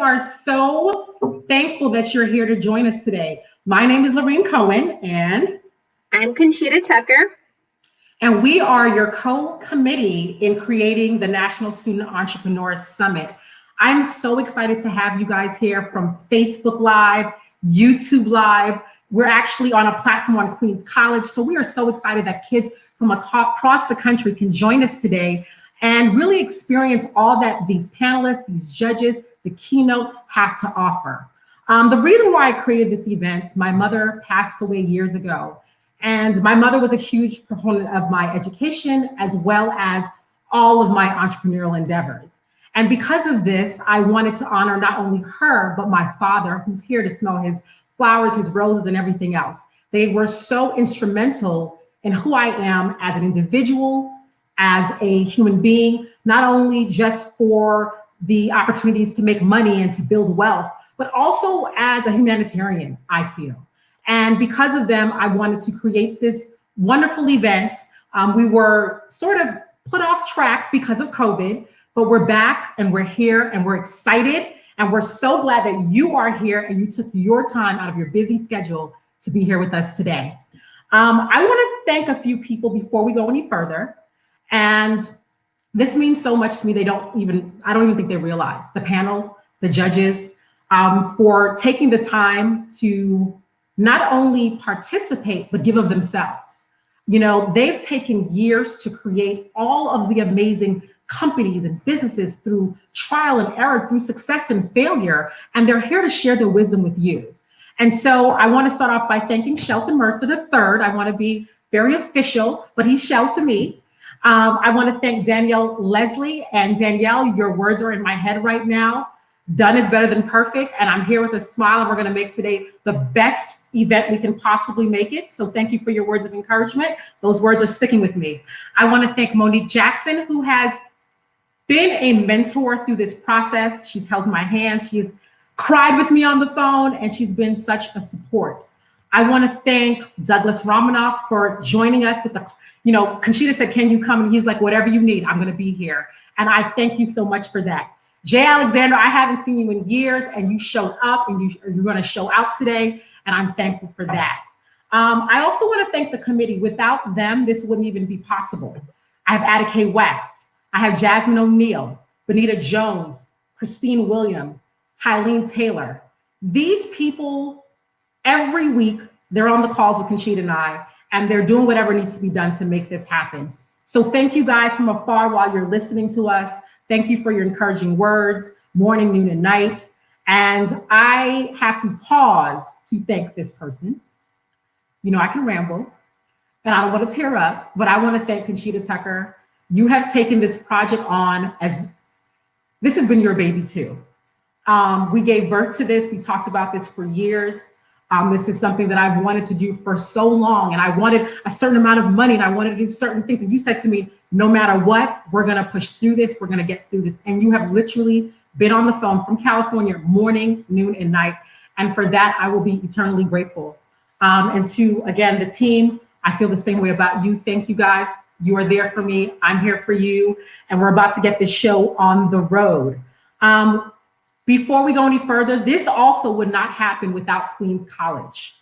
are so thankful that you're here to join us today. My name is Lorene Cohen, and I'm Conchita Tucker. And we are your co-committee in creating the National Student Entrepreneurs Summit. I'm so excited to have you guys here from Facebook Live, YouTube Live. We're actually on a platform on Queens College, so we are so excited that kids from across the country can join us today and really experience all that these panelists, these judges, the keynote have to offer. The reason why I created this event, my mother passed away years ago, and my mother was a huge proponent of my education as well as all of my entrepreneurial endeavors. And because of this, I wanted to honor not only her, but my father, who's here to smell his flowers, his roses, and everything else. They were so instrumental in who I am as an individual, as a human being, not only just for the opportunities to make money and to build wealth, but also as a humanitarian, I feel. And because of them, I wanted to create this wonderful event. We were sort of put off track because of COVID, but we're back and we're here and we're excited. And we're so glad that you are here and you took your time out of your busy schedule to be here with us today. I want to thank a few people before we go any further. And this means so much to me, I don't even think they realize. The panel, the judges, for taking the time to not only participate, but give of themselves. You know, they've taken years to create all of the amazing companies and businesses through trial and error, through success and failure, and they're here to share their wisdom with you. And so I want to start off by thanking Shelton Mercer III. I want to be very official, but he's Shel to me. I want to thank Danielle Leslie, and Danielle, your words are in my head right now. Done is better than perfect, and I'm here with a smile, and we're going to make today the best event we can possibly make it. So thank you for your words of encouragement. Those words are sticking with me. I want to thank Monique Jackson, who has been a mentor through this process. She's held my hand, she's cried with me on the phone, and she's been such a support. I want to thank Douglas Romanoff for joining us with the, Conchita said, can you come? And he's like, whatever you need, I'm going to be here. And I thank you so much for that. Jay Alexander, I haven't seen you in years, and you showed up, and you're going to show out today, and I'm thankful for that. I also want to thank the committee. Without them, this wouldn't even be possible. I have Ada K. West, I have Jasmine O'Neill, Benita Jones, Christine Williams, Tylene Taylor. These people, every week, they're on the calls with Conchita and I, and they're doing whatever needs to be done to make this happen. So thank you guys from afar while you're listening to us. Thank you for your encouraging words, morning, noon, and night. And I have to pause to thank this person. I can ramble, and I don't want to tear up, but I want to thank Conchita Tucker. You have taken this project on as, this has been your baby too. We gave birth to this. We talked about this for years. This is something that I've wanted to do for so long, and I wanted a certain amount of money, and I wanted to do certain things. And you said to me, no matter what, we're going to push through this. We're going to get through this. And you have literally been on the phone from California, morning, noon, and night. And for that, I will be eternally grateful. And to, again, the team, I feel the same way about you. Thank you guys. You are there for me. I'm here for you. And we're about to get this show on the road. Before we go any further, this also would not happen without Queens College.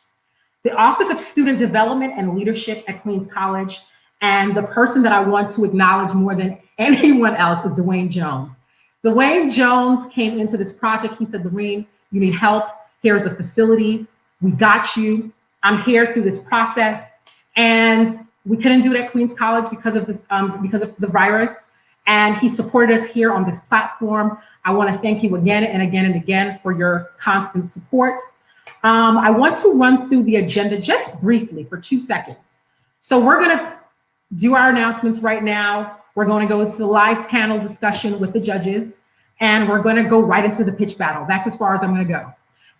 The Office of Student Development and Leadership at Queens College, and the person that I want to acknowledge more than anyone else is Dwayne Jones. Dwayne Jones came into this project. He said, Lorene, you need help. Here's a facility. We got you. I'm here through this process. And we couldn't do it at Queens College because of this, because of the virus. And he supported us here on this platform. I want to thank you again and again and again for your constant support. I want to run through the agenda just briefly for 2 seconds. So we're going to do our announcements right now. We're going to go to the live panel discussion with the judges, and we're going to go right into the pitch battle. That's as far as I'm going to go.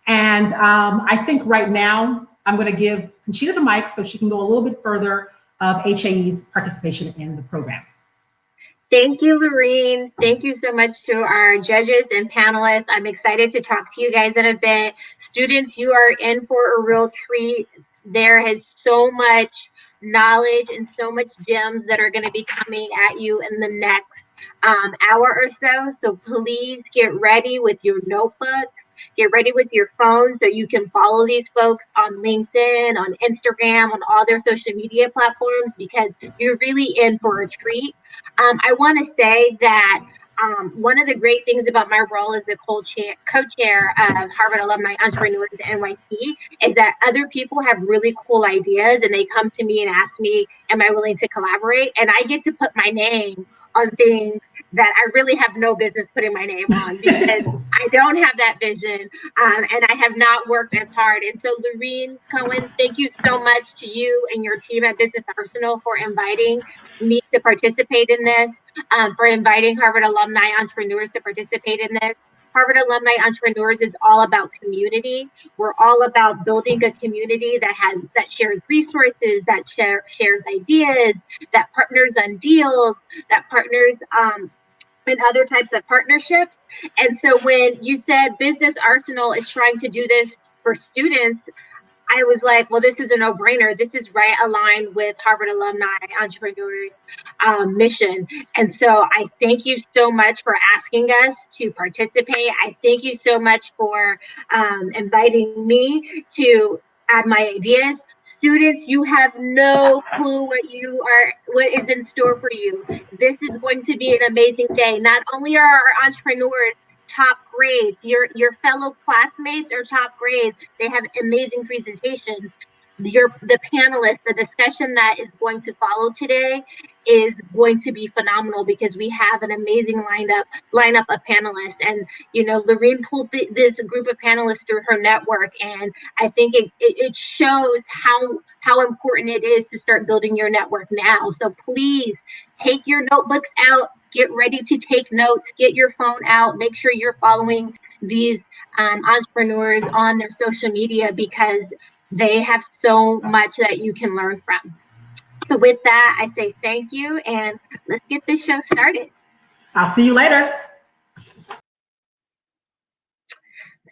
And I think right now, I'm going to give Conchita the mic so she can go a little bit further of HAE's participation in the program. Thank you, Lorene. Thank you so much to our judges and panelists. I'm excited to talk to you guys in a bit. Students, you are in for a real treat. There is so much knowledge and so much gems that are going to be coming at you in the next hour or so. So please get ready with your notebooks. Get ready with your phone so you can follow these folks on LinkedIn, on Instagram, on all their social media platforms, because you're really in for a treat. I want to say that one of the great things about my role as the co-chair of Harvard Alumni Entrepreneurs at NYC is that other people have really cool ideas and they come to me and ask me, am I willing to collaborate? And I get to put my name on things that I really have no business putting my name on, because I don't have that vision, and I have not worked as hard. And so, Lorene Cohen, thank you so much to you and your team at Business Arsenal for inviting me to participate in this, for inviting Harvard alumni entrepreneurs to participate in this. Harvard Alumni Entrepreneurs is all about community. We're all about building a community that shares resources, that shares ideas, that partners on deals, that partners in other types of partnerships. And so when you said Business Arsenal is trying to do this for students, I was like, well, this is a no-brainer. This is right aligned with Harvard Alumni Entrepreneurs mission. And so I thank you so much for asking us to participate. I thank you so much for inviting me to add my ideas. Students, you have no clue what is in store for you. This is going to be an amazing day. Not only are our entrepreneurs top grades, your fellow classmates are top grades. They have amazing presentations. The panelists, the discussion that is going to follow today is going to be phenomenal, because we have an amazing lineup of panelists. And Lorene pulled this group of panelists through her network, and I think it shows how important it is to start building your network now. So please take your notebooks out, get ready to take notes, get your phone out, make sure you're following these entrepreneurs on their social media, because they have so much that you can learn from. So with that, I say thank you, and let's get this show started. I'll see you later.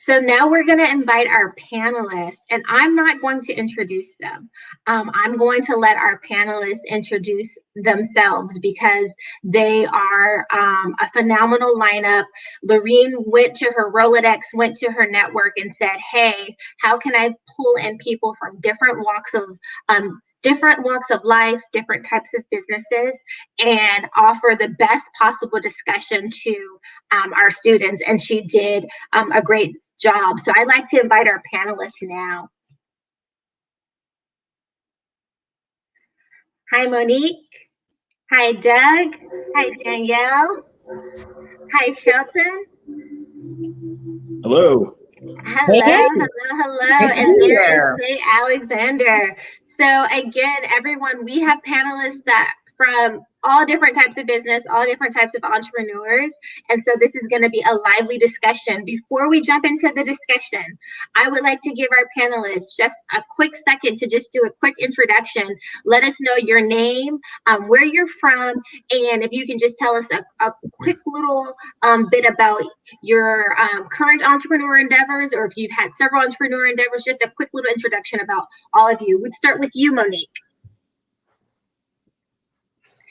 So now we're going to invite our panelists, and I'm not going to introduce them. I'm going to let our panelists introduce themselves, because they are a phenomenal lineup. Lorene went to her Rolodex, went to her network and said, hey, how can I pull in people from different walks of life, different types of businesses, and offer the best possible discussion to our students. And she did a great job. So I'd like to invite our panelists now. Hi, Monique. Hi, Doug. Hi, Danielle. Hi, Shelton. Hello. Hello. And there is Jay Alexander. So again, everyone, we have panelists that from all different types of business, all different types of entrepreneurs. And so this is going to be a lively discussion. Before we jump into the discussion, I would like to give our panelists just a quick second to just do a quick introduction. Let us know your name, where you're from, and if you can just tell us a quick little bit about your current entrepreneur endeavors, or if you've had several entrepreneur endeavors, just a quick little introduction about all of you. We'd start with you, Monique.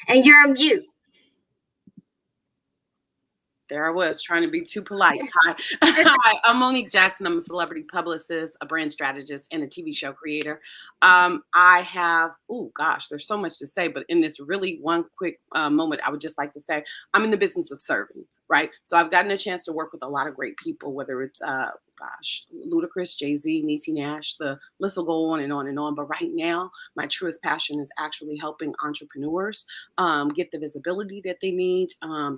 And you're on mute. There I was trying to be too polite. Hi, I'm Monique Jackson. I'm a celebrity publicist, a brand strategist, and a TV show creator. I have, there's so much to say, but in this really one quick moment, I would just like to say I'm in the business of serving, right? So I've gotten a chance to work with a lot of great people, whether it's, Ludacris, Jay-Z, Niecy Nash, the list will go on and on and on. But right now, my truest passion is actually helping entrepreneurs get the visibility that they need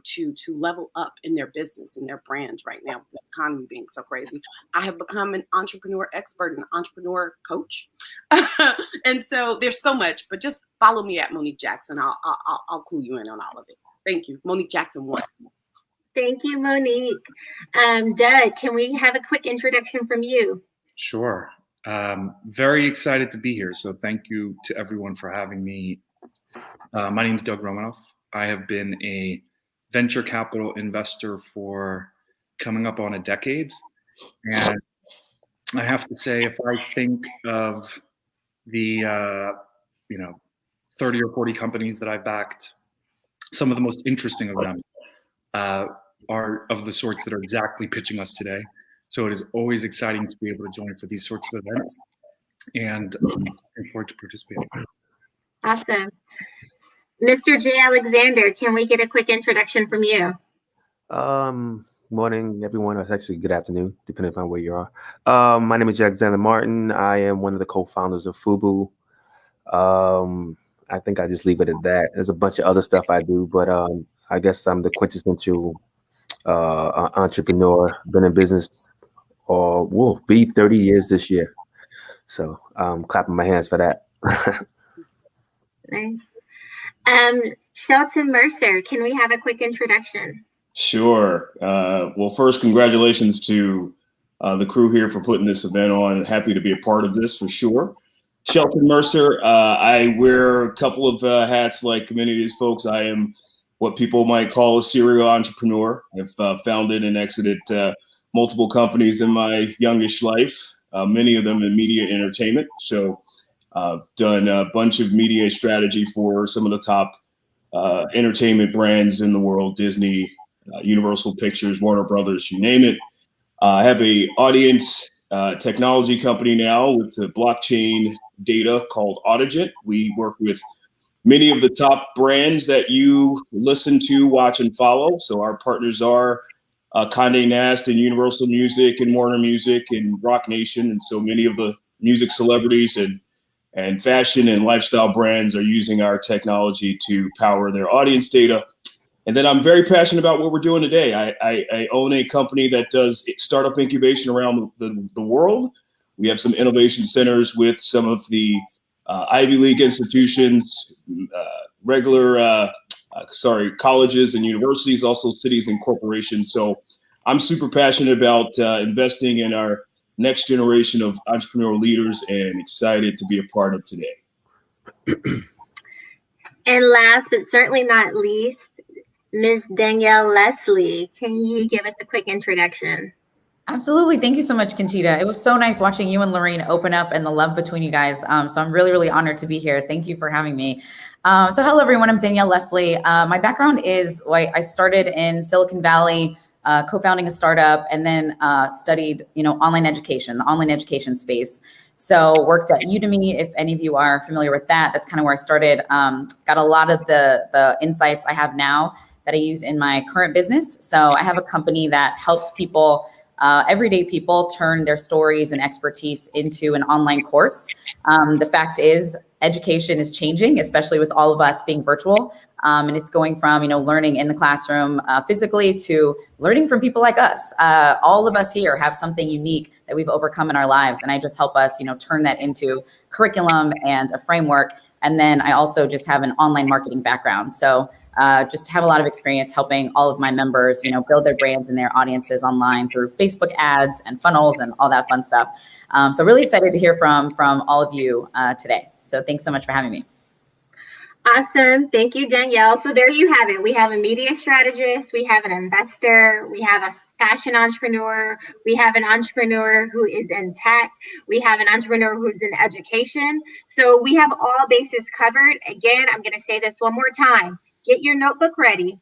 to level up in their business and their brands right now, with this economy being so crazy. I have become an entrepreneur expert, an entrepreneur coach. And so there's so much, but just follow me at Monique Jackson. I'll clue you in on all of it. Thank you. Monique Jackson 1. Thank you, Monique. Doug, can we have a quick introduction from you? Sure. Very excited to be here. So thank you to everyone for having me. My name is Doug Romanoff. I have been a venture capital investor for coming up on a decade. And I have to say, if I think of the 30 or 40 companies that I've backed. Some of the most interesting of them are of the sorts that are exactly pitching us today. So it is always exciting to be able to join for these sorts of events, and looking forward to participating. Awesome. Mr. J. Alexander, can we get a quick introduction from you? Morning, everyone. It's actually good afternoon, depending upon where you are. My name is Alexander Martin. I am one of the co-founders of FUBU. I think I just leave it at that. There's a bunch of other stuff I do, but I guess I'm the quintessential entrepreneur. Been in business, or will be 30 years this year. So I'm clapping my hands for that. Nice. Shelton Mercer, can we have a quick introduction? Sure. Well, first, congratulations to the crew here for putting this event on. Happy to be a part of this for sure. Shelton Mercer, I wear a couple of hats like many of these folks. I am what people might call a serial entrepreneur. I've founded and exited multiple companies in my youngish life, many of them in media and entertainment. So I've done a bunch of media strategy for some of the top entertainment brands in the world, Disney, Universal Pictures, Warner Brothers, you name it. I have a audience technology company now with the blockchain data called Audigent. We work with many of the top brands that you listen to, watch, and follow. So our partners are Condé Nast and Universal Music and Warner Music and Rock Nation. And so many of the music celebrities and fashion and lifestyle brands are using our technology to power their audience data. And then I'm very passionate about what we're doing today. I own a company that does startup incubation around the world. We have some innovation centers with some of the Ivy League institutions, colleges and universities, also cities and corporations. So I'm super passionate about investing in our next generation of entrepreneurial leaders and excited to be a part of today. And last but certainly not least, Ms. Danielle Leslie, can you give us a quick introduction? Absolutely. Thank you so much, Conchita. It was so nice watching you and Lorraine open up and the love between you guys. So I'm really, really honored to be here. Thank you for having me. So hello, everyone. I'm Danielle Leslie. My background is I started in Silicon Valley, co-founding a startup, and then studied, online education, the online education space. So worked at Udemy. If any of you are familiar with that, that's kind of where I started. Got a lot of the insights I have now that I use in my current business. So I have a company that helps people, everyday people, turn their stories and expertise into an online course. The fact is, education is changing, especially with all of us being virtual. And it's going from, learning in the classroom physically to learning from people like us. All of us here have something unique that we've overcome in our lives. And I just help us, turn that into curriculum and a framework. And then I also just have an online marketing background. So just have a lot of experience helping all of my members, build their brands and their audiences online through Facebook ads and funnels and all that fun stuff. So really excited to hear from all of you today. So thanks so much for having me. Awesome. Thank you, Danielle. So there you have it. We have a media strategist, we have an investor, we have a fashion entrepreneur, we have an entrepreneur who is in tech, we have an entrepreneur who's in education. So we have all bases covered. Again, I'm going to say this one more time. Get your notebook ready.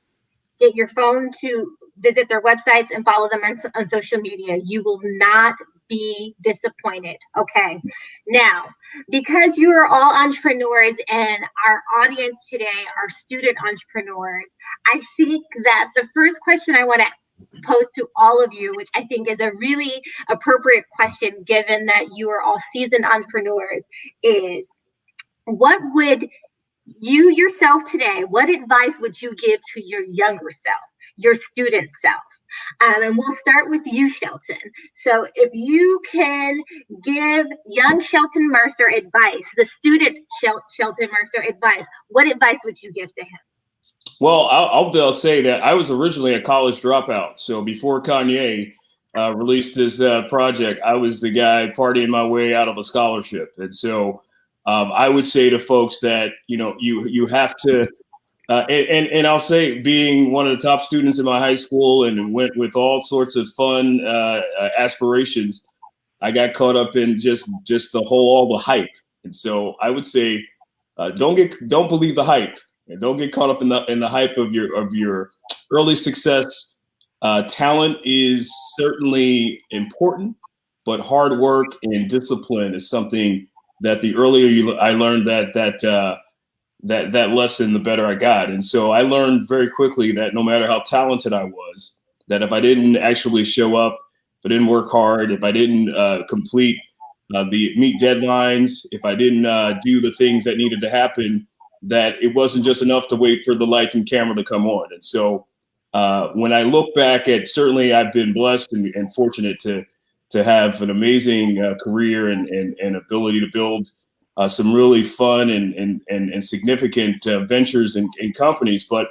Get your phone to visit their websites and follow them on social media. You will not be disappointed. Okay. Now, because you are all entrepreneurs and our audience today are student entrepreneurs, I think that the first question I want to pose to all of you, which I think is a really appropriate question given that you are all seasoned entrepreneurs, is what would you yourself today, what advice would you give to your younger self, your student self? And we'll start with you, Shelton. So if you can give young Shelton Mercer advice, the student Shelton Mercer advice, what advice would you give to him? Well, I'll say that I was originally a college dropout. So before Kanye released his project, I was the guy partying my way out of a scholarship. And so I would say to folks that, you have to, and I'll say, being one of the top students in my high school and went with all sorts of fun aspirations, I got caught up in just all the hype. And so I would say, don't believe the hype, and don't get caught up in the hype of your early success. Talent is certainly important, but hard work and discipline is something that the earlier I learned that lesson, the better I got. And so I learned very quickly that no matter how talented I was, that if I didn't actually show up, if I didn't work hard, if I didn't meet deadlines, if I didn't do the things that needed to happen, that it wasn't just enough to wait for the lights and camera to come on. And so when I look back at, certainly I've been blessed and fortunate to have an amazing career and ability to build some really fun and significant ventures and companies. But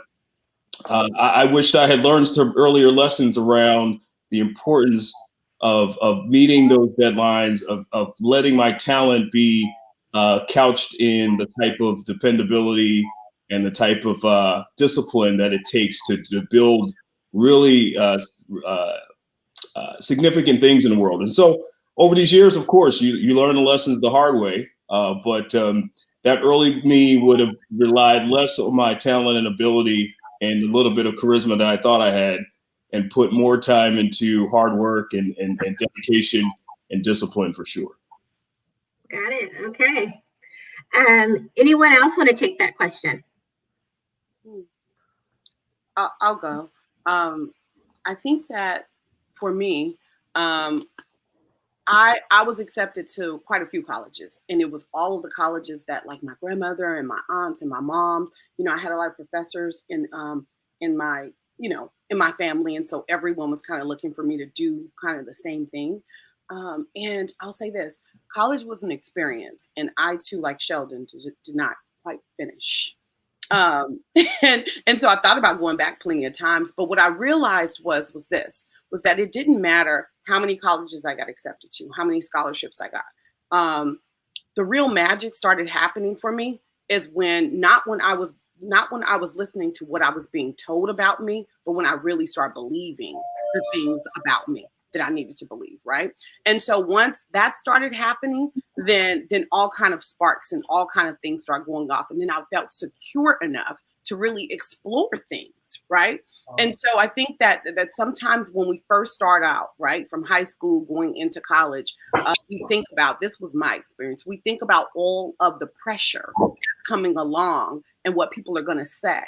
I wished I had learned some earlier lessons around the importance of meeting those deadlines, of letting my talent be couched in the type of dependability and the type of discipline that it takes to build really significant things in the world. And so over these years, of course, you learn the lessons the hard way. But that early me would have relied less on my talent and ability and a little bit of charisma that I thought I had, and put more time into hard work and dedication and discipline for sure. Got it. Okay. Anyone else want to take that question? I'll go. I think that for me, I was accepted to quite a few colleges, and it was all of the colleges that, like, my grandmother and my aunts and my mom, I had a lot of professors in my, in my family. And so everyone was kind of looking for me to do kind of the same thing. And I'll say this, college was an experience, and I too, like Sheldon, did not quite finish. And so I thought about going back plenty of times, but what I realized was that it didn't matter how many colleges I got accepted to, how many scholarships I got. The real magic started happening for me is not when I was listening to what I was being told about me, but when I really started believing the things about me that I needed to believe, right? And so once that started happening, then all kind of sparks and all kind of things started going off. And then I felt secure enough to really explore things, right? And so I think that sometimes when we first start out, right, from high school going into college, we think about, this was my experience, we think about all of the pressure that's coming along and what people are going to say.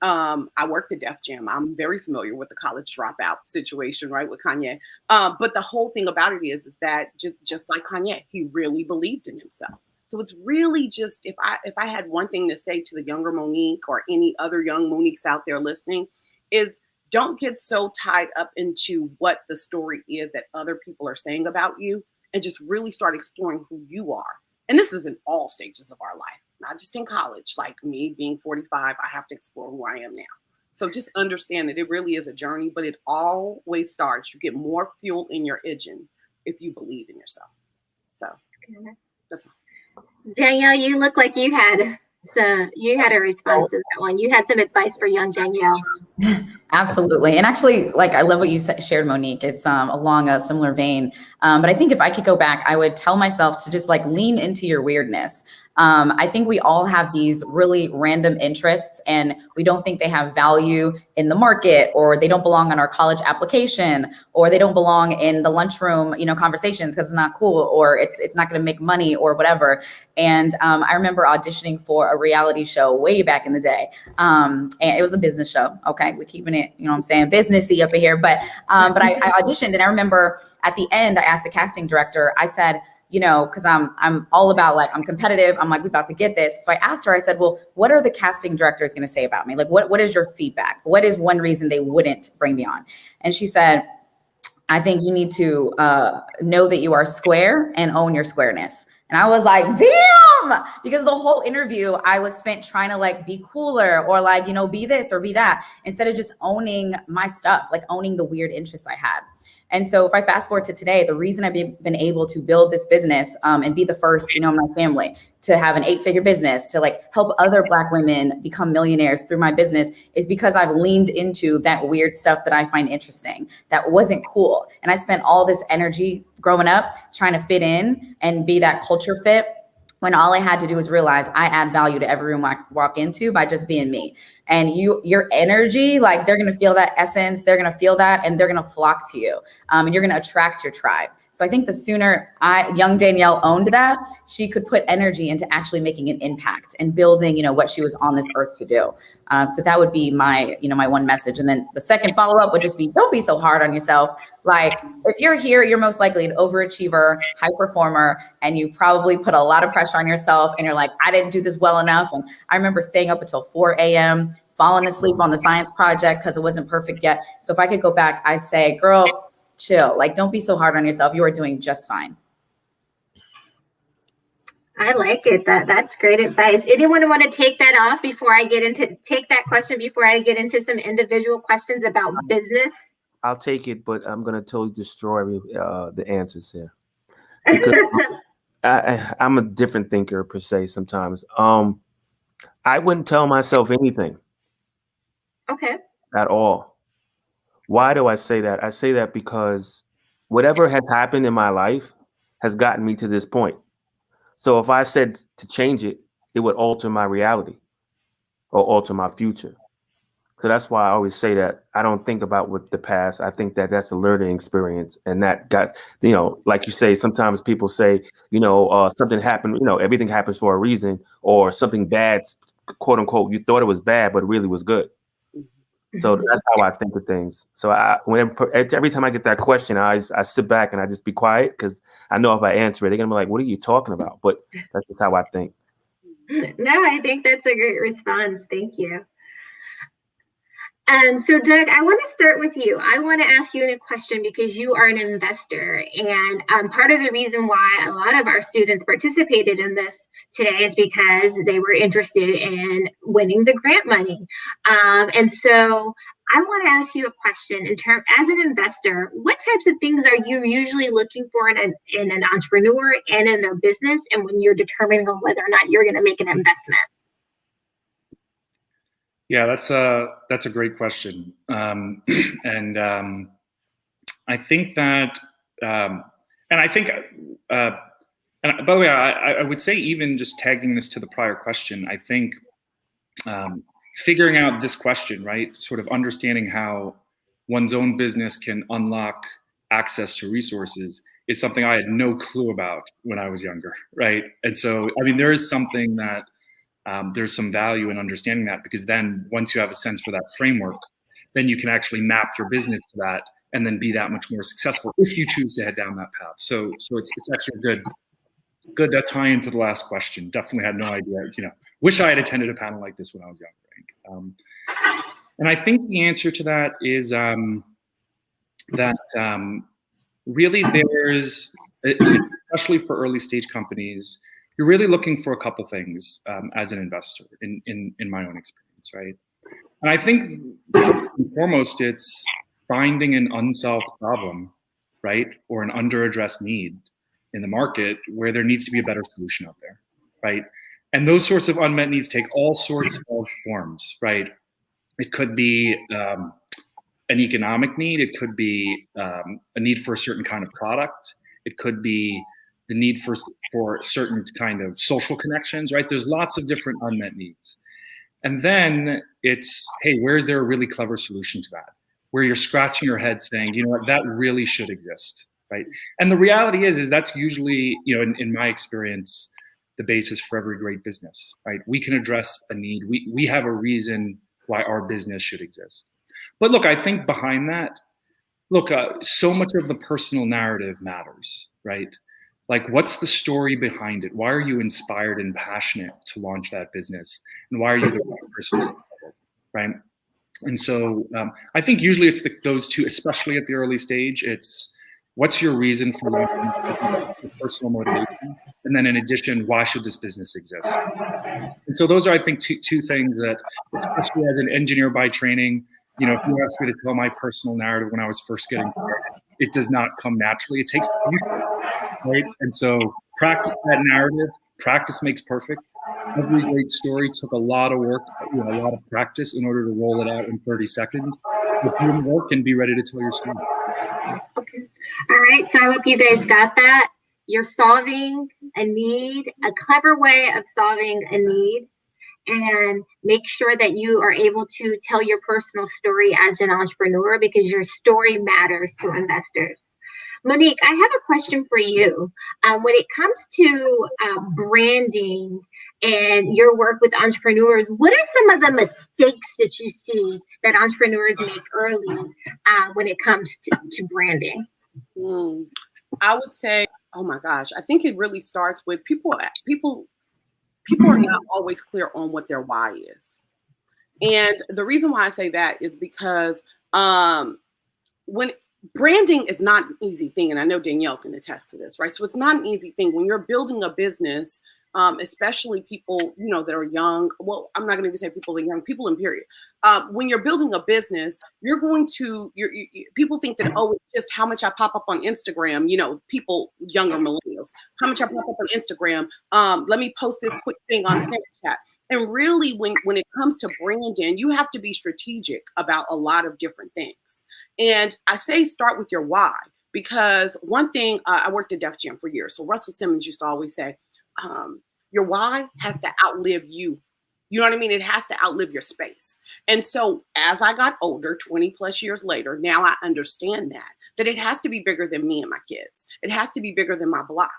I worked at Def Jam. I'm very familiar with the college dropout situation, right, with Kanye. But the whole thing about it is that just like Kanye, he really believed in himself. So it's really just, if I had one thing to say to the younger Monique or any other young Moniques out there listening, is don't get so tied up into what the story is that other people are saying about you, and just really start exploring who you are. And this is in all stages of our life, not just in college. Like me being 45, I have to explore who I am now. So just understand that it really is a journey, but it always starts. You get more fuel in your engine if you believe in yourself. So that's all. Danielle, you look like you had a response to that one. You had some advice for young Danielle. Absolutely. And actually, like, I love what you shared, Monique. It's along a similar vein. But I think if I could go back, I would tell myself to just, like, lean into your weirdness. I think we all have these really random interests, and we don't think they have value in the market, or they don't belong on our college application, or they don't belong in the lunchroom, conversations because it's not cool, or it's not going to make money or whatever. And I remember auditioning for a reality show way back in the day. And it was a business show. Okay. We're keeping it, businessy up in here. But I auditioned, and I remember at the end, I asked the casting director, I said, because I'm all about, like, I'm competitive. I'm like, we're about to get this. So I asked her, I said, well, what are the casting directors going to say about me? Like, what is your feedback? What is one reason they wouldn't bring me on? And she said, I think you need to know that you are square and own your squareness. And I was like, damn, because the whole interview I was spent trying to, like, be cooler or, like, be this or be that, instead of just owning my stuff, like owning the weird interests I had. And so if I fast forward to today, the reason I've been able to build this business and be the first, in my family to have an 8-figure business, to, like, help other Black women become millionaires through my business, is because I've leaned into that weird stuff that I find interesting, that wasn't cool. And I spent all this energy growing up trying to fit in and be that culture fit. when all I had to do was realize I add value to every room I walk into by just being me. And your energy, like they're going to feel that essence, they're going to feel that, and they're going to flock to you. And you're going to attract your tribe. So I think the sooner young Danielle owned that, she could put energy into actually making an impact and building, what she was on this earth to do. So that would be my, my one message. And then the second follow-up would just be, don't be so hard on yourself. Like if you're here, you're most likely an overachiever, high performer, and you probably put a lot of pressure on yourself and you're like, I didn't do this well enough. And I remember staying up until 4 a.m., falling asleep on the science project because it wasn't perfect yet. So if I could go back, I'd say, girl, chill. Like, don't be so hard on yourself. You are doing just fine. I like it. That's great advice. Anyone want to take that off before I take that question before I get into some individual questions about business? I'll take it, but I'm going to totally destroy the answers here. Because I'm a different thinker per se sometimes. I wouldn't tell myself anything. Okay. At all. Why do I say that? I say that because whatever has happened in my life has gotten me to this point. So if I said to change it, it would alter my reality or alter my future. So that's why I always say that I don't think about what the past. I think that that's a learning experience. And that got, like you say, sometimes people say, something happened, everything happens for a reason, or something bad, quote unquote, you thought it was bad, but it really was good. So that's how I think of things. So every time I get that question, I sit back and I just be quiet because I know if I answer it, they're going to be like, what are you talking about? But that's just how I think. No, I think that's a great response. Thank you. So Doug, I want to start with you. I want to ask you a question because you are an investor, and part of the reason why a lot of our students participated in this today is because they were interested in winning the grant money. And so I want to ask you a question as an investor, what types of things are you usually looking for in an entrepreneur and in their business, and when you're determining whether or not you're going to make an investment? Yeah, that's a great question, and I think that, and by the way, I would say, even just tagging this to the prior question, I think figuring out this question, right, sort of understanding how one's own business can unlock access to resources is something I had no clue about when I was younger, right? And so, I mean, there is something that there's some value in understanding that, because then once you have a sense for that framework, then you can actually map your business to that and then be that much more successful if you choose to head down that path. So it's actually good to tie into the last question. Definitely had no idea, wish I had attended a panel like this when I was younger. And I think the answer to that is that really there's, especially for early stage companies, you're really looking for a couple things as an investor in my own experience, right? And I think first and foremost, it's finding an unsolved problem, right? Or an under-addressed need in the market where there needs to be a better solution out there, right? And those sorts of unmet needs take all sorts of forms, right? It could be an economic need. It could be a need for a certain kind of product. It could be the need for certain kind of social connections, right? There's lots of different unmet needs. And then it's, hey, where is there a really clever solution to that? Where you're scratching your head saying, you know what, that really should exist, right? And the reality is that's usually, in my experience, the basis for every great business, right? We can address a need. We have a reason why our business should exist. But look, I think behind that, so much of the personal narrative matters, right? Like, what's the story behind it? Why are you inspired and passionate to launch that business? And why are you the right person to start it, right? And so I think usually it's those two, especially at the early stage. It's what's your reason for launching, your personal motivation? And then in addition, why should this business exist? And so those are, I think, two things that, especially as an engineer by training, if you ask me to tell my personal narrative when I was first getting started, it does not come naturally. It takes right? And so practice that narrative. Practice makes perfect. Every great story took a lot of work, a lot of practice in order to roll it out in 30 seconds. But do the work and be ready to tell your story. Okay. All right. So I hope you guys got that. you're solving a need, a clever way of solving a need, and make sure that you are able to tell your personal story as an entrepreneur, because your story matters to investors. Monique, I have a question for you. When it comes to branding and your work with entrepreneurs, what are some of the mistakes that you see that entrepreneurs make early when it comes to branding? I would say, oh my gosh, I think it really starts with people are not always clear on what their why is. And the reason why I say that is because when branding is not an easy thing, and I know Danielle can attest to this, right? So it's not an easy thing when you're building a business, especially people, that are young. Well, I'm not going to even say people that are young, people in period. When you're building a business, you're going to, people think that, oh, it's just how much I pop up on Instagram, people, younger millennials, how much I pop up on Instagram. Let me post this quick thing on Snapchat. And really, when it comes to branding, you have to be strategic about a lot of different things. And I say start with your why, because one thing, I worked at Def Jam for years. So Russell Simmons used to always say, your why has to outlive you. You know what I mean? It has to outlive your space. And so as I got older, 20 plus years later, now I understand that it has to be bigger than me and my kids. It has to be bigger than my block.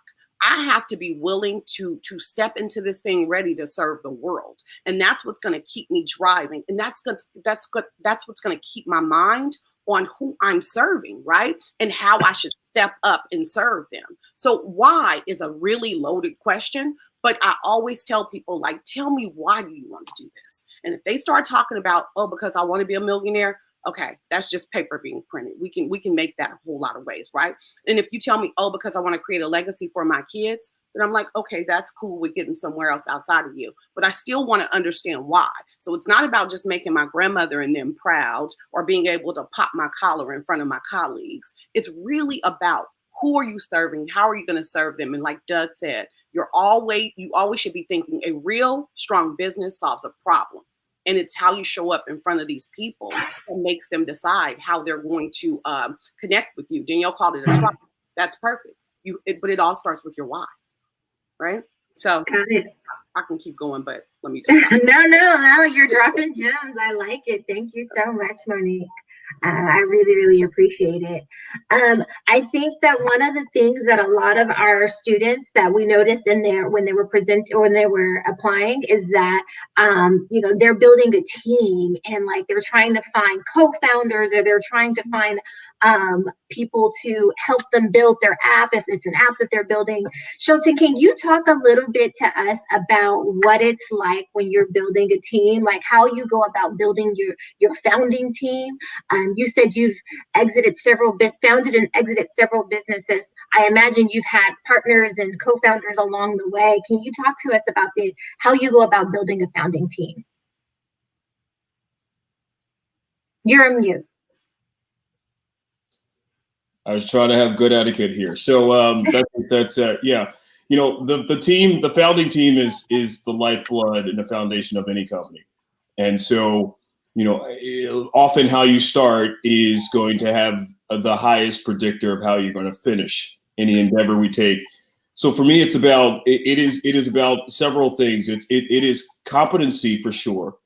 I have to be willing to step into this thing ready to serve the world. And that's what's going to keep me driving. And that's what's going to keep my mind on who I'm serving, right? And how I should step up and serve them. So why is a really loaded question, but I always tell people, like, tell me, why do you want to do this? And if they start talking about, oh, because I want to be a millionaire, okay, that's just paper being printed. We can make that a whole lot of ways, right? And if you tell me, oh, because I want to create a legacy for my kids, then I'm like, okay, that's cool. We're getting somewhere else outside of you. But I still want to understand why. So it's not about just making my grandmother and them proud or being able to pop my collar in front of my colleagues. It's really about, who are you serving? How are you going to serve them? And like Doug said, you always should be thinking a real strong business solves a problem. And it's how you show up in front of these people that makes them decide how they're going to connect with you. Danielle called it a tribe. That's perfect. But it all starts with your why, right? So I can keep going, but let me just stop. No, you're dropping gems. I like it. Thank you so much, Monique. I really, really appreciate it. I think that one of the things that a lot of our students that we noticed when they were presenting or when they were applying is that, they're building a team and like they're trying to find co-founders, or they're trying to find people to help them build their app if it's an app that they're building. Shelton, can you talk a little bit to us about what it's like when you're building a team, like how you go about building your founding team? You said you've founded and exited several businesses. I imagine you've had partners and co-founders along the way. Can you talk to us about how you go about building a founding team? You're on mute. I was trying to have good etiquette here. So that's yeah. The team, the founding team is the lifeblood and the foundation of any company. And so, often how you start is going to have the highest predictor of how you're going to finish any endeavor we take. So for me, it is about several things. It is competency for sure.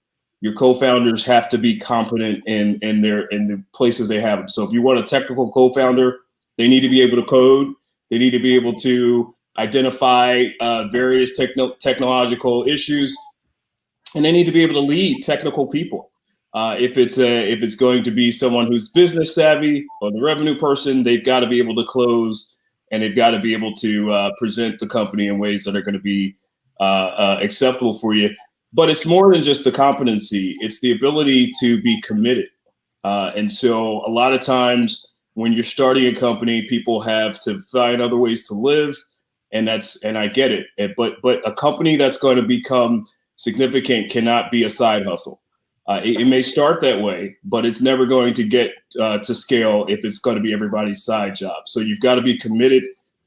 Your co-founders have to be competent in the places they have them. So if you want a technical co-founder, they need to be able to code. They need to be able to identify various technological issues, and they need to be able to lead technical people. If it's going to be someone who's business savvy or the revenue person, they've got to be able to close, and they've got to be able to present the company in ways that are going to be acceptable for you. But it's more than just the competency. It's the ability to be committed. And so a lot of times when you're starting a company, people have to find other ways to live. And I get it. But a company that's going to become significant cannot be a side hustle. It may start that way, but it's never going to get to scale if it's going to be everybody's side job. So you've got to be committed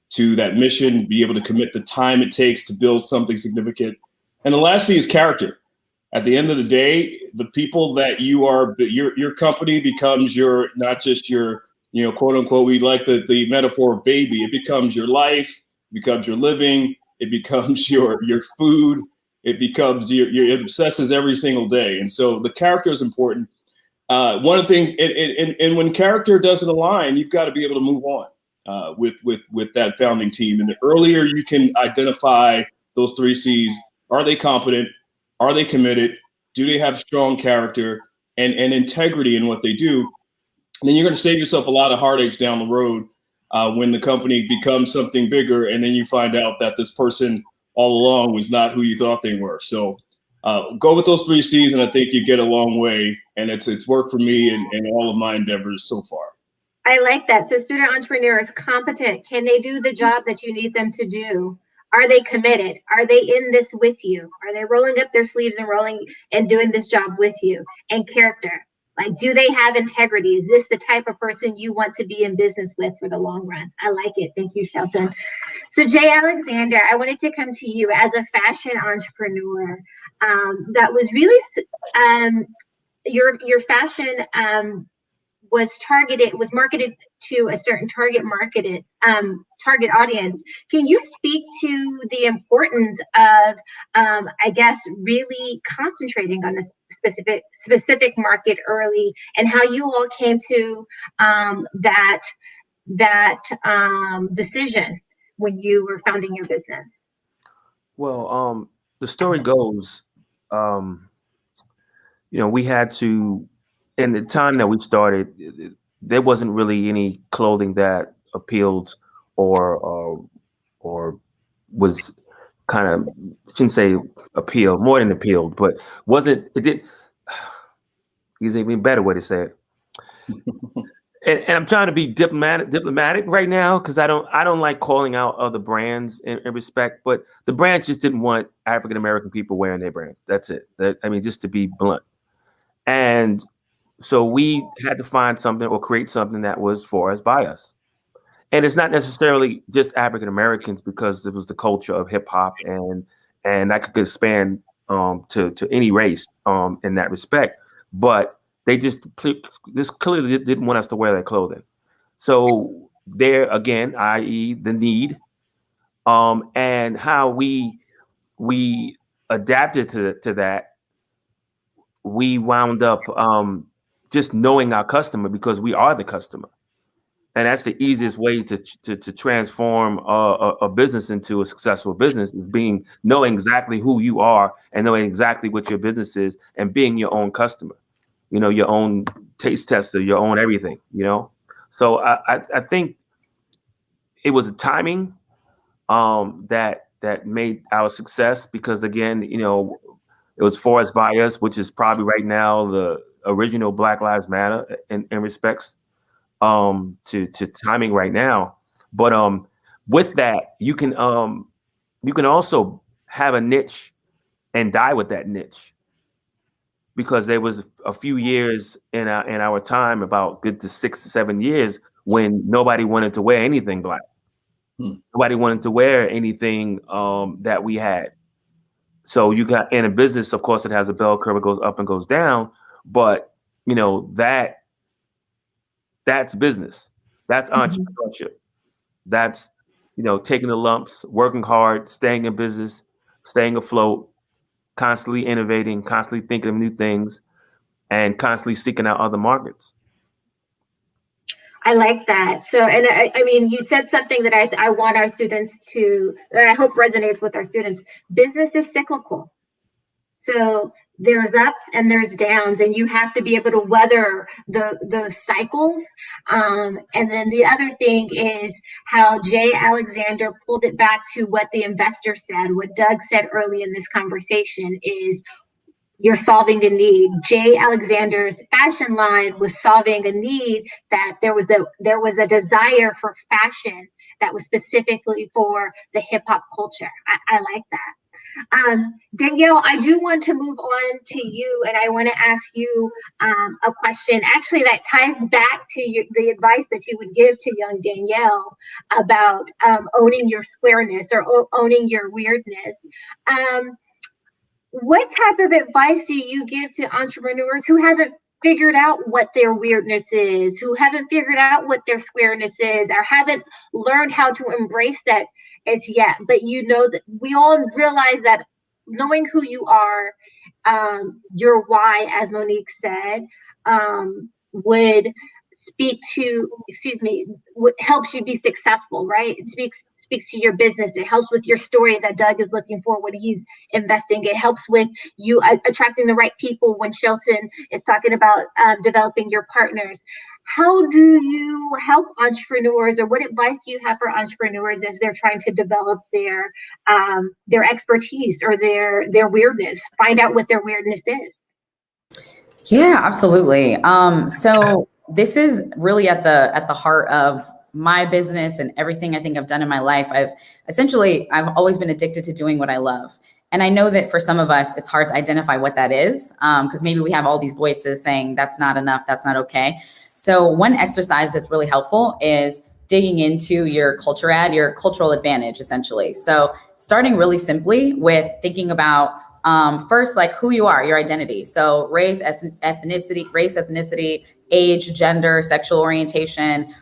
to that mission, be able to commit the time it takes to build something significant. And the last thing is character. At the end of the day, the people that you are, your company becomes not just your, quote unquote, we like the metaphor of baby. It becomes your life, becomes your living. It becomes your food. It becomes it obsesses every single day. And so the character is important. One of the things, and when character doesn't align, you've got to be able to move on with that founding team. And the earlier you can identify those 3 C's: are they competent? Are they committed? Do they have strong character and integrity in what they do? And then you're going to save yourself a lot of heartaches down the road when the company becomes something bigger, and then you find out that this person all along was not who you thought they were. So go with those 3 C's, and I think you get a long way. And it's worked for me and all of my endeavors so far. I like that. So student entrepreneurs, competent. Can they do the job that you need them to do? Are they committed? Are they in this with you? Are they rolling up their sleeves and doing this job with you? And character. Like, do they have integrity? Is this the type of person you want to be in business with for the long run? I like it. Thank you, Shelton. So Jay Alexander, I wanted to come to you as a fashion entrepreneur. That was really, your fashion was marketed to a certain target audience. Can you speak to the importance of, I guess, really concentrating on a specific market early, and how you all came to that decision when you were founding your business? Well, the story goes, we had to, in the time that we started, there wasn't really any clothing that appealed or was kind of, shouldn't say appealed, more than appealed, but it did, he's even better way to say it. And I'm trying to be diplomatic right now, because I don't like calling out other brands in respect, but the brands just didn't want African American people wearing their brand. That's it. Just to be blunt. And so we had to find something or create something that was for us, by us. And it's not necessarily just African Americans, because it was the culture of hip hop, and that could expand to any race in that respect. But they just clearly didn't want us to wear their clothing. So there again, i.e. the need, and how we adapted to that. We wound up just knowing our customer, because we are the customer. And that's the easiest way to transform a business into a successful business, is knowing exactly who you are and knowing exactly what your business is, and being your own customer, your own taste tester, your own everything, So I think it was a timing that made our success, because again, it was for us, by us, which is probably right now the original Black Lives Matter in respects to timing right now. But with that, you can also have a niche and die with that niche, because there was a few years in our time, about good to 6 to 7 years, when nobody wanted to wear anything Black. Nobody wanted to wear anything that we had. So you got, in a business, of course, it has a bell curve, it goes up and goes down, but that's business. That's entrepreneurship. That's, taking the lumps, working hard, staying in business, staying afloat, constantly innovating, constantly thinking of new things, and constantly seeking out other markets. I like that. So, and I mean, you said something that I want our students that I hope resonates with our students. Business is cyclical. So there's ups and there's downs, and you have to be able to weather those cycles. And then the other thing is how Jay Alexander pulled it back to what the investor said, what Doug said early in this conversation is, you're solving a need. Jay Alexander's fashion line was solving a need, that there was a desire for fashion that was specifically for the hip hop culture. I like that. Danielle, I do want to move on to you, and I want to ask you a question actually that ties back to the advice that you would give to young Danielle about owning your squareness or owning your weirdness. What type of advice do you give to entrepreneurs who haven't figured out what their weirdness is, who haven't figured out what their squareness is, or haven't learned how to embrace that as yet, but you know that we all realize that knowing who you are, your why, as Monique said, would speak to, what helps you be successful, right? It speaks to your business. It helps with your story that Doug is looking for when he's investing. It helps with you attracting the right people when Shelton is talking about developing your partners. How do you help entrepreneurs, or what advice do you have for entrepreneurs as they're trying to develop their expertise or their weirdness, find out what their weirdness is? Yeah, absolutely. So this is really at the heart of my business and everything I think I've done in my life. I've always been addicted to doing what I love. And I know that for some of us, it's hard to identify what that is, because maybe we have all these voices saying that's not enough, that's not okay. So one exercise that's really helpful is digging into your your cultural advantage, essentially. So starting really simply with thinking about first, like who you are, your identity. So race, ethnicity, age, gender, sexual orientation,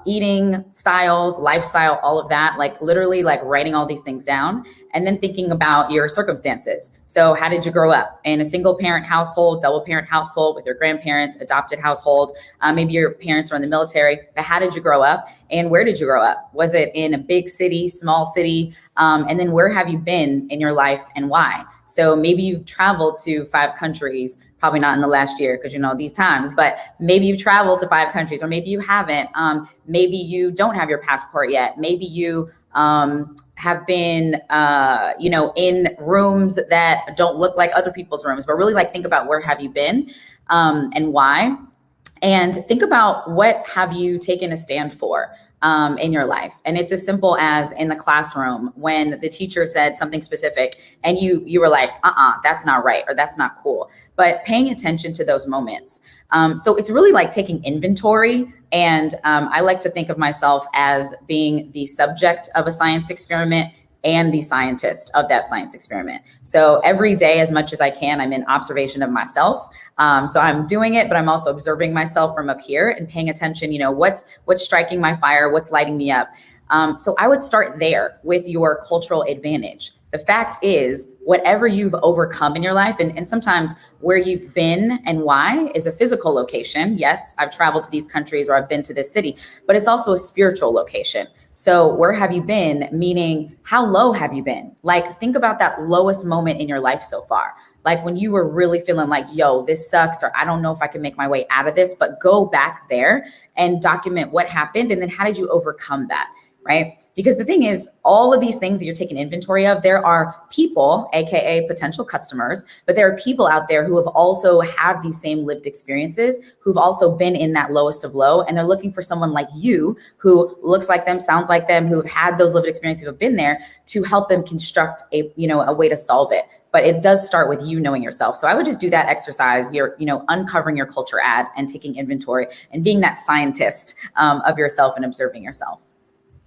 eating styles, lifestyle, all of that, like literally like writing all these things down, and then thinking about your circumstances. So how did you grow up? In a single parent household, double parent household, with your grandparents, adopted household, maybe your parents were in the military, but how did you grow up and where did you grow up? Was it in a big city, small city? And then where have you been in your life and why? So maybe you've traveled to 5 countries, probably not in the last year because these times, but maybe you've traveled to 5 countries, or maybe you haven't. Maybe you don't have your passport yet. Maybe you have been, in rooms that don't look like other people's rooms, but really like think about where have you been and why, and think about what have you taken a stand for in your life. And it's as simple as in the classroom when the teacher said something specific and you were like, that's not right, or that's not cool, but paying attention to those moments. So it's really like taking inventory. And I like to think of myself as being the subject of a science experiment and the scientist of that science experiment. So every day, as much as I can, I'm in observation of myself. So I'm doing it, but I'm also observing myself from up here and paying attention, what's striking my fire, what's lighting me up. So I would start there with your cultural advantage. The fact is, whatever you've overcome in your life, and sometimes where you've been and why is a physical location. Yes, I've traveled to these countries or I've been to this city, but it's also a spiritual location. So where have you been? Meaning, how low have you been? Like, think about that lowest moment in your life so far. Like when you were really feeling like, yo, this sucks, or I don't know if I can make my way out of this, but go back there and document what happened. And then how did you overcome that? Right? Because the thing is, all of these things that you're taking inventory of, there are people, AKA potential customers, but there are people out there who have also have these same lived experiences, who've also been in that lowest of low. And they're looking for someone like you who looks like them, sounds like them, who have had those lived experiences, who have been there, to help them construct a way to solve it. But it does start with you knowing yourself. So I would just do that exercise. You're, uncovering your culture ad and taking inventory and being that scientist of yourself and observing yourself.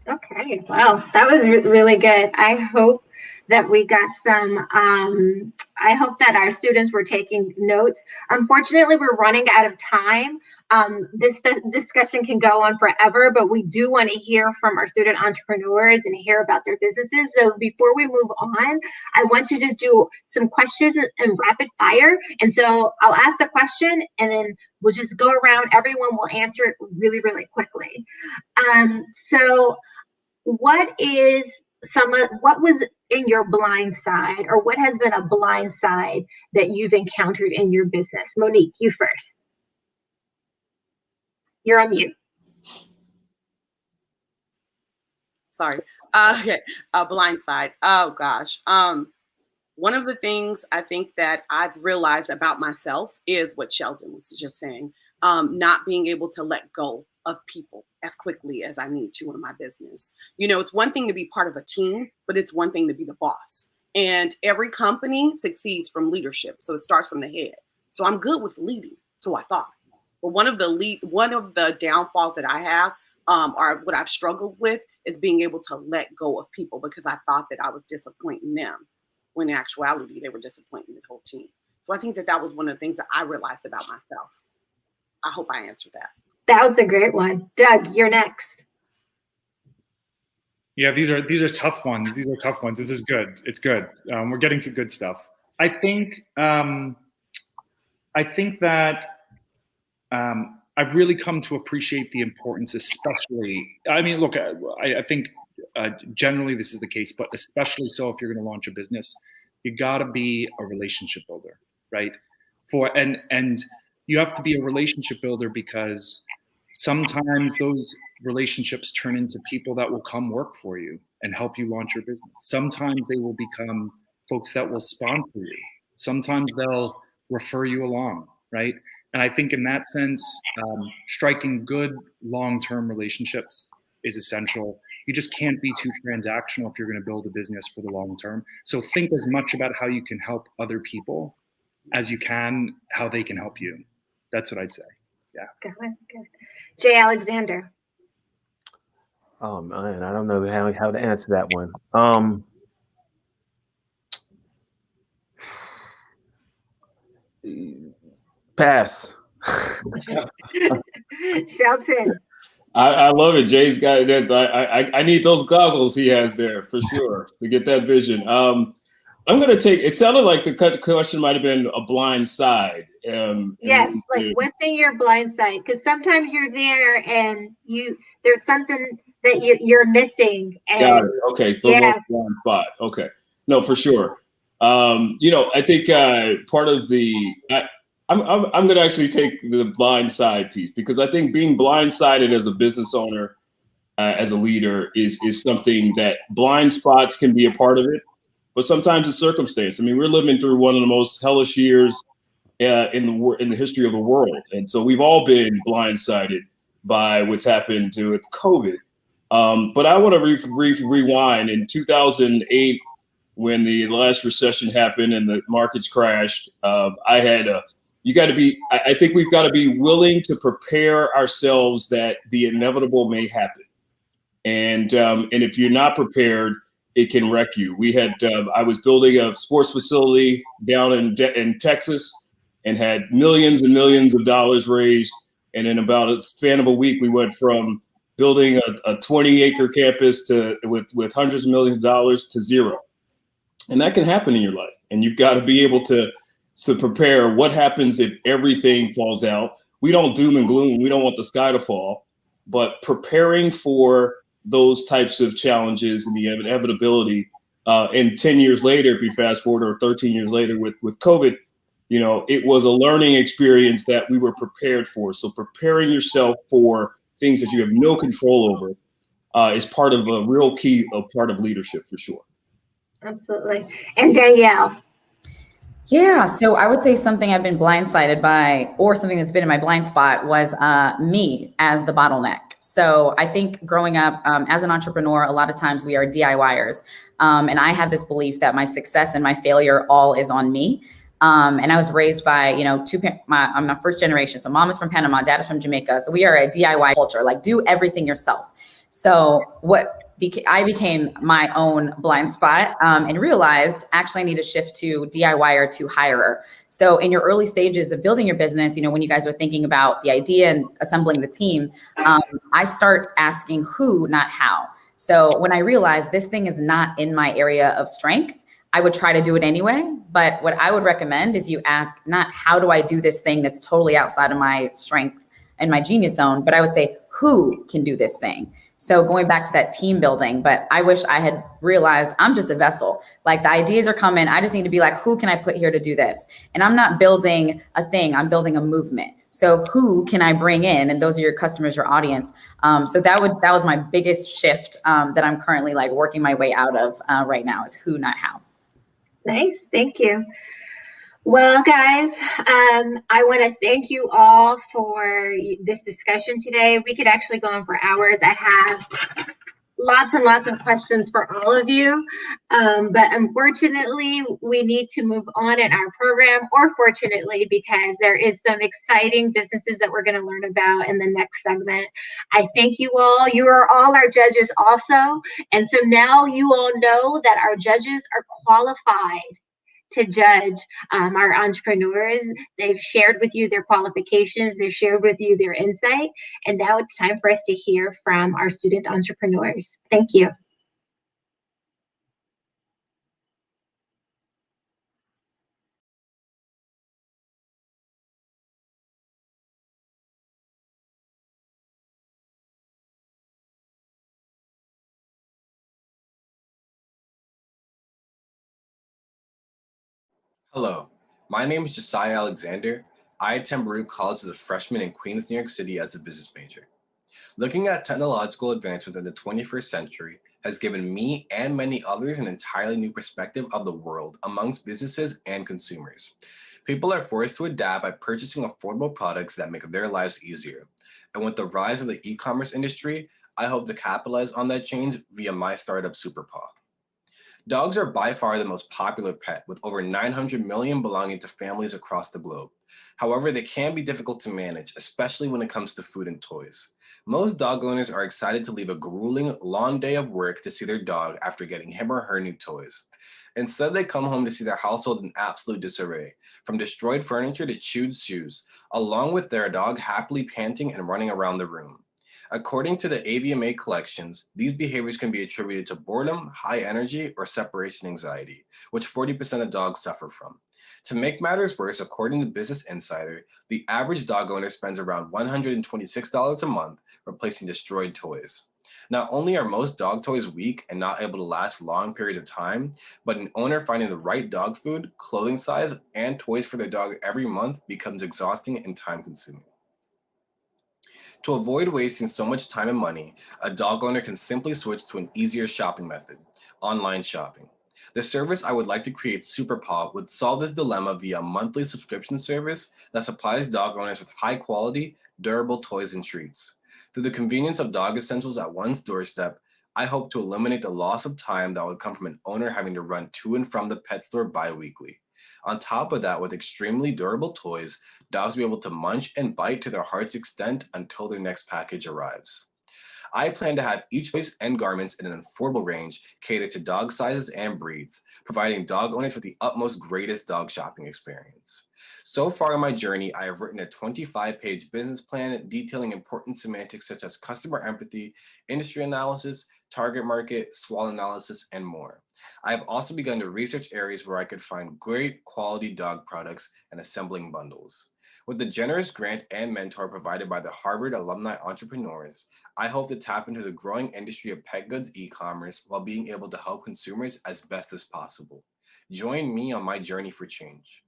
Okay, wow, that was really good. I hope that we got some, I hope that our students were taking notes. Unfortunately, we're running out of time. This discussion can go on forever, but we do want to hear from our student entrepreneurs and hear about their businesses. So before we move on, I want to just do some questions and rapid fire. And so I'll ask the question and then we'll just go around. Everyone will answer it really, really quickly. So what was in your blind side, or what has been a blind side that you've encountered in your business? Monique, you first. You're on mute. Sorry. Okay. Blind side. Oh gosh. One of the things I think that I've realized about myself is what Sheldon was just saying. Not being able to let go of people as quickly as I need to in my business. It's one thing to be part of a team, but it's one thing to be the boss. And every company succeeds from leadership. So it starts from the head. So I'm good with leading. So I thought. But one of the downfalls that I have, or what I've struggled with, is being able to let go of people, because I thought that I was disappointing them, when in actuality they were disappointing the whole team. So I think that was one of the things that I realized about myself. I hope I answered that. That was a great one. Doug, you're next. Yeah, these are tough ones. These are tough ones. This is good. It's good. We're getting to good stuff. I think that I've really come to appreciate the importance, especially. I mean, look, I think generally this is the case, but especially so if you're going to launch a business, you got to be a relationship builder, right? And you have to be a relationship builder because sometimes those relationships turn into people that will come work for you and help you launch your business. Sometimes they will become folks that will sponsor you. Sometimes they'll refer you along, right? And I think in that sense, striking good long-term relationships is essential. You just can't be too transactional if you're going to build a business for the long term. So think as much about how you can help other people as you can how they can help you. That's what I'd say. Yeah. Good. Jay Alexander. Oh man, I don't know how to answer that one. Pass. Shelton. I love it. Jay's got that. I need those goggles he has there for sure to get that vision. I'm going to take. It sounded like the question might have been a blind side. Yes, like what's in your blind side? Because sometimes you're there and there's something that you're missing. And got it. Okay, so yes. blind spot. Okay, no, for sure. I think part of the. I'm going to actually take the blind side piece because I think being blindsided as a business owner, as a leader, is something that blind spots can be a part of it, but sometimes it's circumstance. I mean, we're living through one of the most hellish years in the history of the world, and so we've all been blindsided by what's happened with COVID. But I want to rewind in 2008 when the last recession happened and the markets crashed. I think we've got to be willing to prepare ourselves that the inevitable may happen. And if you're not prepared, it can wreck you. I was building a sports facility down in Texas and had millions and millions of dollars raised. And in about a span of a week, we went from building a 20-acre campus with hundreds of millions of dollars to zero. And that can happen in your life. And you've got to be able to prepare what happens if everything falls out. We don't doom and gloom. We don't want the sky to fall, but preparing for those types of challenges and the inevitability. And 10 years later, if you fast forward, or 13 years later with COVID, it was a learning experience that we were prepared for. So preparing yourself for things that you have no control over is part of a real key part of leadership for sure. Absolutely. And Danielle. Yeah, so I would say something I've been blindsided by, or something that's been in my blind spot, was me as the bottleneck. So I think growing up as an entrepreneur, a lot of times we are DIYers. And I had this belief that my success and my failure all is on me. And I was raised by, I'm a first generation. So mom is from Panama, dad is from Jamaica. So we are a DIY culture, like do everything yourself. So I became my own blind spot and realized actually I need to shift to DIYer to hirer. So in your early stages of building your business, when you guys are thinking about the idea and assembling the team, I start asking who, not how. So when I realized this thing is not in my area of strength, I would try to do it anyway. But what I would recommend is you ask not how do I do this thing that's totally outside of my strength and my genius zone, but I would say who can do this thing. So going back to that team building, but I wish I had realized I'm just a vessel. Like the ideas are coming. I just need to be like, who can I put here to do this? And I'm not building a thing, I'm building a movement. So who can I bring in? And those are your customers, your audience. So that was my biggest shift that I'm currently like working my way out of right now is who, not how. Nice, thank you. Well, guys, I want to thank you all for this discussion today. We could actually go on for hours. I have lots and lots of questions for all of you, but unfortunately, we need to move on in our program, or fortunately, because there is some exciting businesses that we're going to learn about in the next segment. I thank you all. You are all our judges also, and so now you all know that our judges are qualified to judge our entrepreneurs. They've shared with you their qualifications, they've shared with you their insight, and now it's time for us to hear from our student entrepreneurs. Thank you. Hello, my name is Josiah Alexander. I attend Baruch College as a freshman in Queens, New York City as a business major. Looking at technological advancements in the 21st century has given me and many others an entirely new perspective of the world amongst businesses and consumers. People are forced to adapt by purchasing affordable products that make their lives easier. And with the rise of the e-commerce industry, I hope to capitalize on that change via my startup, SuperPaw. Dogs are by far the most popular pet, with over 900 million belonging to families across the globe. However, they can be difficult to manage, especially when it comes to food and toys. Most dog owners are excited to leave a grueling, long day of work to see their dog after getting him or her new toys. Instead, they come home to see their household in absolute disarray, from destroyed furniture to chewed shoes, along with their dog happily panting and running around the room. According to the AVMA collections, these behaviors can be attributed to boredom, high energy, or separation anxiety, which 40% of dogs suffer from. To make matters worse, according to Business Insider, the average dog owner spends around $126 a month replacing destroyed toys. Not only are most dog toys weak and not able to last long periods of time, but an owner finding the right dog food, clothing size, and toys for their dog every month becomes exhausting and time-consuming. To avoid wasting so much time and money, a dog owner can simply switch to an easier shopping method, online shopping. The service I would like to create, SuperPaw, would solve this dilemma via a monthly subscription service that supplies dog owners with high quality, durable toys and treats. Through the convenience of dog essentials at one's doorstep, I hope to eliminate the loss of time that would come from an owner having to run to and from the pet store bi-weekly. On top of that, with extremely durable toys, dogs will be able to munch and bite to their heart's extent until their next package arrives. I plan to have each choice and garments in an affordable range catered to dog sizes and breeds, providing dog owners with the utmost greatest dog shopping experience. So far in my journey, I have written a 25-page business plan detailing important semantics such as customer empathy, industry analysis, target market, SWOT analysis, and more. I have also begun to research areas where I could find great quality dog products and assembling bundles. With the generous grant and mentor provided by the Harvard alumni entrepreneurs, I hope to tap into the growing industry of pet goods e-commerce while being able to help consumers as best as possible. Join me on my journey for change.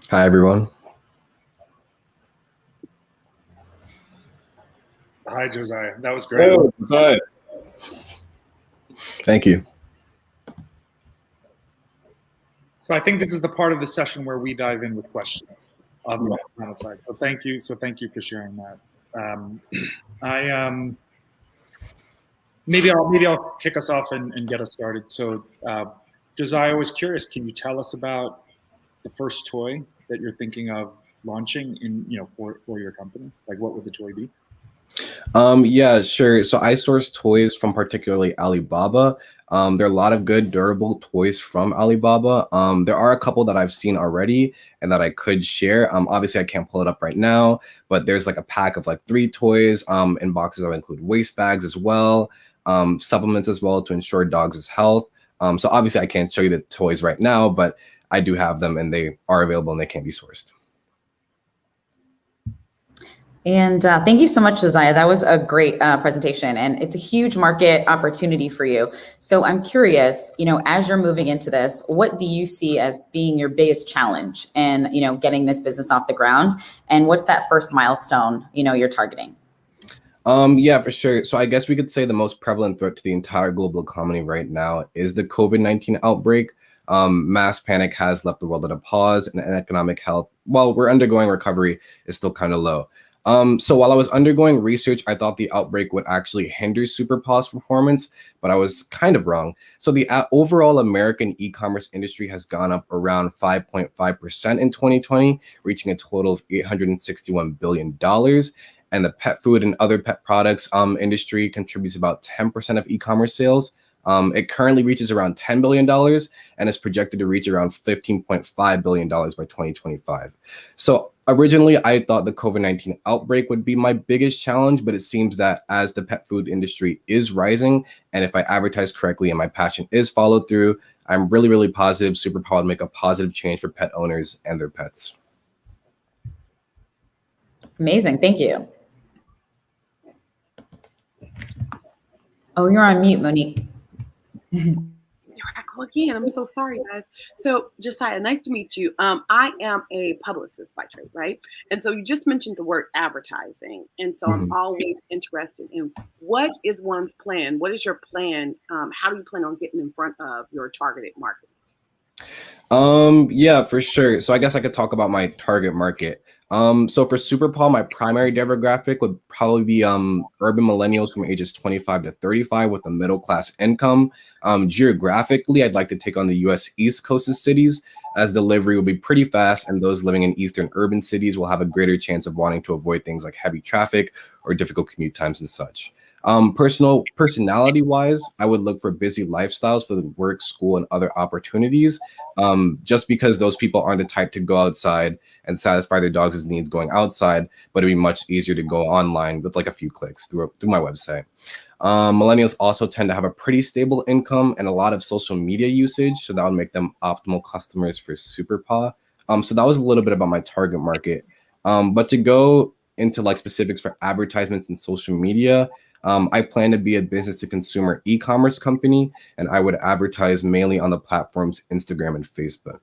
Hi, everyone. Hi, Josiah. That was great. Oh, Josiah. Thank you. So I think this is the part of the session where we dive in with questions on the panel side. So thank you. So thank you for sharing that. Maybe I'll kick us off and get us started. So Josiah, I was curious. Can you tell us about the first toy that you're thinking of launching for your company? Like, what would the toy be? Yeah, sure. So I source toys from particularly Alibaba. There are a lot of good durable toys from Alibaba. There are a couple that I've seen already and that I could share. Obviously I can't pull it up right now, but there's like a pack of like 3 toys in boxes that include waste bags as well, supplements as well to ensure dogs' health. So obviously I can't show you the toys right now, but I do have them and they are available and they can be sourced. And thank you so much, Josiah. That was a great presentation, and it's a huge market opportunity for you. So I'm curious, as you're moving into this, what do you see as being your biggest challenge in, getting this business off the ground? And what's that first milestone, you're targeting? Yeah, for sure. So I guess we could say the most prevalent threat to the entire global economy right now is the COVID-19 outbreak. Mass panic has left the world at a pause, and economic health, while we're undergoing recovery, is still kind of low. So while I was undergoing research, I thought the outbreak would actually hinder SuperPaw's performance, but I was kind of wrong. So the overall American e-commerce industry has gone up around 5.5% in 2020, reaching a total of $861 billion. And the pet food and other pet products industry contributes about 10% of e-commerce sales. It currently reaches around $10 billion and is projected to reach around $15.5 billion by 2025. So originally, I thought the COVID-19 outbreak would be my biggest challenge, but it seems that as the pet food industry is rising, and if I advertise correctly and my passion is followed through, I'm really, really positive SuperPaw would make a positive change for pet owners and their pets. Amazing. Thank you. Oh, you're on mute, Monique. Again, I'm so sorry, guys. So, Josiah, nice to meet you. I am a publicist by trade, right? And so you just mentioned the word advertising, and so I'm always interested in what is one's plan. What is your plan? How do you plan on getting in front of your targeted market? Yeah, for sure. So I guess I could talk about my target market. So for Super Paul, my primary demographic would probably be urban millennials from ages 25 to 35 with a middle class income. Geographically, I'd like to take on the US East Coast of cities, as delivery will be pretty fast, and those living in eastern urban cities will have a greater chance of wanting to avoid things like heavy traffic or difficult commute times and such. Personality wise, I would look for busy lifestyles for the work, school, and other opportunities. Just because those people aren't the type to go outside and satisfy their dogs' needs going outside, but it'd be much easier to go online with like a few clicks through my website. Millennials also tend to have a pretty stable income and a lot of social media usage, so that would make them optimal customers for SuperPaw. So that was a little bit about my target market. But to go into like specifics for advertisements and social media, I plan to be a business to consumer e-commerce company, and I would advertise mainly on the platforms Instagram and Facebook.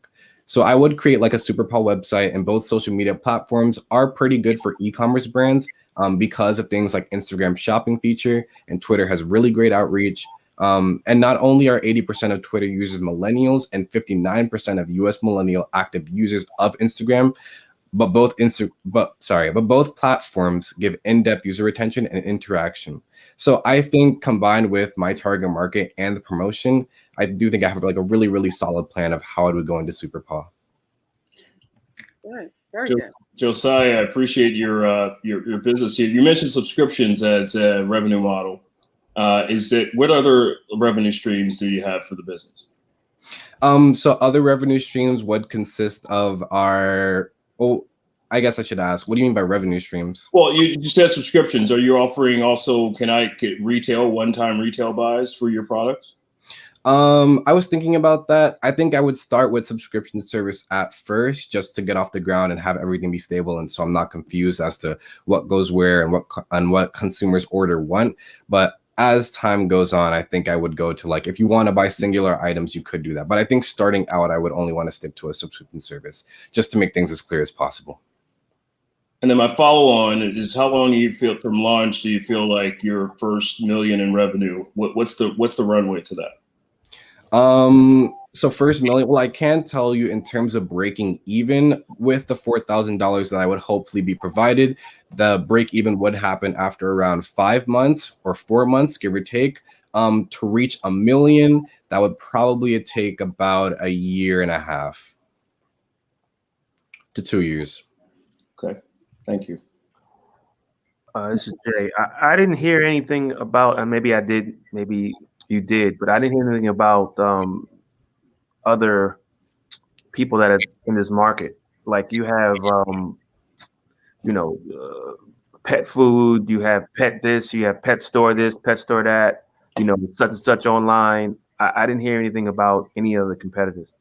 So I would create like a SuperPaw website, and both social media platforms are pretty good for e-commerce brands because of things like Instagram shopping feature, and Twitter has really great outreach. And not only are 80% of Twitter users millennials and 59% of US millennial active users of Instagram, but both platforms give in-depth user retention and interaction. So I think combined with my target market and the promotion, I do think I have like a really, really solid plan of how it would go into SuperPaw. Good, very good. Josiah, I appreciate your business here. You mentioned subscriptions as a revenue model. What other revenue streams do you have for the business? So other revenue streams would consist of I guess I should ask, what do you mean by revenue streams? Well, you said subscriptions. Are you offering also, can I get one-time retail buys for your products? I was thinking about that. I think I would start with subscription service at first, just to get off the ground and have everything be stable, and so I'm not confused as to what goes where and what consumers order want. But as time goes on, I think I would go to like, if you want to buy singular items, you could do that. But I think starting out, I would only want to stick to a subscription service just to make things as clear as possible. And then my follow-on is, how long do you feel from launch do you feel like your first $1 million in revenue? What's the runway to that? So first million, well, I can tell you in terms of breaking even with the $4,000 that I would hopefully be provided, the break even would happen after around 5 months or 4 months, give or take. To reach $1 million, that would probably take about 1.5 to 2 years. Okay, thank you. This is Jay. I didn't hear anything about, and maybe I did, maybe you did, but I didn't hear anything about other people that are in this market. Like you have, pet food, you have pet this, you have pet store this, pet store that, such and such online. I didn't hear anything about any of the competitors.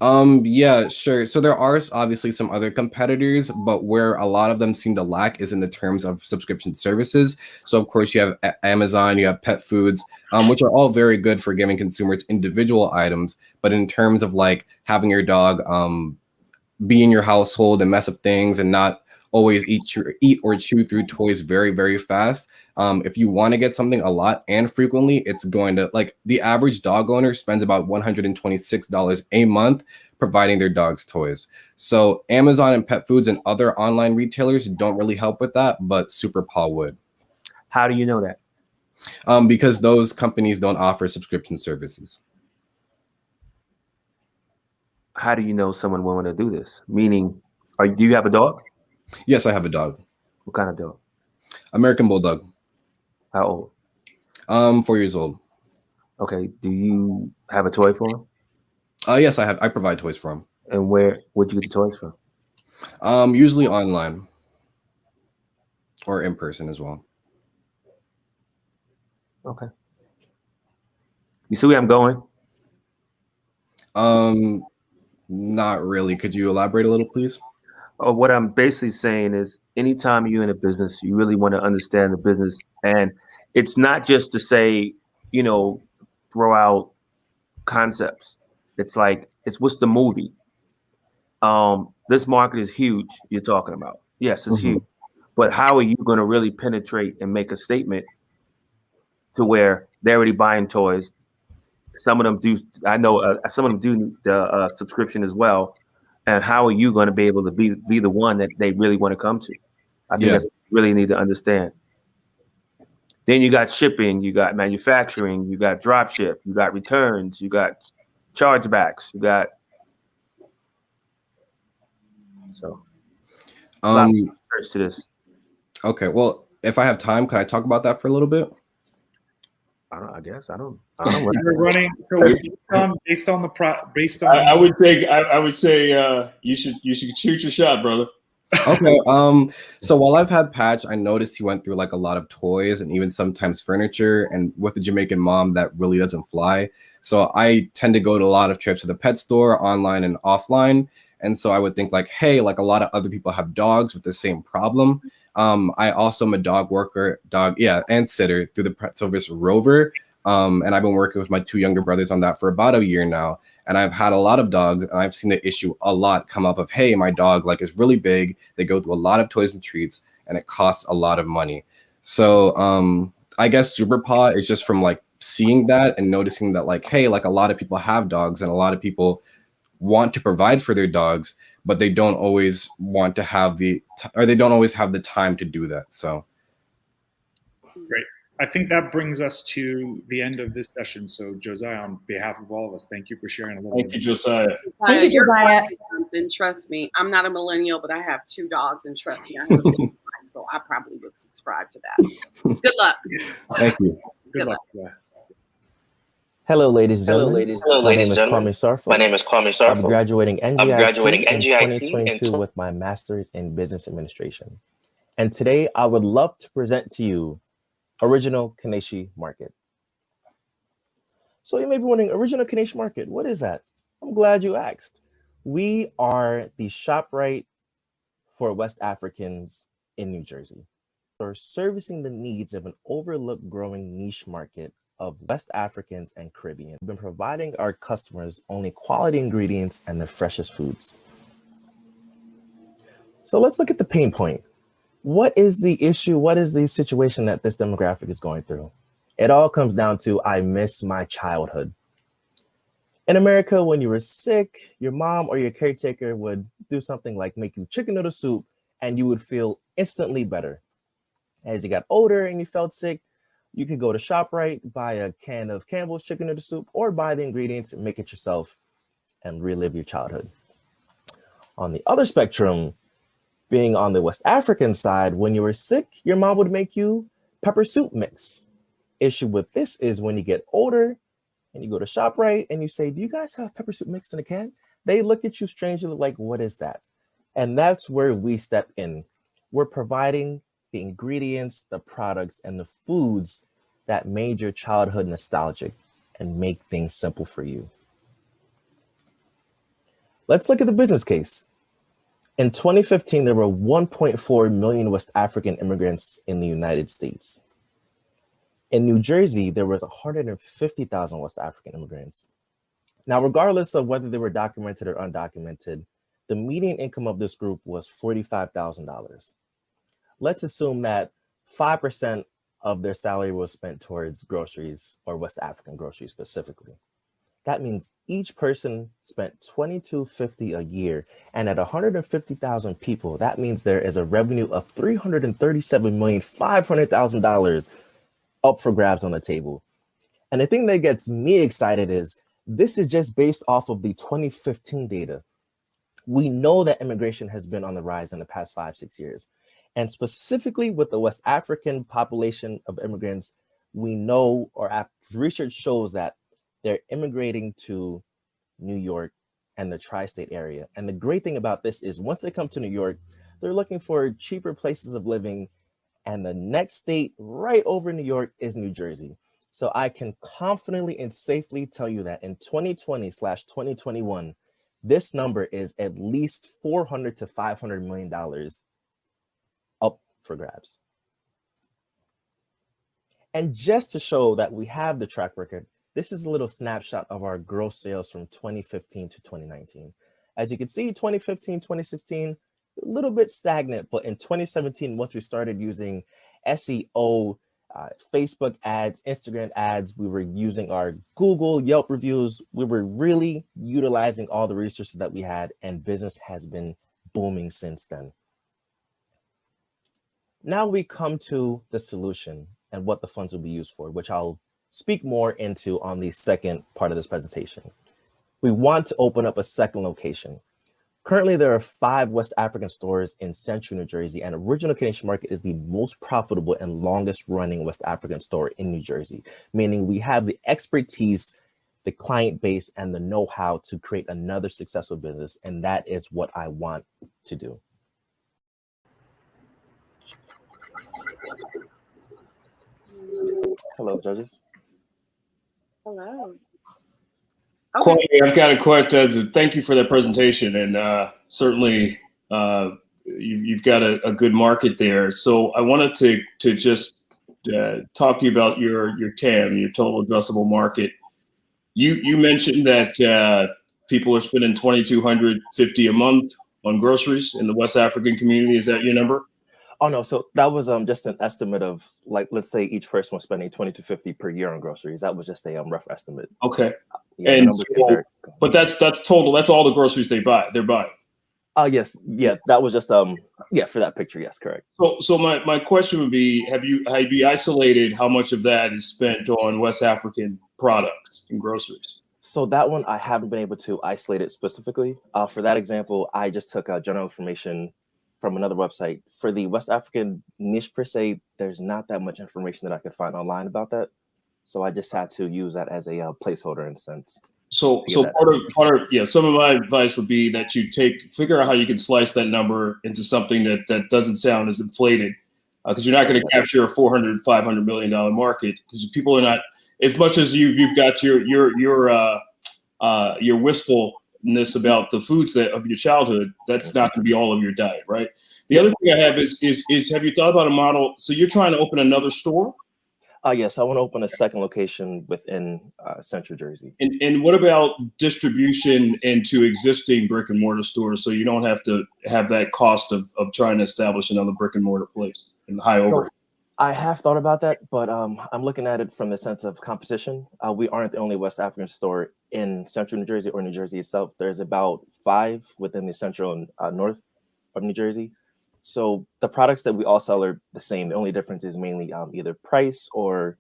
Yeah, sure. So there are obviously some other competitors, but where a lot of them seem to lack is in the terms of subscription services. So of course you have Amazon, you have Pet Foods, which are all very good for giving consumers individual items. But in terms of like having your dog be in your household and mess up things and not always eat or chew through toys very, very fast. If you want to get something a lot and frequently, it's going to, like, the average dog owner spends about $126 a month providing their dog's toys. So Amazon and Pet Foods and other online retailers don't really help with that, but SuperPaw would. How do you know that? Because those companies don't offer subscription services. How do you know someone willing to do this? Meaning, do you have a dog? Yes, I have a dog. What kind of dog? American Bulldog. How old? 4 years old. Okay. Do you have a toy for him? Yes, I have. I provide toys for him. And where'd you get the toys from? Usually online or in person as well. Okay. You see where I'm going? Not really. Could you elaborate a little, please? What I'm basically saying is anytime you're in a business, you really want to understand the business. And it's not just to say, throw out concepts. It's like, it's what's the movie? This market is huge, you're talking about. Yes, it's huge. But how are you going to really penetrate and make a statement to where they're already buying toys? Some of them do. I know some of them do the subscription as well. And how are you going to be able to be the one that they really want to come to? I think that's what you really need to understand. Then you got shipping, you got manufacturing, you got drop ship, you got returns, you got chargebacks, you got research to this. Okay, well, if I have time, can I talk about that for a little bit? I guess I don't. You're running. So based on. I would say you should shoot your shot, brother. Okay. So while I've had Patch, I noticed he went through like a lot of toys and even sometimes furniture. And with a Jamaican mom, that really doesn't fly. So I tend to go to a lot of trips to the pet store, online and offline. And so I would think like, hey, like a lot of other people have dogs with the same problem. I also am a dog worker, and sitter through the Pet Service Rover. And I've been working with my two younger brothers on that for about a year now. And I've had a lot of dogs, and I've seen the issue a lot come up of, hey, my dog like is really big. They go through a lot of toys and treats, and it costs a lot of money. So I guess Superpaw is just from like seeing that and noticing that like, hey, like a lot of people have dogs, and a lot of people want to provide for their dogs, but they don't always want to have they don't always have the time to do that. So great. I think that brings us to the end of this session. So Josiah, on behalf of all of us, thank you for sharing a little bit. Thank you, Josiah. Thank you, Josiah. And trust me, I'm not a millennial, but I have 2 dogs, and trust me, I have a big life, so I probably would subscribe to that. Good luck. Thank you. Good luck. Hello, ladies and gentlemen. My name is Kwame Sarfo. I'm graduating NGIT in 2022 with my master's in business administration. And today I would love to present to you Original Kaneshi Market. So you may be wondering, Original Kaneshi Market, what is that? I'm glad you asked. We are the ShopRite for West Africans in New Jersey. We're servicing the needs of an overlooked growing niche market of West Africans and Caribbean. We've been providing our customers only quality ingredients and the freshest foods. So let's look at the pain point. What is the issue? What is the situation that this demographic is going through? It all comes down to, I miss my childhood. In America, when you were sick, your mom or your caretaker would do something like make you chicken noodle soup, and you would feel instantly better. As you got older and you felt sick, you could go to ShopRite, buy a can of Campbell's chicken noodle soup, or buy the ingredients and make it yourself and relive your childhood. On the other spectrum, being on the West African side, when you were sick, your mom would make you pepper soup mix. Issue with this is when you get older and you go to ShopRite and you say, do you guys have pepper soup mix in a can? They look at you strangely like, what is that? And that's where we step in. We're providing the ingredients, the products, and the foods that made your childhood nostalgic and make things simple for you. Let's look at the business case. In 2015, there were 1.4 million West African immigrants in the United States. In New Jersey, there was 150,000 West African immigrants. Now, regardless of whether they were documented or undocumented, the median income of this group was $45,000. Let's assume that 5% of their salary was spent towards groceries, or West African groceries specifically. That means each person spent $22.50 a year, and at 150,000 people, that means there is a revenue of $337,500,000 up for grabs on the table. And the thing that gets me excited is this is just based off of the 2015 data. We know that immigration has been on the rise in the past 5-6 years. And specifically with the West African population of immigrants, we know, or research shows that they're immigrating to New York and the tri-state area. And the great thing about this is once they come to New York, they're looking for cheaper places of living. And the next state right over New York is New Jersey. So I can confidently and safely tell you that in 2020/2021, This number is at least $400 to $500 million up for grabs. And just to show that we have the track record, this is a little snapshot of our gross sales from 2015 to 2019. As you can see, 2015, 2016, a little bit stagnant, but in 2017, once we started using SEO, Facebook ads, Instagram ads, we were using our Google, Yelp reviews, we were really utilizing all the resources that we had, and business has been booming since then. Now we come to the solution and what the funds will be used for, which I'll speak more into on the second part of this presentation. We want to open up a second location. Currently, there are 5 West African stores in central New Jersey, and Original Canadian Market is the most profitable and longest running West African store in New Jersey, meaning we have the expertise, the client base, and the know-how to create another successful business, and that is what I want to do. Hello, judges. Hello. Courtney, I've got a question. Thank you for that presentation, and certainly you've got a good market there. So I wanted to just talk to you about your TAM, your total addressable market. You mentioned that people are spending $2,250 a month on groceries in the West African community. Is that your number? Oh no, so that was just an estimate of, like, let's say each person was spending $2,250 per year on groceries. That was just a rough estimate. Okay. Yeah, And so, but that's total. That's all the groceries they're buying. Oh yes, yeah. That was just for that picture. Yes, correct. So my question would be: Have you isolated how much of that is spent on West African products and groceries? So that one I haven't been able to isolate it specifically. For that example, I just took general information from another website. For the West African niche per se, there's not that much information that I could find online about that. So I just had to use that as a placeholder in a sense. So part of some of my advice would be that you figure out how you can slice that number into something that doesn't sound as inflated, because you're not going to capture a $400, $500 million market, because people are not, as much as you've got your wistfulness about the foods of your childhood, that's not going to be all of your diet, right? The other thing I have is have you thought about a model? So you're trying to open another store? Yes, I want to open a second location within Central Jersey. And what about distribution into existing brick and mortar stores, so you don't have to have that cost of trying to establish another brick and mortar place and high overhead? I have thought about that, but I'm looking at it from the sense of competition. We aren't the only West African store in Central New Jersey or New Jersey itself. There's about 5 within the central and north of New Jersey. So the products that we all sell are the same. The only difference is mainly either price or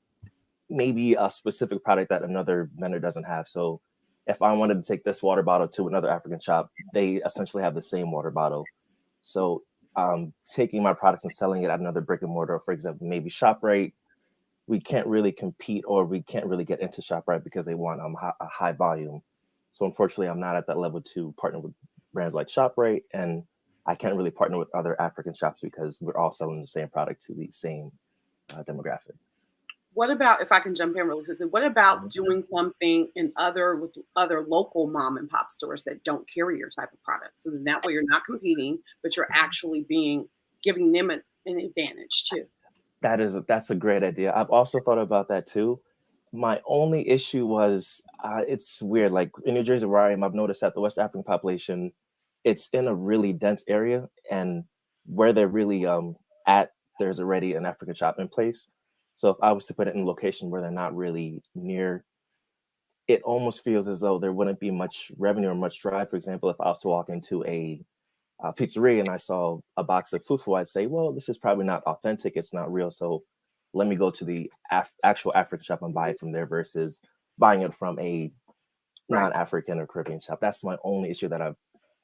maybe a specific product that another vendor doesn't have. So if I wanted to take this water bottle to another African shop, they essentially have the same water bottle. So taking my products and selling it at another brick and mortar, for example, maybe ShopRite, we can't really compete, or we can't really get into ShopRite because they want a high volume. So unfortunately, I'm not at that level to partner with brands like ShopRite, and I can't really partner with other African shops because we're all selling the same product to the same demographic. What about, if I can jump in really quickly, what about doing something with other local mom and pop stores that don't carry your type of product? So then that way you're not competing, but you're actually giving them an advantage too. That's a great idea. I've also thought about that too. My only issue was it's weird. Like in New Jersey where I am, I've noticed that the West African population, it's in a really dense area, and where they're really at, there's already an African shop in place. So if I was to put it in a location where they're not really near, it almost feels as though there wouldn't be much revenue or much drive. For example, if I was to walk into a pizzeria and I saw a box of fufu, I'd say, well, this is probably not authentic. It's not real. So let me go to the actual African shop and buy it from there versus buying it from a non-African or Caribbean shop. That's my only issue that I've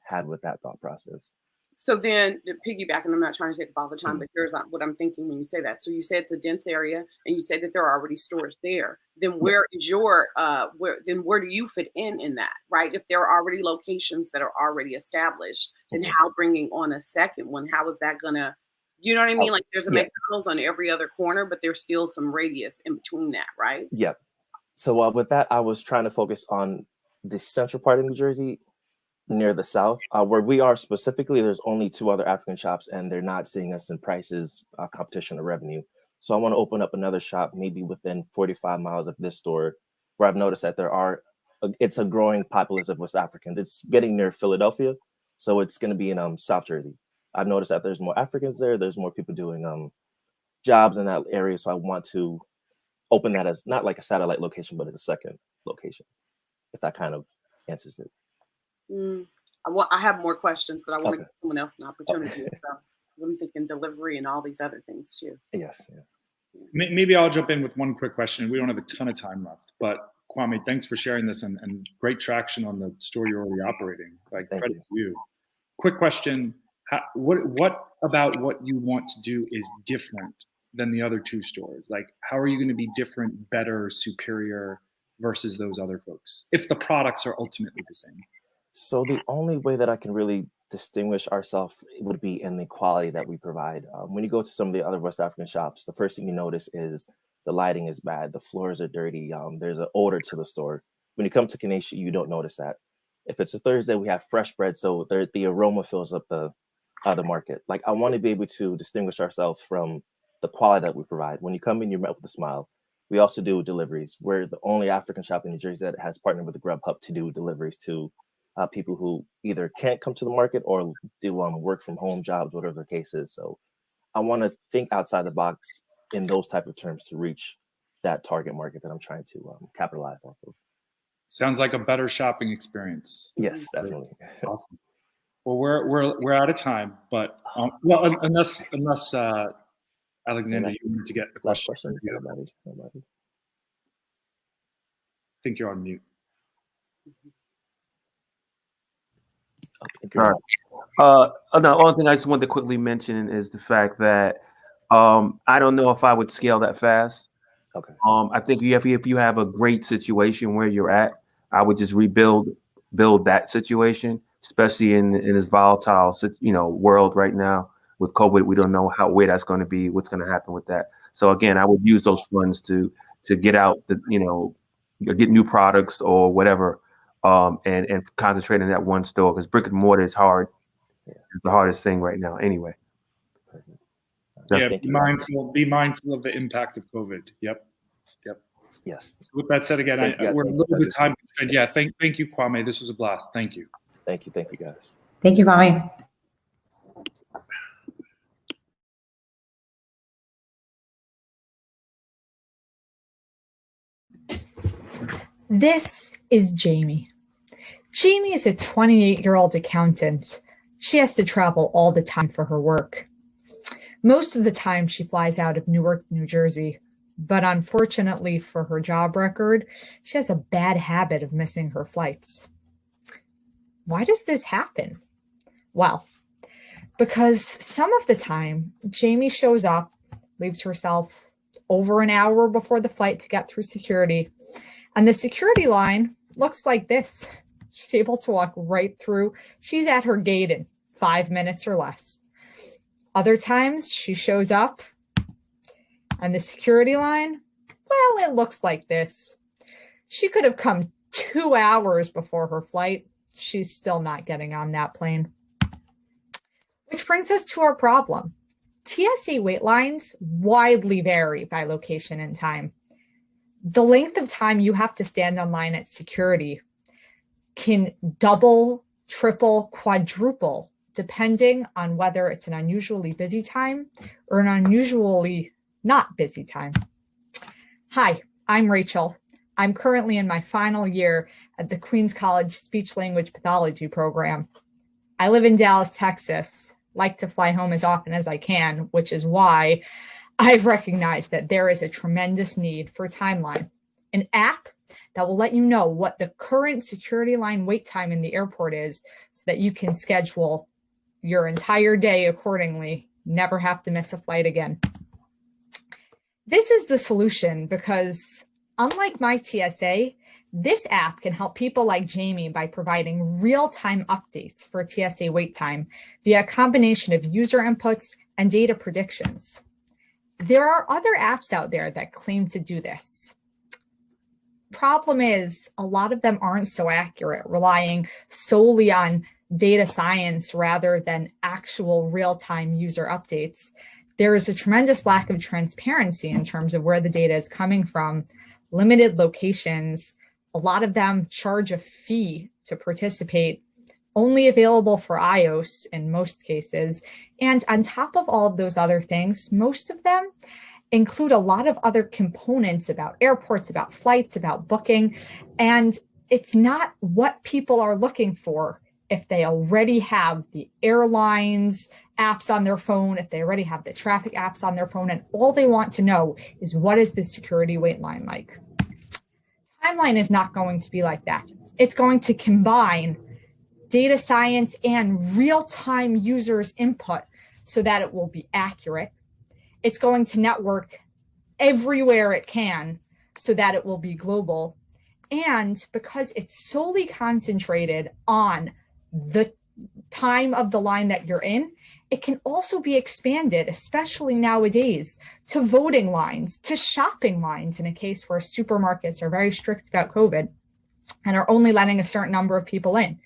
had with that thought process. So then to piggyback, and I'm not trying to take up all the time, but here's what I'm thinking when you say that. So you say it's a dense area and you say that there are already stores there. Then where is where do you fit in that, right? If there are already locations that are already established, then how bringing on a second one, how is that gonna, you know what I mean? Like there's a McDonald's on every other corner, but there's still some radius in between that, right? Yeah. So with that, I was trying to focus on the central part of New Jersey. near the south. Where we are specifically, there's only 2 other African shops, and they're not seeing us in prices, competition, or revenue. So I want to open up another shop, maybe within 45 miles of this store, where I've noticed that it's a growing populace of West Africans. It's getting near Philadelphia, so it's going to be in South Jersey. I've noticed that there's more Africans there. There's more people doing jobs in that area. So I want to open that as not like a satellite location, but as a second location, if that kind of answers it. I have more questions, but I want to Okay. give someone else an opportunity. Okay. So I'm thinking delivery and all these other things too. Yes. Yeah. Maybe I'll jump in with one quick question. We don't have a ton of time left, but Kwame, thanks for sharing this and great traction on the store you're already operating. Like, Thank credit to you. Quick question. What about what you want to do is different than the other 2 stores? Like, how are you going to be different, better, superior versus those other folks if the products are ultimately the same? So the only way that I can really distinguish ourselves would be in the quality that we provide. When you go to some of the other West African shops, the first thing you notice is the lighting is bad, the floors are dirty, there's an odor to the store. When you come to Kanesha, you don't notice that. If it's a Thursday, we have fresh bread, so the aroma fills up the market. Like, I want to be able to distinguish ourselves from the quality that we provide. When you come in, you're met with a smile. We also do deliveries. We're the only African shop in New Jersey that has partnered with the Grubhub to do deliveries to people who either can't come to the market or do work from home jobs, whatever the case is. So I want to think outside the box in those type of terms to reach that target market that I'm trying to capitalize off of. Sounds like a better shopping experience. Yes, definitely. Awesome. Well, we're out of time, but well, unless Alexander, you wanted to get a Last question. question. Nobody. I think you're on mute. All right. The only thing I just wanted to quickly mention is the fact that I don't know if I would scale that fast. Okay. I think if you have a great situation where you're at, I would just build that situation, especially in this volatile, world right now with COVID. We don't know where that's going to be, what's going to happen with that. So again, I would use those funds to get out get new products or whatever. And concentrate on that one store, because brick and mortar is hard. Yeah. It's the hardest thing right now anyway. Be mindful of the impact of COVID. Yep. Yes. So with that said, again, we're a little bit time constrained. Yeah, thank you, Kwame. This was a blast. Thank you. Thank you, guys. Thank you, Kwame. This is Jamie. Jamie is a 28-year-old accountant. She has to travel all the time for her work. Most of the time she flies out of Newark, New Jersey, but unfortunately for her job record, she has a bad habit of missing her flights. Why does this happen? Well, because some of the time Jamie shows up, leaves herself over an hour before the flight to get through security, and the security line looks like this. She's able to walk right through. She's at her gate in 5 minutes or less. Other times she shows up and the security line, well, it looks like this. She could have come 2 hours before her flight. She's still not getting on that plane. Which brings us to our problem. TSA wait lines widely vary by location and time. The length of time you have to stand on line at security can double, triple, quadruple, depending on whether it's an unusually busy time or an unusually not busy time. Hi, I'm Rachel. I'm currently in my final year at the Queens College Speech Language Pathology program. I live in Dallas, Texas, like to fly home as often as I can, which is why I've recognized that there is a tremendous need for Timeline, an app that will let you know what the current security line wait time in the airport is so that you can schedule your entire day accordingly, never have to miss a flight again. This is the solution because, unlike my TSA, this app can help people like Jamie by providing real-time updates for TSA wait time via a combination of user inputs and data predictions. There are other apps out there that claim to do this. problem is a lot of them aren't so accurate, relying solely on data science rather than actual real-time user updates. There is a tremendous lack of transparency in terms of where the data is coming from, limited locations. A lot of them charge a fee to participate, only available for iOS in most cases. And on top of all of those other things, most of them include a lot of other components about airports, about flights, about booking. And it's not what people are looking for if they already have the airlines apps on their phone, if they already have the traffic apps on their phone, and all they want to know is what is the security wait line like. Timeline is not going to be like that. It's going to combine data science and real-time users' input so that it will be accurate. It's going to network everywhere it can so that it will be global. And because it's solely concentrated on the time of the line that you're in, it can also be expanded, especially nowadays, to voting lines, to shopping lines in a case where supermarkets are very strict about COVID and are only letting a certain number of people in.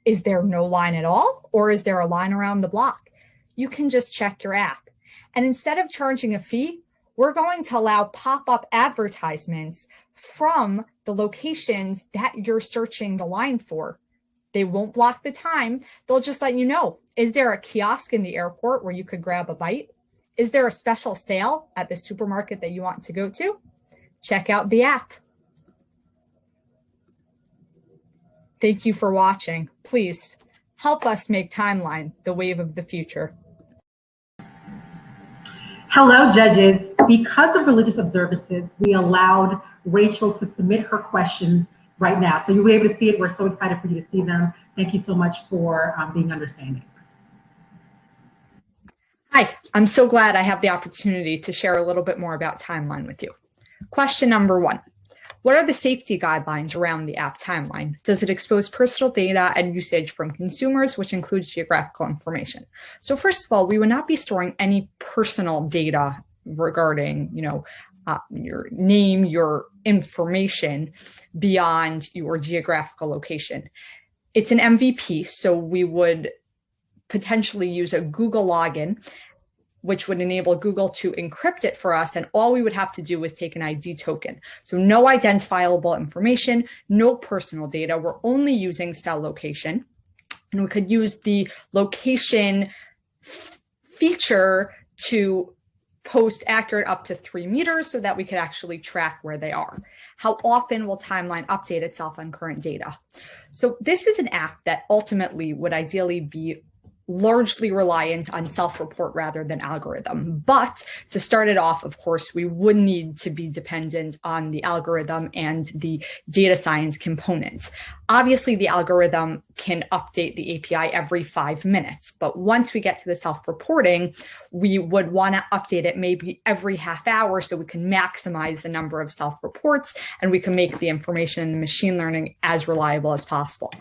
Is there no line at all? Or is there a line around the block? You can just check your app. And instead of charging a fee, we're going to allow pop-up advertisements from the locations that you're searching the line for. They won't block the time. They'll just let you know, is there a kiosk in the airport where you could grab a bite? Is there a special sale at the supermarket that you want to go to? Check out the app. Thank you for watching. Please help us make Timeline the wave of the future. Hello, judges. Because of religious observances, we allowed Rachel to submit her questions right now. So you'll be able to see it. We're so excited for you to see them. Thank you so much for being understanding. Hi, I'm so glad I have the opportunity to share a little bit more about Timeline with you. Question number 1. What are the safety guidelines around the app Timeline? Does it expose personal data and usage from consumers, which includes geographical information? So first of all, we would not be storing any personal data regarding, your name, your information beyond your geographical location. It's an MVP, so we would potentially use a Google login, which would enable Google to encrypt it for us. And all we would have to do is take an ID token. So no identifiable information, no personal data. We're only using cell location. And we could use the location feature to post accurate up to 3 meters so that we could actually track where they are. How often will Timeline update itself on current data? So this is an app that ultimately would ideally be largely reliant on self-report rather than algorithm. But to start it off, of course, we would need to be dependent on the algorithm and the data science components. Obviously, the algorithm can update the API every 5 minutes, but once we get to the self-reporting, we would want to update it maybe every half hour so we can maximize the number of self-reports and we can make the information and the machine learning as reliable as possible.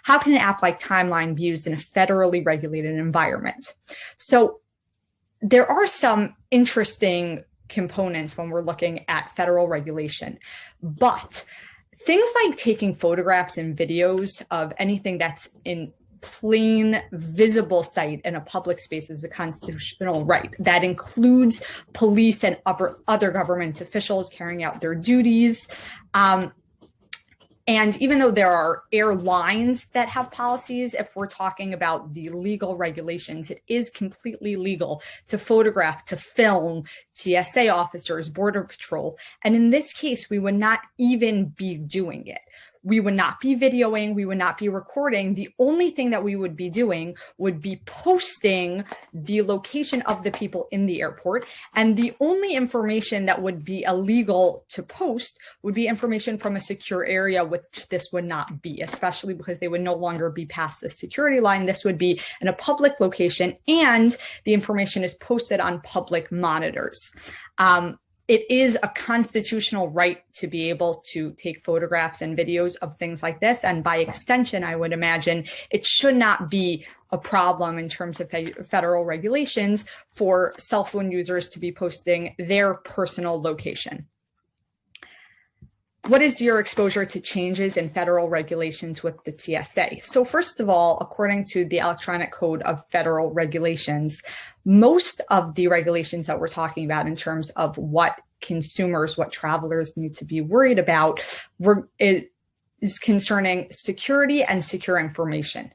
How can an app like Timeline be used in a federally regulated environment? So there are some interesting components when we're looking at federal regulation, but things like taking photographs and videos of anything that's in plain visible sight in a public space is a constitutional right. That includes police and other government officials carrying out their duties. And even though there are airlines that have policies, if we're talking about the legal regulations, it is completely legal to photograph, to film TSA officers, Border Patrol. And in this case, we would not even be doing it. We would not be videoing, we would not be recording. The only thing that we would be doing would be posting the location of the people in the airport. And the only information that would be illegal to post would be information from a secure area, which this would not be, especially because they would no longer be past the security line. This would be in a public location and the information is posted on public monitors. It is a constitutional right to be able to take photographs and videos of things like this. And by extension, I would imagine it should not be a problem in terms of federal regulations for cell phone users to be posting their personal location. What is your exposure to changes in federal regulations with the TSA? So first of all, according to the Electronic Code of Federal Regulations, most of the regulations that we're talking about in terms of what consumers, what travelers need to be worried about, is concerning security and secure information.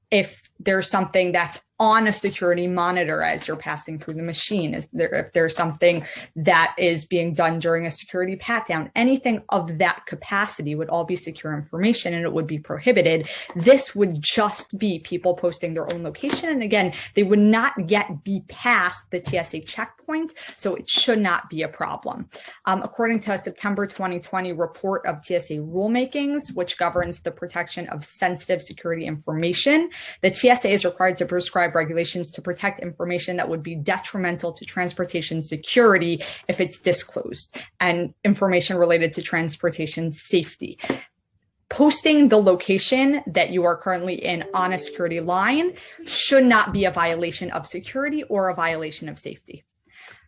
If there's something that's on a security monitor as you're passing through the machine, if there's something that is being done during a security pat down, anything of that capacity would all be secure information and it would be prohibited. This would just be people posting their own location. And again, they would not yet be past the TSA checkpoint, so it should not be a problem. According to a September 2020 report of TSA rulemakings, which governs the protection of sensitive security information, the TSA is required to prescribe regulations to protect information that would be detrimental to transportation security if it's disclosed, and information related to transportation safety. Posting the location that you are currently in on a security line should not be a violation of security or a violation of safety.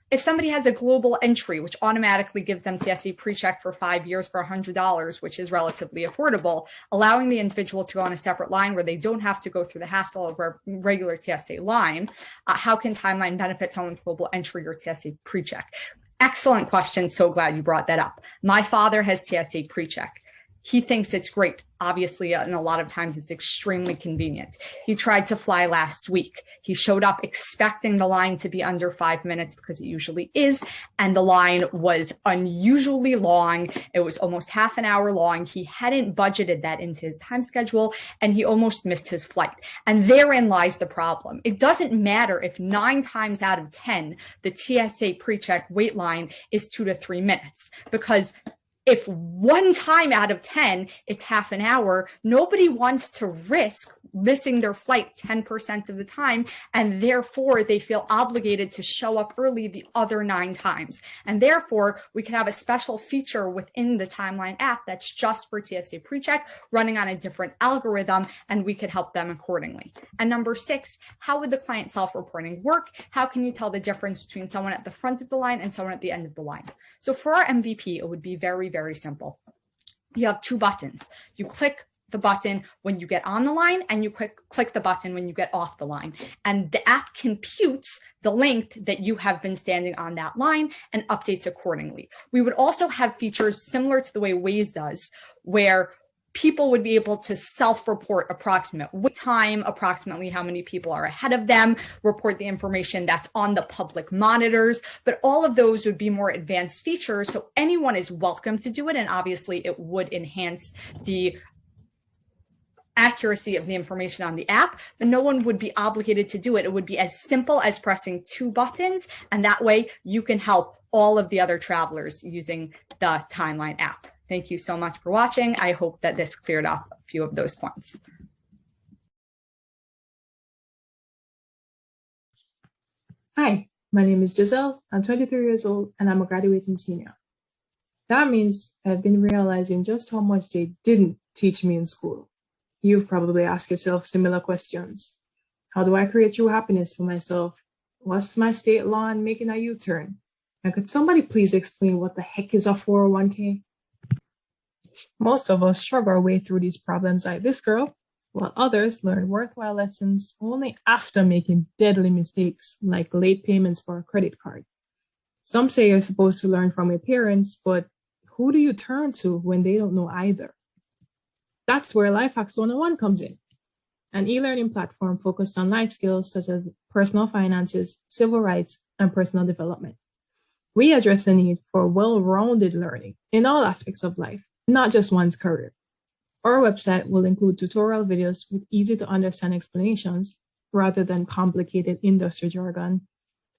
If somebody has a global entry, which automatically gives them TSA pre-check for 5 years for $100, which is relatively affordable, allowing the individual to go on a separate line where they don't have to go through the hassle of a regular TSA line, how can Timeline benefit someone with global entry or TSA pre-check? Excellent question. So glad you brought that up. My father has TSA pre-check. He thinks it's great. Obviously, and a lot of times it's extremely convenient. He tried to fly last week. He showed up expecting the line to be under 5 minutes because it usually is. And the line was unusually long. It was almost half an hour long. He hadn't budgeted that into his time schedule and he almost missed his flight. And therein lies the problem. It doesn't matter if 9 times out of 10, the TSA pre-check wait line is 2 to 3 minutes, because if 1 time out of 10, it's half an hour, nobody wants to risk missing their flight 10% of the time, and therefore they feel obligated to show up early the other 9 times. And therefore, we can have a special feature within the Timeline app that's just for TSA PreCheck, running on a different algorithm, and we could help them accordingly. And number 6, how would the client self-reporting work? How can you tell the difference between someone at the front of the line and someone at the end of the line? So for our MVP, it would be very, very simple. You have 2 buttons. You click the button when you get on the line and you click the button when you get off the line. And the app computes the length that you have been standing on that line and updates accordingly. We would also have features similar to the way Waze does, where people would be able to self-report approximate wait time, approximately how many people are ahead of them, report the information that's on the public monitors, but all of those would be more advanced features, so anyone is welcome to do it, and obviously it would enhance the accuracy of the information on the app, but no one would be obligated to do it. It would be as simple as pressing 2 buttons, and that way you can help all of the other travelers using the Timeline app. Thank you so much for watching. I hope that this cleared up a few of those points. Hi, my name is Giselle. I'm 23 years old and I'm a graduating senior. That means I've been realizing just how much they didn't teach me in school. You've probably asked yourself similar questions. How do I create true happiness for myself? What's my state law on making a U-turn? And could somebody please explain what the heck is a 401k? Most of us struggle our way through these problems like this girl, while others learn worthwhile lessons only after making deadly mistakes like late payments for a credit card. Some say you're supposed to learn from your parents, but who do you turn to when they don't know either? That's where Life Hacks 101 comes in, an e-learning platform focused on life skills such as personal finances, civil rights, and personal development. We address the need for well-rounded learning in all aspects of life, not just one's career. Our website will include tutorial videos with easy-to-understand explanations rather than complicated industry jargon,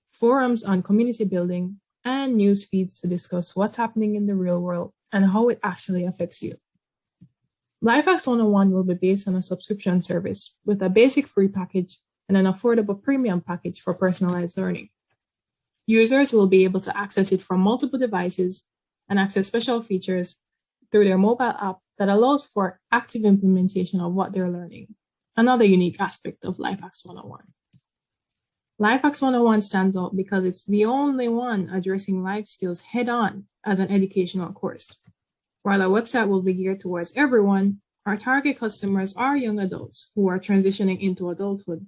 forums on community building, and news feeds to discuss what's happening in the real world and how it actually affects you. LifeHacks 101 will be based on a subscription service with a basic free package and an affordable premium package for personalized learning. Users will be able to access it from multiple devices and access special features through their mobile app that allows for active implementation of what they're learning, another unique aspect of LifeHacks 101. LifeHacks 101 stands out because it's the only one addressing life skills head-on as an educational course. While our website will be geared towards everyone, our target customers are young adults who are transitioning into adulthood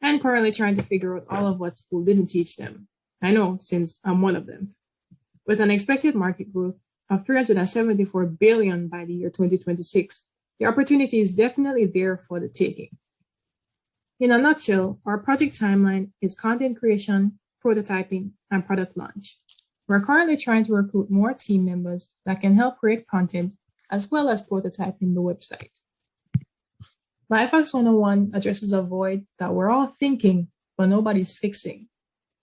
and currently trying to figure out all of what school didn't teach them. I know, since I'm one of them. With an expected market growth of $374 billion by the year 2026, the opportunity is definitely there for the taking. In a nutshell, our project timeline is content creation, prototyping, and product launch. We're currently trying to recruit more team members that can help create content as well as prototyping the website. LifeHacks 101 addresses a void that we're all thinking, but nobody's fixing.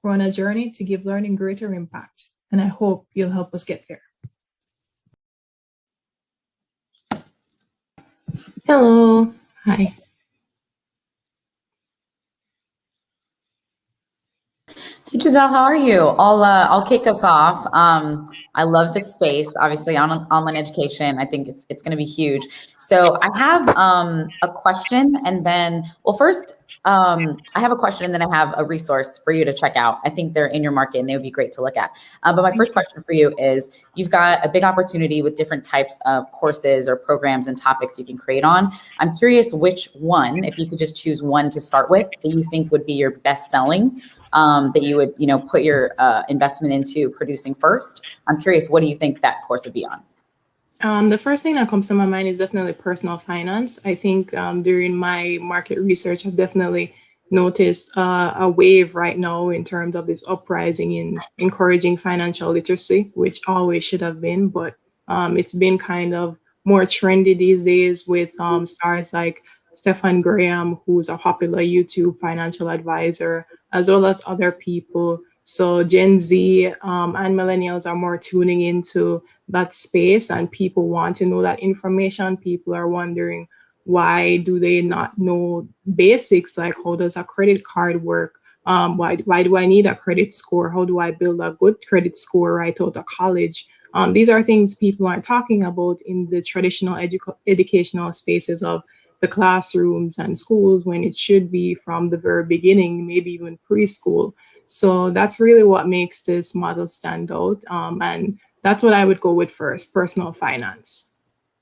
We're on a journey to give learning greater impact, and I hope you'll help us get there. Hello. Hi. Hey, Giselle, how are you? I'll kick us off. I love the space, obviously on online education. I think it's going to be huge. So I have a question, and then, well, first, I have a question, and then I have a resource for you to check out. I think they're in your market, and they would be great to look at. But my first question for you is, you've got a big opportunity with different types of courses or programs and topics you can create on. I'm curious which one, if you could just choose one to start with, that you think would be your best selling. That you would, put your investment into producing first. I'm curious, what do you think that course would be on? The first thing that comes to my mind is definitely personal finance. I think during my market research, I've definitely noticed a wave right now in terms of this uprising in encouraging financial literacy, which always should have been, but it's been kind of more trendy these days with stars like Stefan Graham, who's a popular YouTube financial advisor, as well as other people. So Gen Z and millennials are more tuning into that space, and people want to know that information. People are wondering, why do they not know basics, like how does a credit card work? Why do I need a credit score? How do I build a good credit score right out of college? These are things people aren't talking about in the traditional educational spaces of the classrooms and schools, when it should be from the very beginning, maybe even preschool. So that's really what makes this model stand out. And that's what I would go with first, personal finance.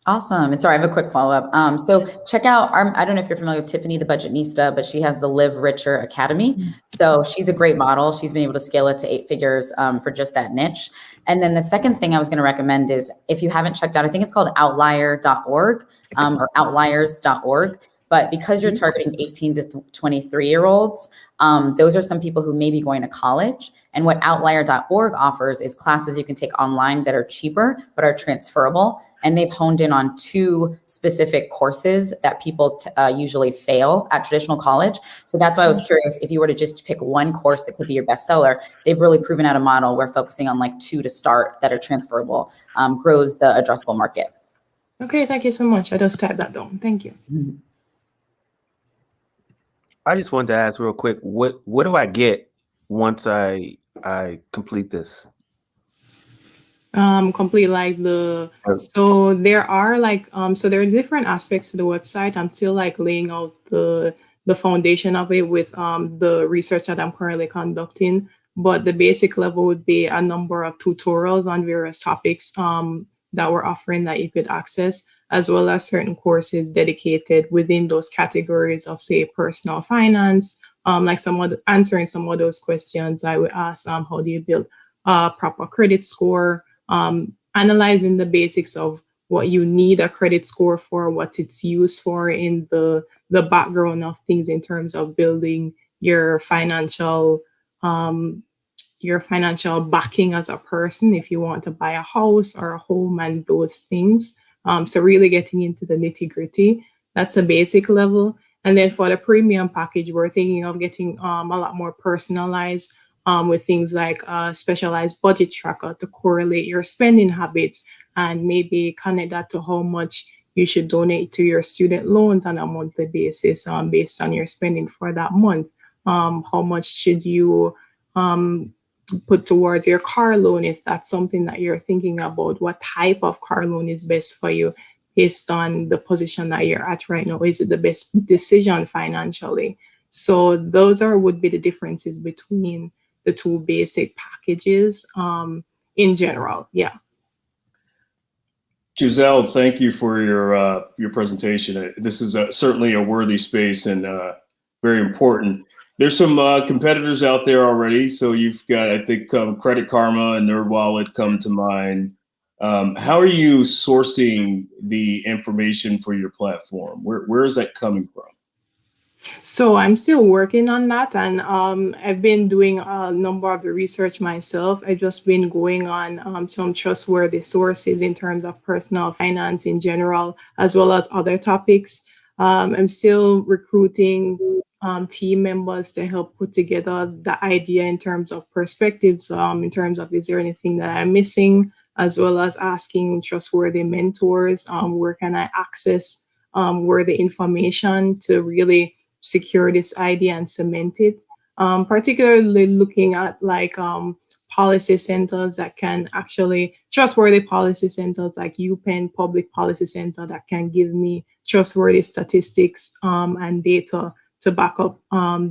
Awesome. And sorry, I have a quick follow-up. So check out, I don't know if you're familiar with Tiffany, the Budgetnista, but she has the Live Richer Academy. So she's a great model. She's been able to scale it to 8 figures for just that niche. And then the second thing I was going to recommend is, if you haven't checked out, I think it's called outlier.org or outliers.org. But because you're targeting 18 to 23-year-olds, those are some people who may be going to college. And what outlier.org offers is classes you can take online that are cheaper, but are transferable. And they've honed in on 2 specific courses that people usually fail at traditional college. So that's why I was curious, if you were to just pick one course that could be your bestseller, they've really proven out a model where focusing on like 2 to start that are transferable grows the addressable market. Okay, thank you so much. I just typed that down. Thank you. Mm-hmm. I just wanted to ask real quick, what do I get once I complete this? Complete like so there are like so there are different aspects to the website. I'm still like laying out the foundation of it with the research that I'm currently conducting, but the basic level would be a number of tutorials on various topics that we're offering that you could access, as well as certain courses dedicated within those categories of, say, personal finance. Like answering some of those questions I would ask, how do you build a proper credit score? Analyzing the basics of what you need a credit score for, what it's used for in the background of things in terms of building your financial backing as a person, if you want to buy a house or a home and those things. So really getting into the nitty-gritty, that's a basic level. And then for the premium package, we're thinking of getting a lot more personalized with things like a specialized budget tracker to correlate your spending habits and maybe connect that to how much you should donate to your student loans on a monthly basis based on your spending for that month. How much should you put towards your car loan if that's something that you're thinking about? What type of car loan is best for you based on the position that you're at right now? Is it the best decision financially? So those would be the differences between the 2 basic packages in general. Yeah. Giselle, thank you for your presentation. This is certainly a worthy space and very important. There's some competitors out there already. So you've got, I think, Credit Karma and NerdWallet come to mind. How are you sourcing the information for your platform? Where is that coming from? So I'm still working on that, and I've been doing a number of the research myself. I've just been going on some trustworthy sources in terms of personal finance in general, as well as other topics. I'm still recruiting team members to help put together the idea in terms of perspectives, in terms of is there anything that I'm missing, as well as asking trustworthy mentors, where can I access worthy information to really secure this idea and cement it. Particularly looking at like policy centers that can actually, trustworthy policy centers like UPenn Public Policy Center that can give me trustworthy statistics and data to back up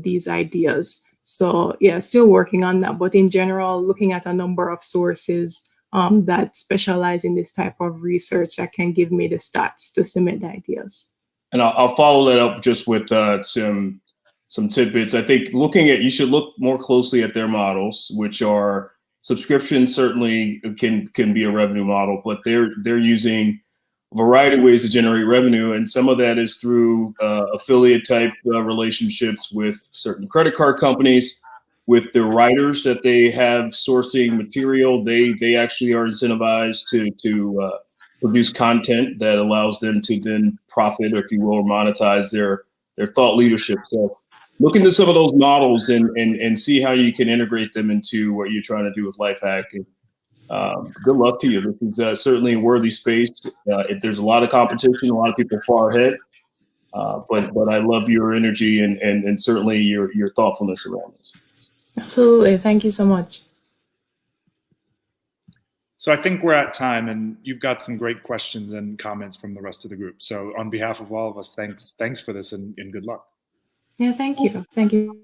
these ideas. So yeah, still working on that. But in general, looking at a number of sources that specialize in this type of research that can give me the stats to cement the ideas. And I'll follow that up just with some tidbits. I think you should look more closely at their models, which are subscriptions. Certainly can be a revenue model, but they're using a variety of ways to generate revenue, and some of that is through affiliate type relationships with certain credit card companies. With the writers that they have sourcing material, they actually are incentivized to produce content that allows them to then profit, or if you will, or monetize their thought leadership. So look into some of those models and see how you can integrate them into what you're trying to do with LifeHack. And good luck to you. This is certainly a worthy space. There's a lot of competition, a lot of people far ahead, but I love your energy and certainly your thoughtfulness around this. Absolutely. Thank you so much. So I think we're at time, and you've got some great questions and comments from the rest of the group. So on behalf of all of us, thanks for this and good luck. Yeah, thank you. Thank you.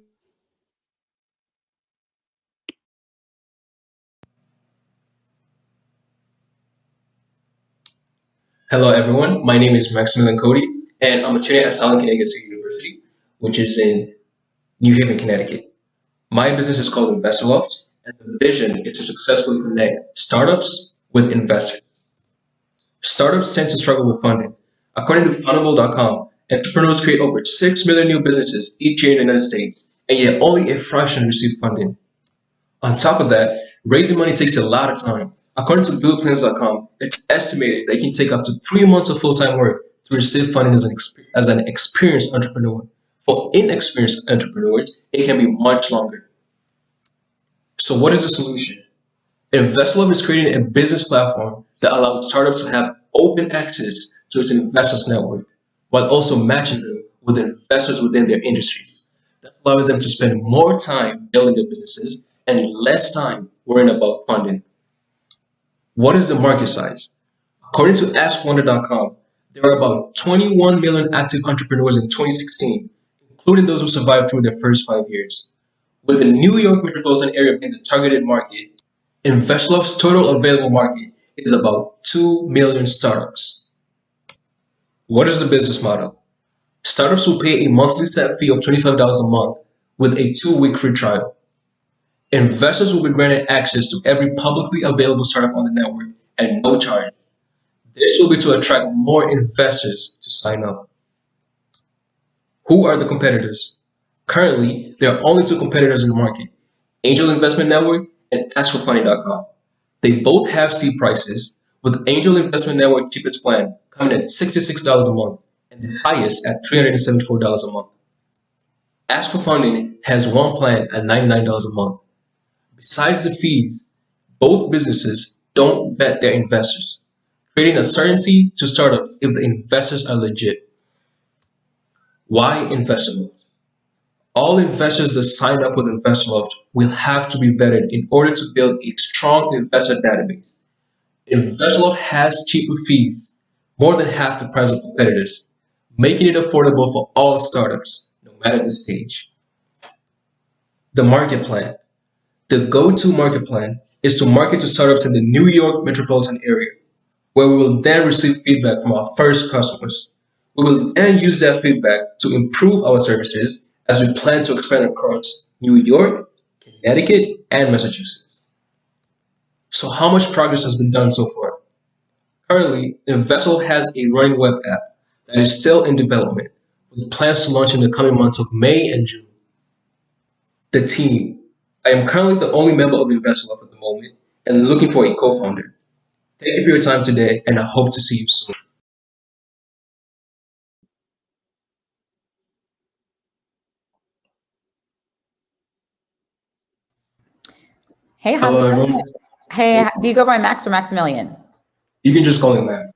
Hello, everyone. My name is Maximilian Cody, and I'm a trainer at Southern Connecticut State University, which is in New Haven, Connecticut. My business is called InvestorLoft, and the vision is to successfully connect startups with investors. Startups tend to struggle with funding. According to Fundable.com, entrepreneurs create over 6 million new businesses each year in the United States, and yet only a fraction receive funding. On top of that, raising money takes a lot of time. According to BuildPlans.com, it's estimated that it can take up to 3 months of full-time work to receive funding as an experienced entrepreneur. For inexperienced entrepreneurs, it can be much longer. So what is the solution? InvestLove is creating a business platform that allows startups to have open access to its investors network, while also matching them with investors within their industries. That's allowing them to spend more time building their businesses and less time worrying about funding. What is the market size? According to AskWonder.com, there are about 21 million active entrepreneurs in 2016, including those who survived through their first 5 years. With the New York metropolitan area being the targeted market, InvestLove's total available market is about 2 million startups. What is the business model? Startups will pay a monthly set fee of $25 a month with a 2-week free trial. Investors will be granted access to every publicly available startup on the network at no charge. This will be to attract more investors to sign up. Who are the competitors? Currently, there are only 2 competitors in the market, Angel Investment Network and AskForFunding.com. They both have steep prices, with Angel Investment Network cheapest plan coming at $66 a month and the highest at $374 a month. Ask for Funding has one plan at $99 a month. Besides the fees, both businesses don't vet their investors, creating uncertainty to startups if the investors are legit. Why InvestorLoft? All investors that sign up with InvestorLoft will have to be vetted in order to build a strong investor database. InvestorLoft has cheaper fees, more than half the price of competitors, making it affordable for all startups, no matter the stage. The market plan. The go-to market plan is to market to startups in the New York metropolitan area. where we will then receive feedback from our first customers. We will then use that feedback to improve our services as we plan to expand across New York, Connecticut, and Massachusetts. So how much progress has been done so far? Currently, the vessel has a running web app that is still in development, with plans to launch in the coming months of May and June. The team. I am currently the only member of InvestLove at the moment and looking for a co-founder. Thank you for your time today, and I hope to see you soon. Hey, how's Hello, it going? everyone. Hey, do you go by Max or Maximilian? You can just call me Matt.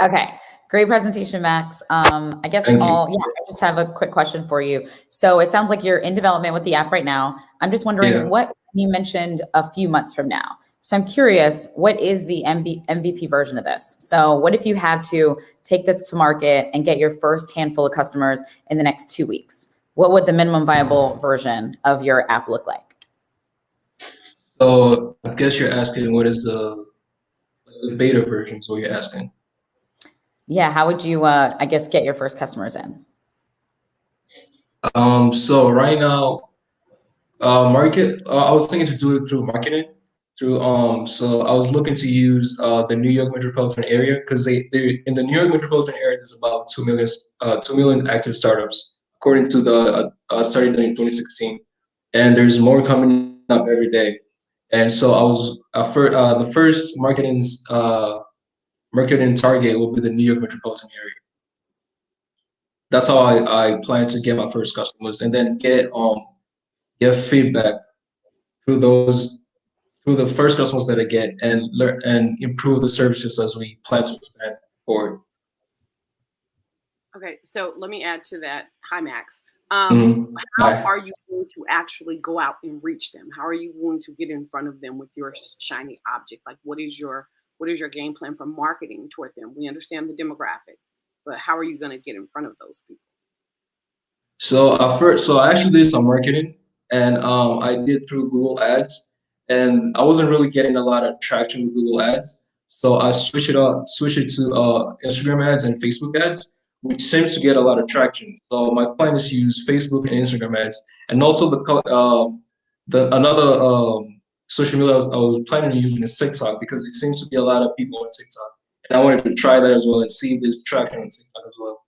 Okay, great presentation, Max. I guess Thank you. I just have a quick question for you. So it sounds like you're in development with the app right now. I'm just wondering what you mentioned a few months from now. So I'm curious, what is the MVP version of this? So what if you had to take this to market and get your first handful of customers in the next 2 weeks? What would the minimum viable version of your app look like? So I guess you're asking what is the beta version, so you're asking. Yeah, how would you, I guess, get your first customers in? So right now, I was thinking to do it through marketing, so I was looking to use the New York metropolitan area because they in the New York metropolitan area there's about 2 million active startups according to the study done in 2016, and there's more coming up every day. And so I was the first marketing target will be the New York metropolitan area. That's how I plan to get my first customers, and then get feedback through the first customers that I get, and learn and improve the services as we plan to expand forward. Okay, so let me add to that. Hi, Max. Hi. How are you going to actually go out and reach them? How are you going to get in front of them with your shiny object? Like, what is your game plan for marketing toward them? We understand the demographic, but how are you going to get in front of those people? So I actually did some marketing, and I did through Google Ads, and I wasn't really getting a lot of traction with Google Ads. So I switched it to Instagram ads and Facebook ads, which seems to get a lot of traction. So my plan is to use Facebook and Instagram ads, and also another social media I was planning on using is TikTok, because it seems to be a lot of people on TikTok, and I wanted to try that as well and see if there's traction on TikTok as well.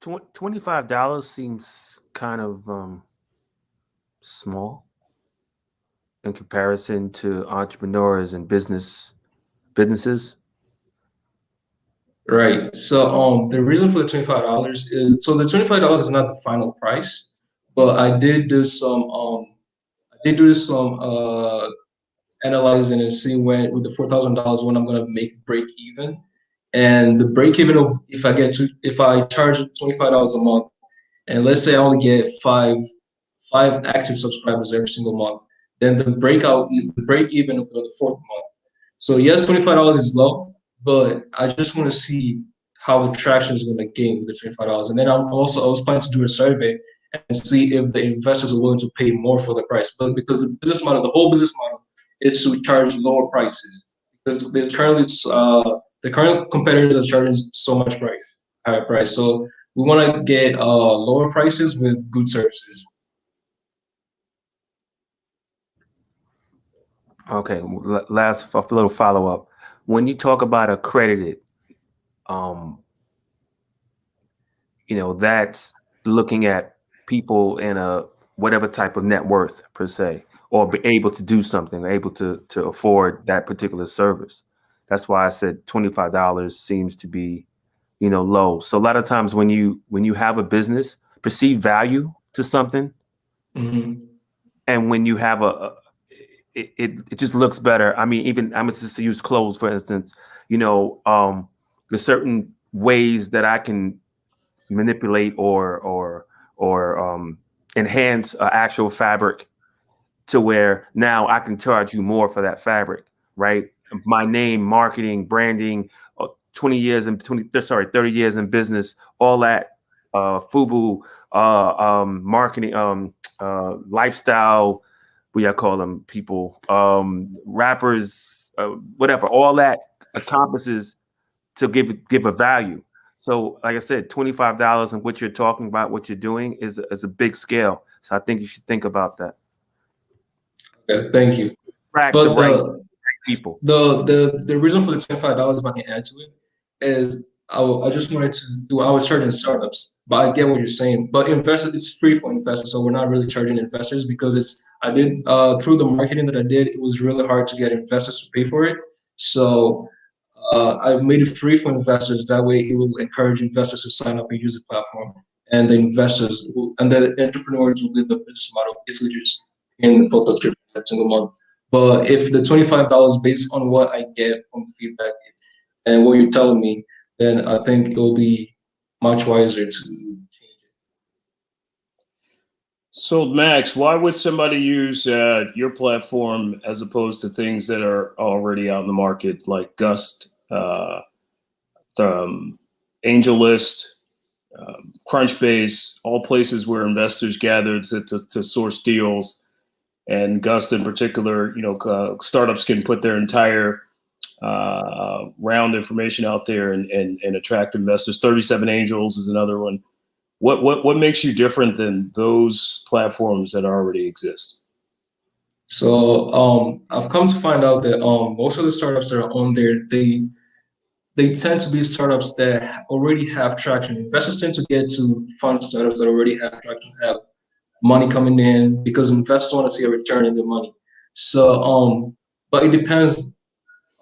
$25 seems kind of small in comparison to entrepreneurs and businesses. Right. So the reason for the $25 is, so the $25 is not the final price, but I did do some analyzing and see when with the $4,000 when I'm gonna make break even. And the break even, if I charge $25 a month, and let's say I only get five active subscribers every single month, then the break even will be on the fourth month. So yes, $25 is low, but I just want to see how the traction is going to gain with the $25. And then I was planning to do a survey and see if the investors are willing to pay more for the price. But because the whole business model is to charge lower prices, because the current competitors are charging so much higher price. So we want to get lower prices with good services. Okay, last little follow up. When you talk about accredited, that's looking at people in a whatever type of net worth per se, or be able to do something, able to afford that particular service. That's why I said $25 seems to be, low. So a lot of times when you have a business, perceived value to something, mm-hmm. and when you have it just looks better. I mean, even I'm just to use clothes, for instance, there's certain ways that I can manipulate or enhance an actual fabric to where now I can charge you more for that fabric, right? My name, marketing, branding, 30 years in business, all that FUBU, marketing, lifestyle, what y'all call them people, rappers, whatever, all that encompasses to give a value. So like I said, $25 and what you're talking about, what you're doing is a big scale. So I think you should think about that. Okay, thank you. Track But the right people. The reason for the $25, if I can add to it, is I just wanted to do. I was charging startups, but I get what you're saying. But investors, it's free for investors, so we're not really charging investors because I did through the marketing that I did, it was really hard to get investors to pay for it. So I made it free for investors. That way, it will encourage investors to sign up and use the platform, and the and the entrepreneurs will get the business model. It's just in full subscription every single month. But if the $25 based on what I get from the feedback and what you're telling me, then I think it will be much wiser to change it. So Max, why would somebody use your platform as opposed to things that are already out in the market like Gust, AngelList, Crunchbase, all places where investors gather to source deals, and Gust in particular, startups can put their entire round information out there and attract investors. 37 Angels is another one. What makes you different than those platforms that already exist? So I've come to find out that most of the startups that are on there, they tend to be startups that already have traction. Investors tend to get to fund startups that already have traction, have money coming in, because investors want to see a return in their money. So but it depends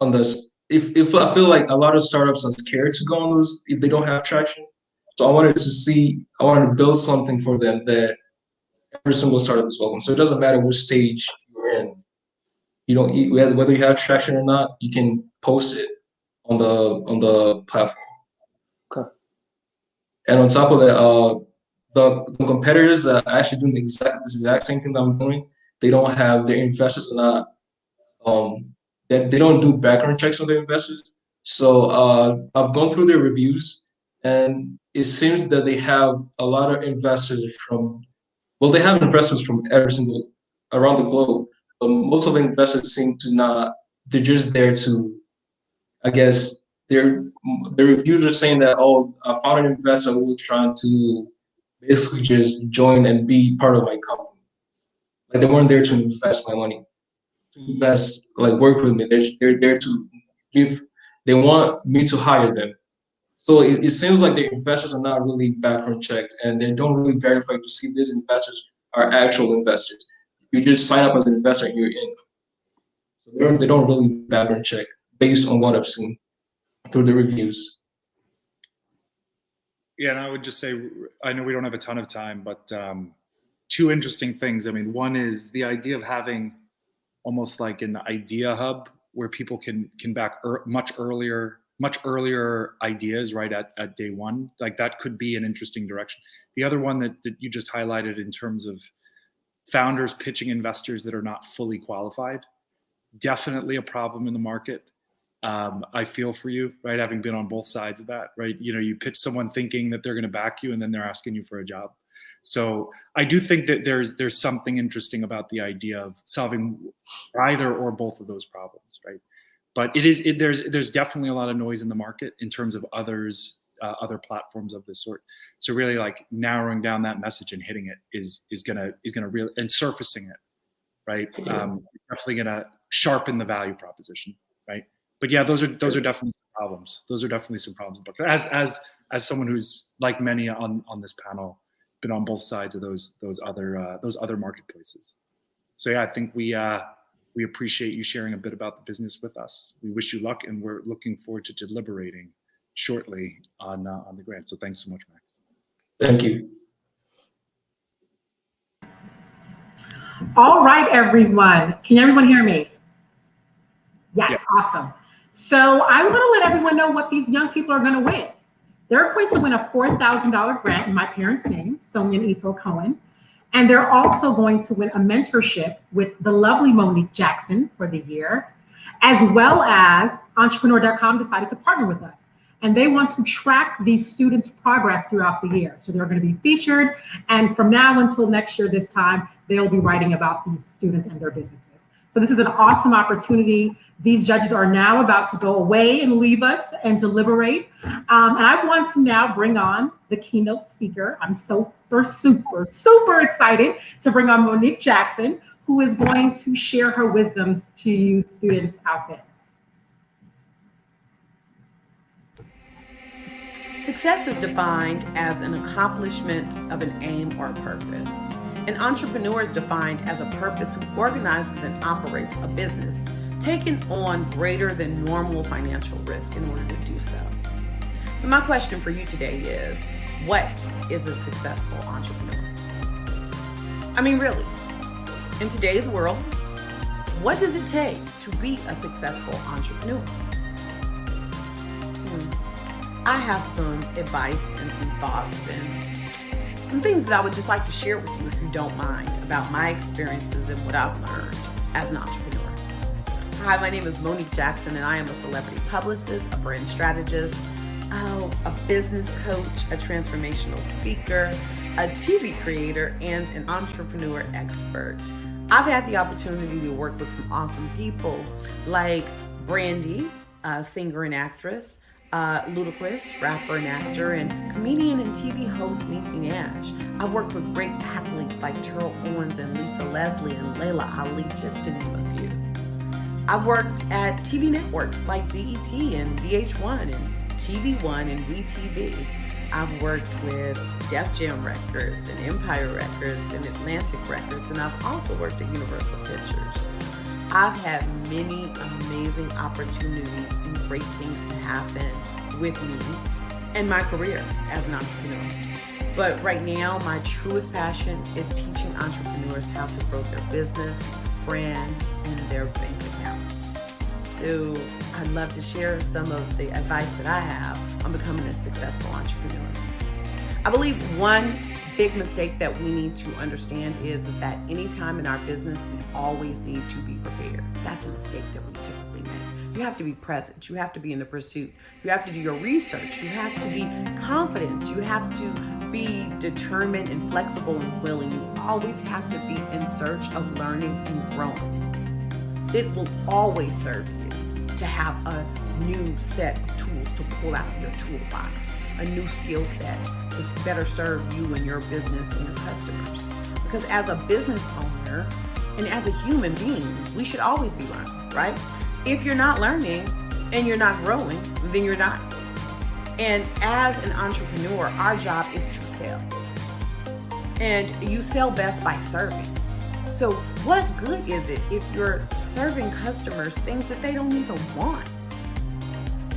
on this. If I feel like a lot of startups are scared to go on those if they don't have traction. So I wanted to build something for them that every single startup is welcome. So it doesn't matter which stage you're in. You don't whether you have traction or not, you can post it on the platform. Okay. And on top of that, the competitors that are actually doing the exact same thing that I'm doing, they don't have their investors are not they don't do background checks on their investors. So I've gone through their reviews, and it seems that they have a lot of investors they have investors from around the globe, but most of the investors seem to not. They're just there to, I guess, the reviews are saying that, I found an investor who was trying to basically just join and be part of my company. Like, they weren't there to invest my money, to invest, like, work with me. They're there to they want me to hire them. So it seems like the investors are not really background checked, and they don't really verify to see if these investors are actual investors. You just sign up as an investor and you're in. So they don't really background check based on what I've seen through the reviews. Yeah, and I would just say, I know we don't have a ton of time, but two interesting things. I mean, one is the idea of having almost like an idea hub where people can back much earlier ideas right at day one. Like, that could be an interesting direction. The other one that you just highlighted in terms of founders pitching investors that are not fully qualified, definitely a problem in the market. I feel for you, right? Having been on both sides of that, right? You pitch someone thinking that they're going to back you, and then they're asking you for a job. So I do think that there's something interesting about the idea of solving either or both of those problems, right? But there's definitely a lot of noise in the market in terms of other platforms of this sort. So really, like, narrowing down that message and hitting it is gonna really, and surfacing it, right? Definitely gonna sharpen the value proposition, right? But yeah, those are definitely some problems. Those are definitely some problems. But as someone who's, like many on this panel, been on both sides of those other marketplaces. So yeah, I think we appreciate you sharing a bit about the business with us. We wish you luck, and we're looking forward to deliberating shortly on the grant. So thanks so much, Max. Thank you. All right, everyone. Can everyone hear me? Yes. Awesome. So I want to let everyone know what these young people are going to win. They're going to win a $4,000 grant in my parents' name, Sonia and Etel Cohen. And they're also going to win a mentorship with the lovely Monique Jackson for the year, as well as Entrepreneur.com decided to partner with us. and they want to track these students' progress throughout the year. So they're going to be featured, and from now until next year this time, they'll be writing about these students and their businesses. So this is an awesome opportunity. These judges are now about to go away and leave us and deliberate. And I want to now bring on the keynote speaker. I'm super excited to bring on Monique Jackson, who is going to share her wisdoms to you students out there. Success is defined as an accomplishment of an aim or purpose. An entrepreneur is defined as a purpose who organizes and operates a business, taking on greater than normal financial risk in order to do so. So my question for you today is, what is a successful entrepreneur? I mean, really, in today's world, what does it take to be a successful entrepreneur? I have some advice and some thoughts and some things that I would just like to share with you, if you don't mind, about my experiences and what I've learned as an entrepreneur. Hi, my name is Monique Jackson, and I am a celebrity publicist, a brand strategist, a business coach, a transformational speaker, a TV creator, and an entrepreneur expert. I've had the opportunity to work with some awesome people like Brandy, singer and actress, Ludacris, rapper and actor, and comedian and TV host Niecy Nash. I've worked with great athletes like Terrell Owens and Lisa Leslie and Layla Ali, just to name a few. I've worked at TV networks like BET and VH1 and TV One and WeTV. I've worked with Def Jam Records and Empire Records and Atlantic Records, and I've also worked at Universal Pictures. I've had many amazing opportunities and great things to happen with me and my career as an entrepreneur. But right now, my truest passion is teaching entrepreneurs how to grow their business, brand, and their bank accounts. So I'd love to share some of the advice that I have on becoming a successful entrepreneur. I believe one big mistake that we need to understand is that anytime in our business, we always need to be prepared. That's a mistake that we typically make. You have to be present. You have to be in the pursuit. You have to do your research. You have to be confident. You have to be determined and flexible and willing. You always have to be in search of learning and growing. It will always serve you to have a new set of tools to pull out of your toolbox, a new skill set to better serve you and your business and your customers. Because as a business owner and as a human being, we should always be learning, right? If you're not learning and you're not growing, then you're not. And as an entrepreneur, our job is to sell. And you sell best by serving. So what good is it if you're serving customers things that they don't even want?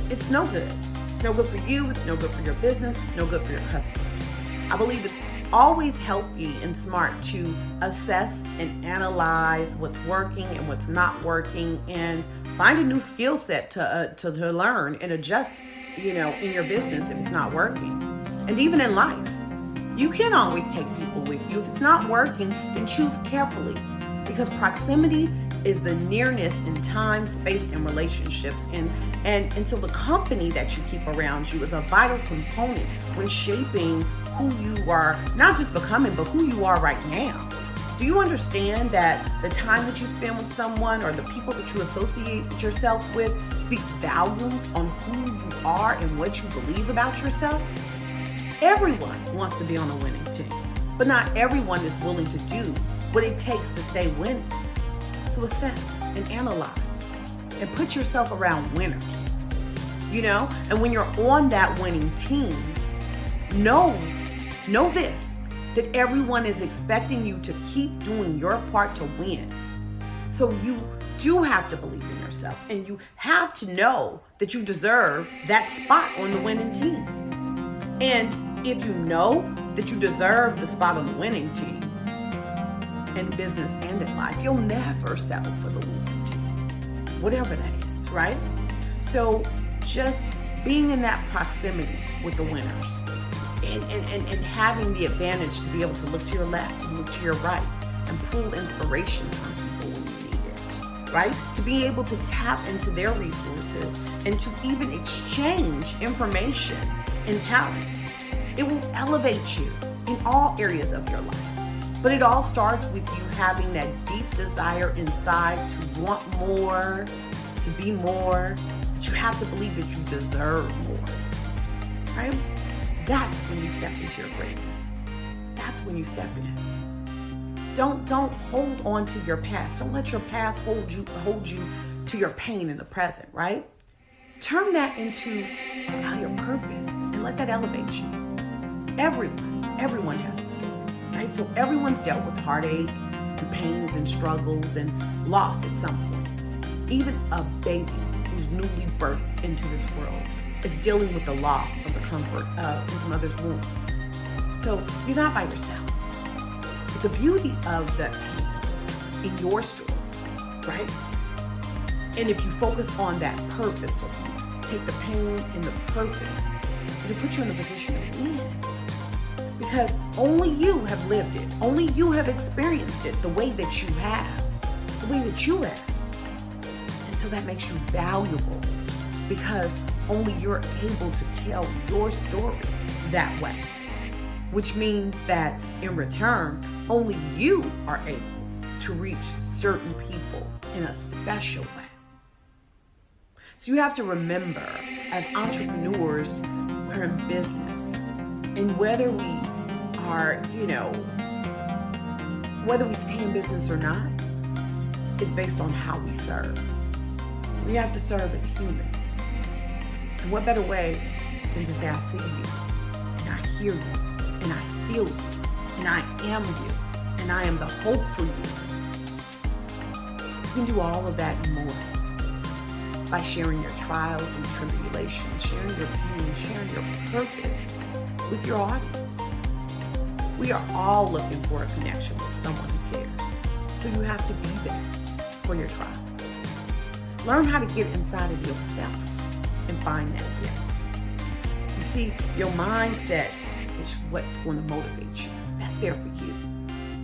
It's no good. It's no good for you. It's no good for your business. It's no good for your customers. I believe it's always healthy and smart to assess and analyze what's working and what's not working, and find a new skill set to learn and adjust, in your business if it's not working. And even in life, you can't always take people with you. If it's not working, then choose carefully, because proximity is the nearness in time, space, and relationships. And so the company that you keep around you is a vital component when shaping who you are, not just becoming, but who you are right now. Do you understand that the time that you spend with someone or the people that you associate yourself with speaks volumes on who you are and what you believe about yourself? Everyone wants to be on a winning team, but not everyone is willing to do what it takes to stay winning. So assess and analyze and put yourself around winners, and when you're on that winning team, know this, that everyone is expecting you to keep doing your part to win. So you do have to believe in yourself, and you have to know that you deserve that spot on the winning team. And if you know that you deserve the spot on the winning team, in business and in life, you'll never settle for the losing team, whatever that is, right? So just being in that proximity with the winners and having the advantage to be able to look to your left and look to your right and pull inspiration from people when you need it. right? To be able to tap into their resources and to even exchange information and talents. It will elevate you in all areas of your life. But it all starts with you having that deep desire inside to want more, to be more, but you have to believe that you deserve more, right? That's when you step into your greatness. That's when you step in. Don't hold on to your past. Don't let your past hold you to your pain in the present, right? Turn that into your purpose and let that elevate you. Everyone has a story, right? So everyone's dealt with heartache and pains and struggles and loss at some point. Even a baby who's newly birthed into this world is dealing with the loss of the comfort of his mother's womb. So you're not by yourself. But the beauty of that pain in your story, right? And if you focus on that purpose, so if you take the pain and the purpose, it'll put you in a position to win. Because only you have lived it. Only you have experienced it the way that you have. The way that you have. And so that makes you valuable because only you're able to tell your story that way. Which means that in return, only you are able to reach certain people in a special way. So you have to remember, as entrepreneurs, we're in business. And whether we are, whether we stay in business or not, is based on how we serve. We have to serve as humans. And what better way than to say, I see you, and I hear you, and I feel you, and I am you, and I am the hope for you. You can do all of that and more by sharing your trials and tribulations, sharing your pain, sharing your purpose with your audience. We are all looking for a connection with someone who cares. So you have to be there for your tribe. Learn how to get inside of yourself and find that yes. You see, your mindset is what's going to motivate you. That's there for you.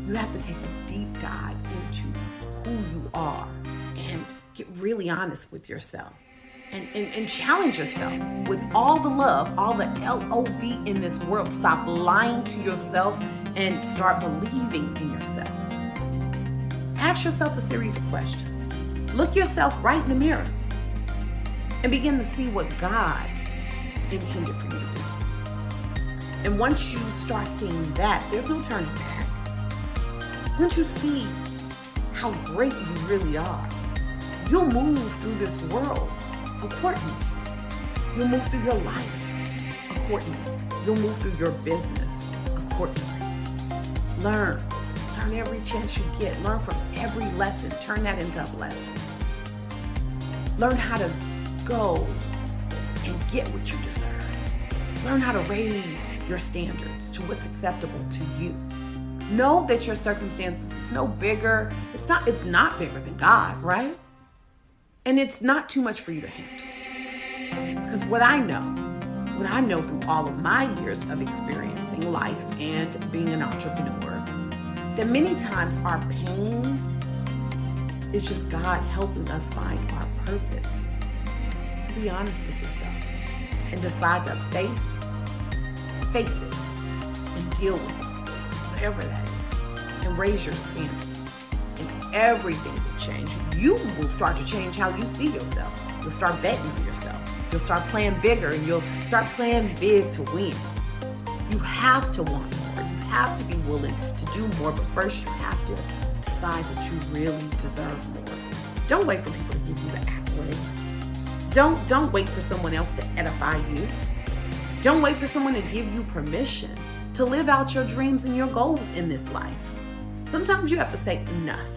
You have to take a deep dive into who you are and get really honest with yourself and challenge yourself with all the love, all the love in this world. Stop lying to yourself and start believing in yourself. Ask yourself a series of questions. Look yourself right in the mirror and begin to see what God intended for you to be. And once you start seeing that, there's no turning back. Once you see how great you really are, you'll move through this world accordingly. You'll move through your life accordingly. You'll move through your business accordingly. Learn every chance you get. Learn from every lesson. Turn that into a blessing. Learn how to go and get what you deserve. Learn how to raise your standards to what's acceptable to you. Know that your circumstances is no bigger. It's not bigger than God, right? And it's not too much for you to handle. Because what I know through all of my years of experiencing life and being an entrepreneur, that many times our pain is just God helping us find our purpose. So be honest with yourself and decide to face it and deal with it, whatever that is, and raise your standards. And everything will change. You will start to change how you see yourself. You'll start betting on yourself. You'll start playing bigger and you'll start playing big to win. You have to want more. You have to be willing to do more, but first you have to decide that you really deserve more. Don't wait for people to give you the accolades. Don't wait for someone else to edify you. Don't wait for someone to give you permission to live out your dreams and your goals in this life. Sometimes you have to say enough.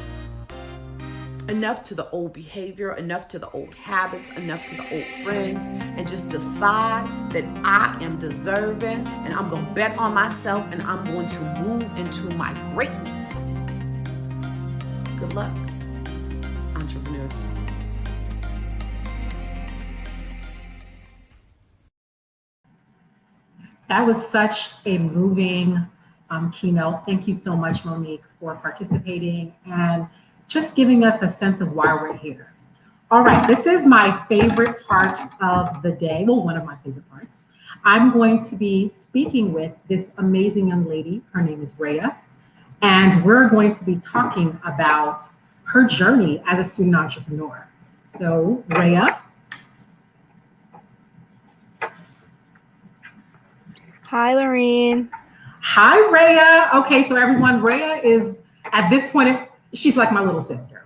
Enough to the old behavior, enough to the old habits, enough to the old friends, and just decide that I am deserving and I'm going to bet on myself and I'm going to move into my greatness. Good luck, entrepreneurs. That was such a moving keynote. Thank you so much, Monique, for participating and just giving us a sense of why we're here. All right, this is my favorite part of the day. Well, one of my favorite parts. I'm going to be speaking with this amazing young lady. Her name is Rhea, and we're going to be talking about her journey as a student entrepreneur. So, Rhea. Hi, Lorene. Hi, Rhea. Okay, so everyone, Rhea is, at this point, she's like my little sister.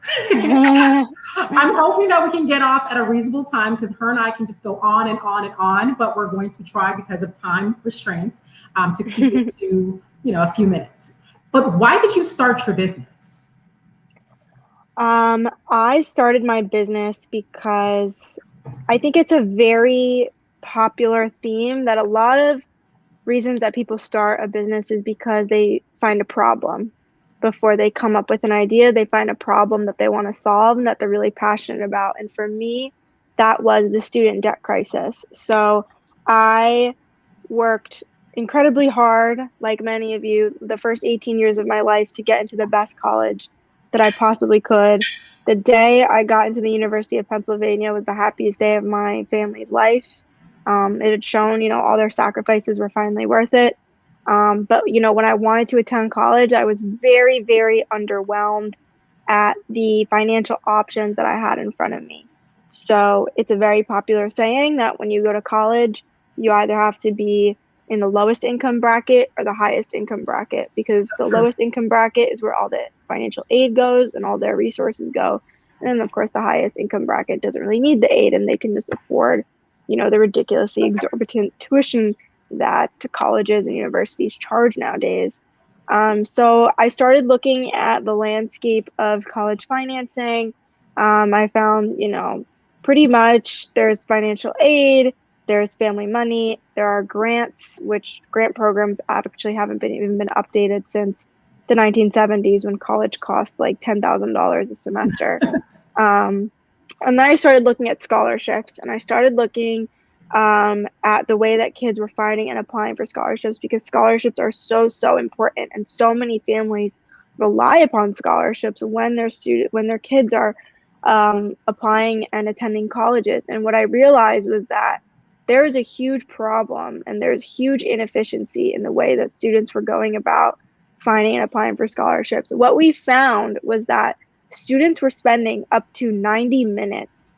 I'm hoping that we can get off at a reasonable time because her and I can just go on and on and on, but we're going to try because of time restraints to keep it to, a few minutes. But why did you start your business? I started my business because I think it's a very popular theme that a lot of reasons that people start a business is because they find a problem. Before they come up with an idea, they find a problem that they want to solve and that they're really passionate about. And for me, that was the student debt crisis. So I worked incredibly hard, like many of you, the first 18 years of my life to get into the best college that I possibly could. The day I got into the University of Pennsylvania was the happiest day of my family's life. It had shown, all their sacrifices were finally worth it. But when I wanted to attend college, I was very, very underwhelmed at the financial options that I had in front of me. So it's a very popular saying that when you go to college, you either have to be in the lowest income bracket or the highest income bracket, because the lowest income bracket is where all the financial aid goes and all their resources go. And then, of course, the highest income bracket doesn't really need the aid and they can just afford, the ridiculously exorbitant tuition that colleges and universities charge nowadays. So I started looking at the landscape of college financing. I found, pretty much there's financial aid, there's family money, there are grants, which grant programs actually haven't even been updated since the 1970s when college cost like $10,000 a semester. And then I started looking at scholarships, and I started looking at the way that kids were finding and applying for scholarships, because scholarships are so important, and so many families rely upon scholarships when their kids are applying and attending colleges. And what I realized was that there is a huge problem and there's huge inefficiency in the way that students were going about finding and applying for scholarships. What we found was that students were spending up to 90 minutes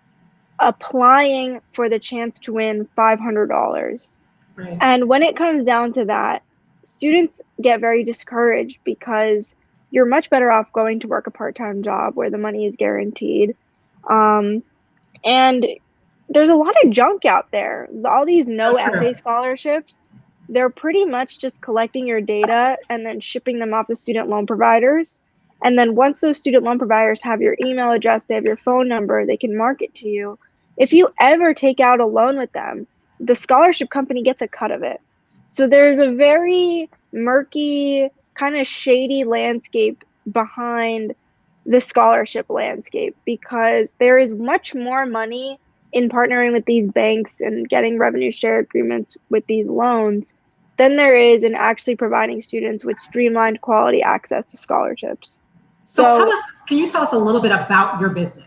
applying for the chance to win $500. Right. And when it comes down to that, students get very discouraged because you're much better off going to work a part-time job where the money is guaranteed. And there's a lot of junk out there. All these no-essay scholarships, they're pretty much just collecting your data and then shipping them off to student loan providers. And then once those student loan providers have your email address, they have your phone number, they can market to you. If you ever take out a loan with them, the scholarship company gets a cut of it. So there's a very murky, kind of shady landscape behind the scholarship landscape, because there is much more money in partnering with these banks and getting revenue share agreements with these loans than there is in actually providing students with streamlined quality access to scholarships. So can you tell us a little bit about your business?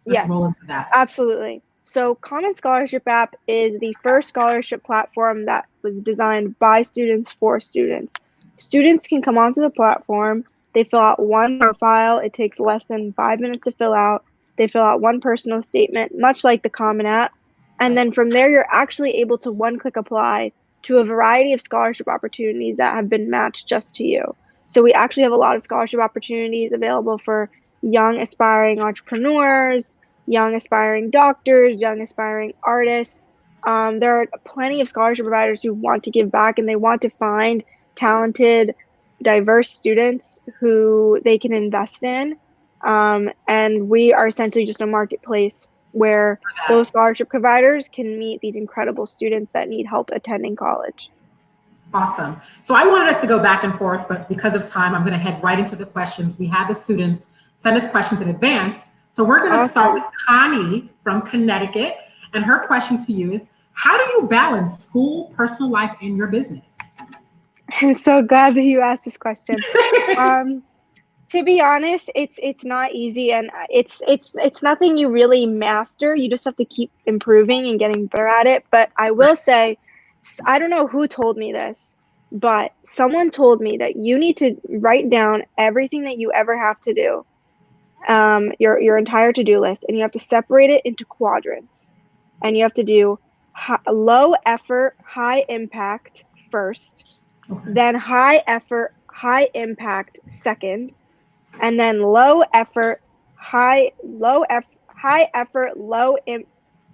Yes, roll into that. Absolutely. So Common Scholarship App is the first scholarship platform that was designed by students for students. Students can come onto the platform. They fill out one profile. It takes less than 5 minutes to fill out. They fill out one personal statement, much like the Common App. And then from there, you're actually able to one-click apply to a variety of scholarship opportunities that have been matched just to you. So we actually have a lot of scholarship opportunities available for young aspiring entrepreneurs, young aspiring doctors, young aspiring artists. There are plenty of scholarship providers who want to give back, and they want to find talented, diverse students who they can invest in. And we are essentially just a marketplace where those scholarship providers can meet these incredible students that need help attending college. Awesome. So I wanted us to go back and forth, but because of time, I'm going to head right into the questions. We had the students send us questions in advance. So we're going to start with Connie from Connecticut. And her question to you is, how do you balance school, personal life, and your business? I'm so glad that you asked this question. To be honest, it's not easy, and it's nothing you really master. You just have to keep improving and getting better at it. But I will say, I don't know who told me this, but someone told me that you need to write down everything that you ever have to do, your entire to-do list, and you have to separate it into quadrants. And you have to do low effort, high impact first, then high effort, high impact second, and then low effort, high effort,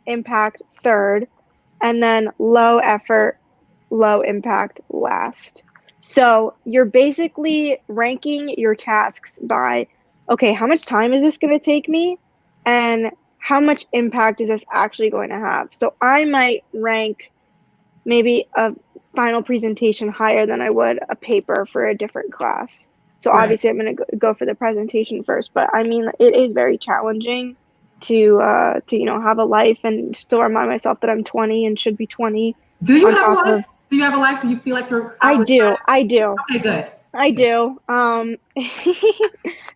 impact third, and then low effort, low impact last. So you're basically ranking your tasks by, okay, how much time is this going to take me, and how much impact is this actually going to have? So I might rank maybe a final presentation higher than I would a paper for a different class. So Right. obviously I'm going to go for the presentation first, but I mean, it is very challenging to have a life and still remind myself that I'm 20 and should be 20. Do you on have a top life? of Do you have a life? Do you feel like you're I out of do. time? I do. Okay, good. I do.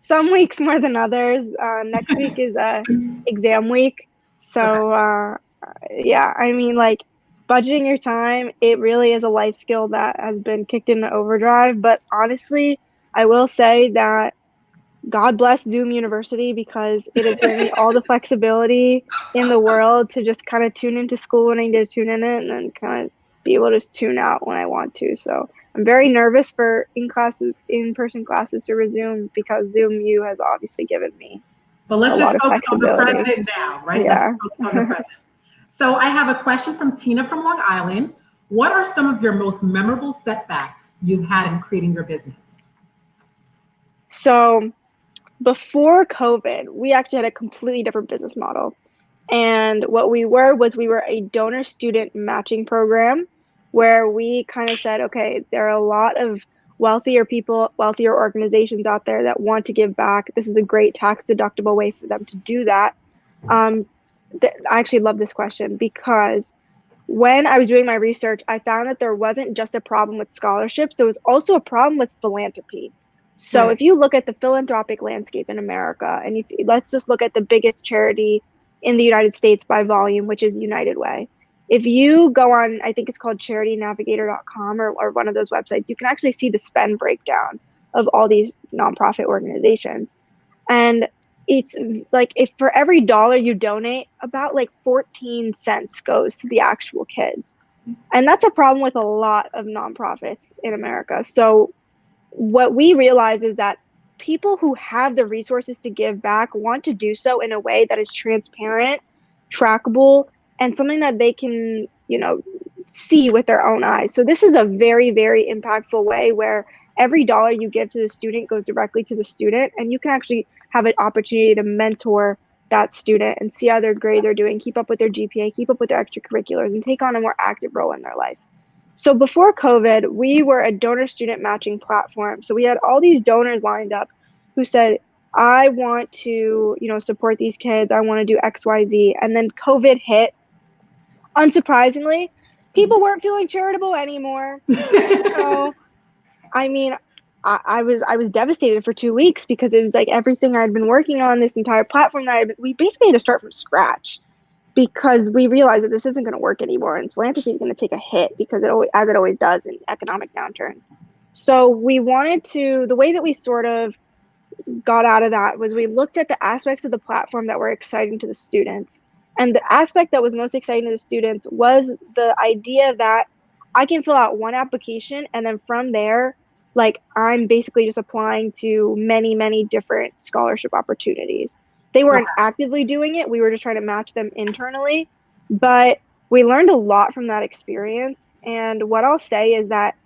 Some weeks more than others. Next week is exam week. So yeah, I mean, like, budgeting your time, it really is a life skill that has been kicked into overdrive. But honestly, I will say that God bless Zoom University, because it has given me all the flexibility in the world to just kind of tune into school when I need to tune in it, and then kind of be able to just tune out when I want to. So I'm very nervous for in-person classes to resume, because Zoom U has obviously given me But let's a just lot of focus on the flexibility. present now, right? Yeah. Let's focus on the present. So I have a question from Tina from Long Island. What are some of your most memorable setbacks you've had in creating your business? So before COVID, we actually had a completely different business model. And what we were a donor student matching program, where we kind of said, okay, there are a lot of wealthier people, wealthier organizations out there that want to give back. This is a great tax deductible way for them to do that. I actually love this question, because when I was doing my research, I found that there wasn't just a problem with scholarships, there was also a problem with philanthropy. So if you look at the philanthropic landscape in America, and let's just look at the biggest charity in the United States by volume, which is United Way. If you go on, I think it's called charitynavigator.com or one of those websites, you can actually see the spend breakdown of all these nonprofit organizations. And it's like, if for every dollar you donate, about like 14 cents goes to the actual kids. And that's a problem with a lot of nonprofits in America. So what we realize is that people who have the resources to give back want to do so in a way that is transparent, trackable, and something that they can, see with their own eyes. So this is a very, very impactful way where every dollar you give to the student goes directly to the student, and you can actually have an opportunity to mentor that student and see how their grades are doing, keep up with their GPA, keep up with their extracurriculars, and take on a more active role in their life. So before COVID, we were a donor student matching platform. So we had all these donors lined up who said, I want to, support these kids. I want to do X, Y, Z. And then COVID hit. Unsurprisingly, people weren't feeling charitable anymore. So, I mean, I was devastated for 2 weeks, because it was like everything I'd been working on, this entire platform we basically had to start from scratch, because we realized that this isn't going to work anymore, and philanthropy is going to take a hit, because it always does in economic downturns. So we wanted to, the way that we sort of got out of that was we looked at the aspects of the platform that were exciting to the students. And the aspect that was most exciting to the students was the idea that I can fill out one application, and then from there, like, I'm basically just applying to many, many different scholarship opportunities. They weren't actively doing it. We were just trying to match them internally. But we learned a lot from that experience. And what I'll say is that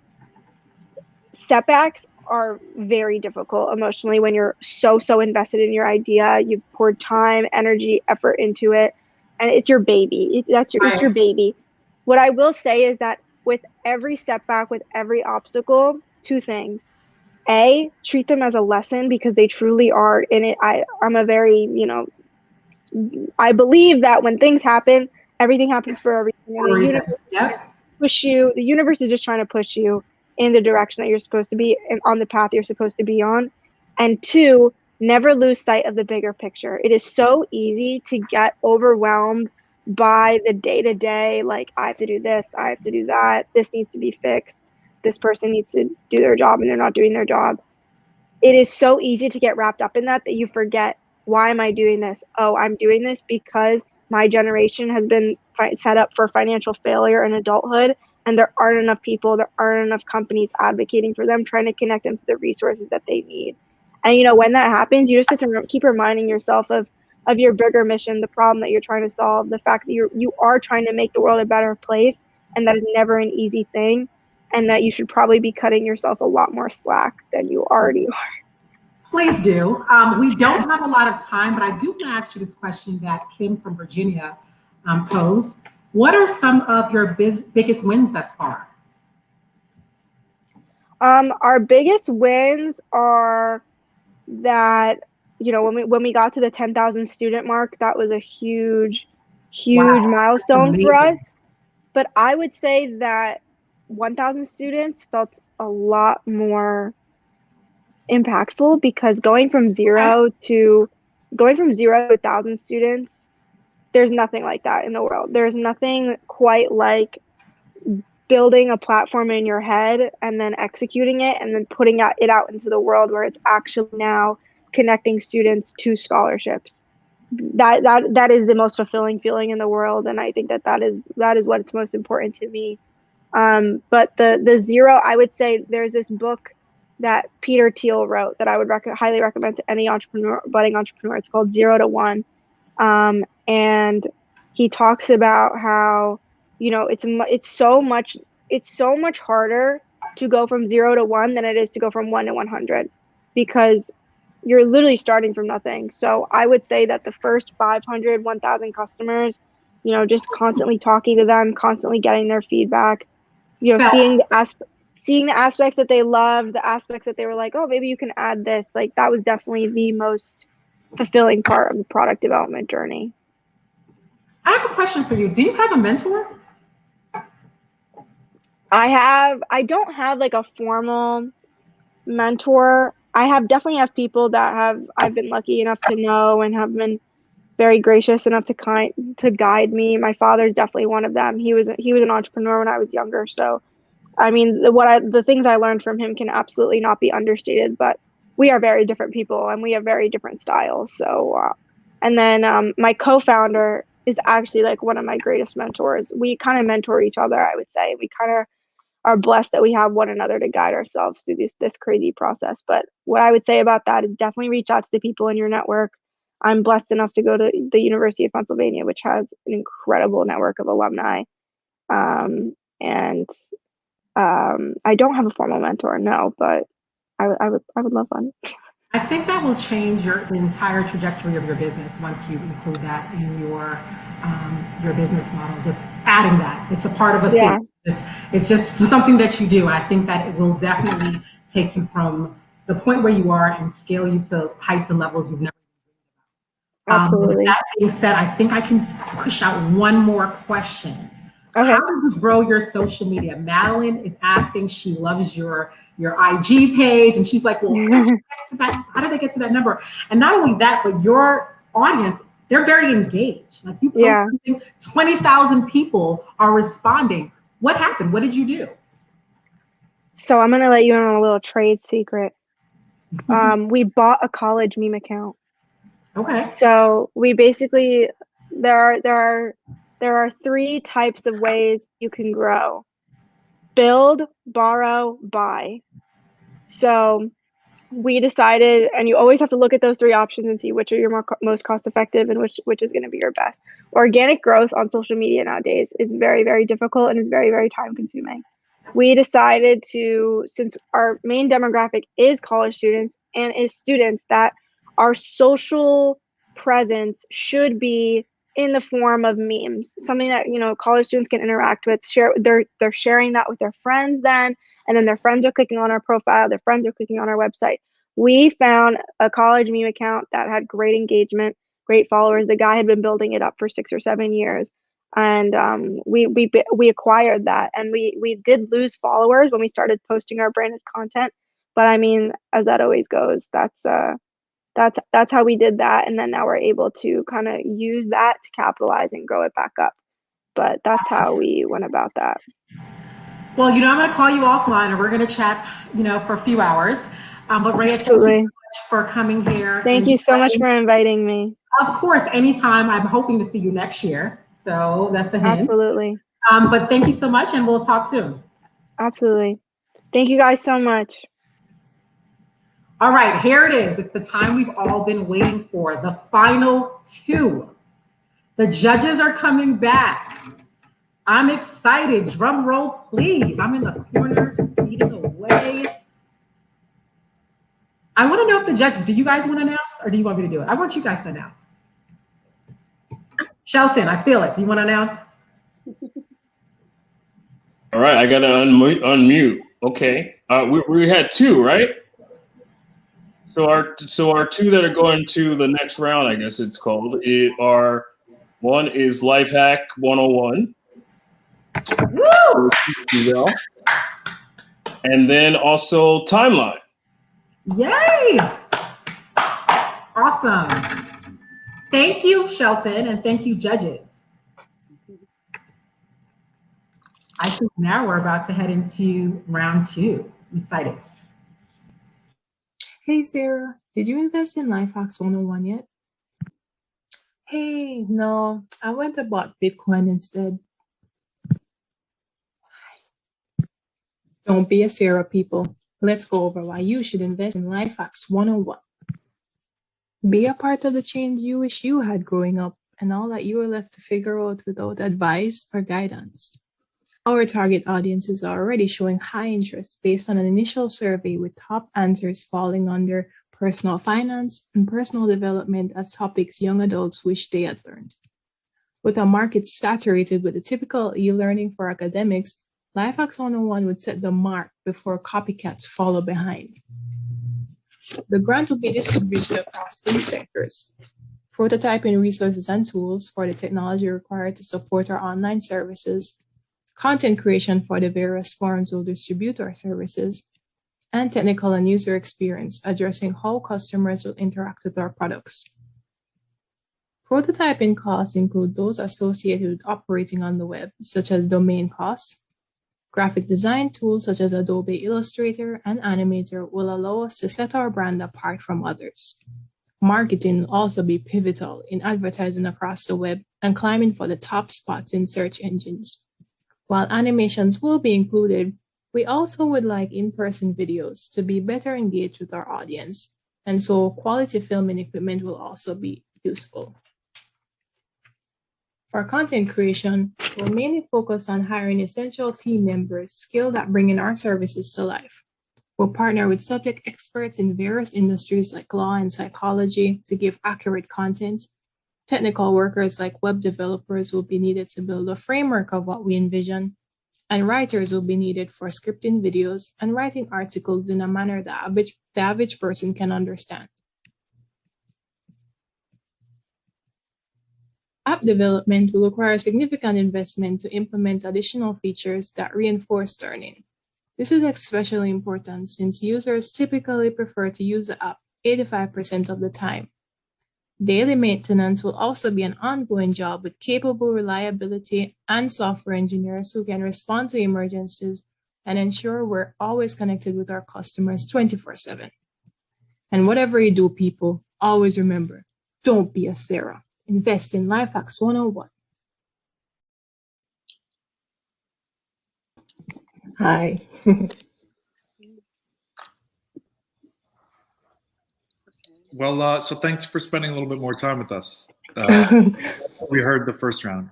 setbacks are very difficult emotionally when you're so invested in your idea. You've poured time, energy, effort into it, and it's your baby. It's your baby. What I will say is that with every setback, with every obstacle, two things. A, treat them as a lesson, because they truly are in it. I'm a very, I believe that when things happen, everything happens for a reason. The universe is just trying to push you in the direction that you're supposed to be and on the path you're supposed to be on. And two, never lose sight of the bigger picture. It is so easy to get overwhelmed by the day-to-day, like, I have to do this, I have to do that, this needs to be fixed, this person needs to do their job and they're not doing their job. It is so easy to get wrapped up in that you forget, why am I doing this? Oh, I'm doing this because my generation has been set up for financial failure in adulthood, and there aren't enough people, there aren't enough companies advocating for them, trying to connect them to the resources that they need. And when that happens, you just have to keep reminding yourself of your bigger mission, the problem that you're trying to solve, the fact that you are trying to make the world a better place, and that is never an easy thing, and that you should probably be cutting yourself a lot more slack than you already are. Please do. We don't have a lot of time, but I do want to ask you this question that Kim from Virginia posed. What are some of your biggest wins thus far? Our biggest wins are that, when we got to the 10,000 student mark, that was a huge milestone for us. But I would say that 1,000 students felt a lot more impactful, because going from zero to 1,000 students, there's nothing like that in the world. There's nothing quite like building a platform in your head and then executing it and then putting it out into the world, where it's actually now connecting students to scholarships. That is the most fulfilling feeling in the world, and I think that is what's most important to me. But the zero, I would say there's this book that Peter Thiel wrote that I would highly recommend to any budding entrepreneur. It's called 0 to 1, and he talks about how it's so much harder to go from 0 to 1 than it is to go from 1 to 100, because you're literally starting from nothing. So I would say that the first 500, 1,000 customers, just constantly talking to them, constantly getting their feedback, seeing the aspects that they loved, the aspects that they were like, oh, maybe you can add this. Like, that was definitely the most fulfilling part of the product development journey. I have a question for you. Do you have a mentor? I don't have like a formal mentor. I definitely have people that I've been lucky enough to know and have been very gracious enough to guide me. My father's definitely one of them. He was an entrepreneur when I was younger. So, I mean, the things I learned from him can absolutely not be understated, but we are very different people and we have very different styles. So, and then my co-founder is actually like one of my greatest mentors. We kind of mentor each other, I would say. We kind of are blessed that we have one another to guide ourselves through this crazy process. But what I would say about that is definitely reach out to the people in your network. I'm blessed enough to go to the University of Pennsylvania, which has an incredible network of alumni. And I don't have a formal mentor, no, but I would love one. I think that will change your entire trajectory of your business once you include that in your business model. Just adding that, it's a part of a thing. It's just something that you do. I think that it will definitely take you from the point where you are and scale you to heights and levels you've never. Absolutely. With that being said, I think I can push out one more question. Okay. How do you grow your social media? Madeline is asking. She loves your IG page, and she's like, "Well, how did I get to that number?" And not only that, but your audience, they're very engaged. Like, you post something, 20,000 people are responding. What happened? What did you do? So I'm gonna let you in on a little trade secret. We bought a college meme account. Okay. So we basically there are 3 types of ways you can grow: build, borrow, buy. So we decided, and you always have to look at those 3 options and see which are your most cost effective and which is going to be your best. Organic growth on social media nowadays is very, very difficult and is very, very time consuming. We decided to, since our main demographic is college students and is students, that our social presence should be in the form of memes, something that college students can interact with. They're sharing that with their friends then, and then their friends are clicking on our profile, their friends are clicking on our website. We found a college meme account that had great engagement, great followers. The guy had been building it up for 6 or 7 years, and we acquired that. And we did lose followers when we started posting our branded content, But I mean, as that always goes, that's how we did that, and then now we're able to kind of use that to capitalize and grow it back up. But that's how we went about that. Well, I'm going to call you offline, and we're going to chat, for a few hours. But Rhea, thank you so Absolutely. much for coming here. Thank you so much for inviting me. Of course, anytime. I'm hoping to see you next year. So that's a hint. Absolutely. But thank you so much, and we'll talk soon. Absolutely. Thank you guys so much. All right, here it is. It's the time we've all been waiting for, the final two. The judges are coming back. I'm excited. Drum roll, please. I'm in the corner, leading away. I want to know if the judges, do you guys want to announce, or do you want me to do it? I want you guys to announce. Shelton, I feel it. Do you want to announce? All right, I got to unmute. Okay. We had two, right? So our two that are going to the next round, I guess it's called, one is Life Hack 101. Woo! And then also Timeline. Yay! Awesome. Thank you, Shelton, and thank you, judges. I think now we're about to head into round two. I'm excited. Hey Sarah, did you invest in Life Hacks 101 yet? Hey, no, I went and bought Bitcoin instead. Don't be a Sarah, people. Let's go over why you should invest in Life Hacks 101. Be a part of the change you wish you had growing up and all that you were left to figure out without advice or guidance. Our target audiences are already showing high interest based on an initial survey with top answers falling under personal finance and personal development as topics young adults wish they had learned. With a market saturated with the typical e-learning for academics, Life Hacks 101 would set the mark before copycats follow behind. The grant will be distributed across 3 sectors: prototyping resources and tools for the technology required to support our online services, content creation for the various forms we'll distribute our services, and technical and user experience, addressing how customers will interact with our products. Prototyping costs include those associated with operating on the web, such as domain costs. Graphic design tools such as Adobe Illustrator and Animator will allow us to set our brand apart from others. Marketing will also be pivotal in advertising across the web and climbing for the top spots in search engines. While animations will be included, we also would like in-person videos to be better engaged with our audience, and so quality filming equipment will also be useful. For content creation, we'll mainly focus on hiring essential team members skilled at bringing our services to life. We'll partner with subject experts in various industries like law and psychology to give accurate content. Technical workers like web developers will be needed to build a framework of what we envision, and writers will be needed for scripting videos and writing articles in a manner that the average person can understand. App development will require significant investment to implement additional features that reinforce learning. This is especially important since users typically prefer to use the app 85% of the time. Daily maintenance will also be an ongoing job with capable reliability and software engineers who can respond to emergencies and ensure we're always connected with our customers 24/7. And whatever you do, people, always remember, don't be a Sarah. Invest in Life Hacks 101. Hi. Well, so thanks for spending a little bit more time with us. We heard the first round.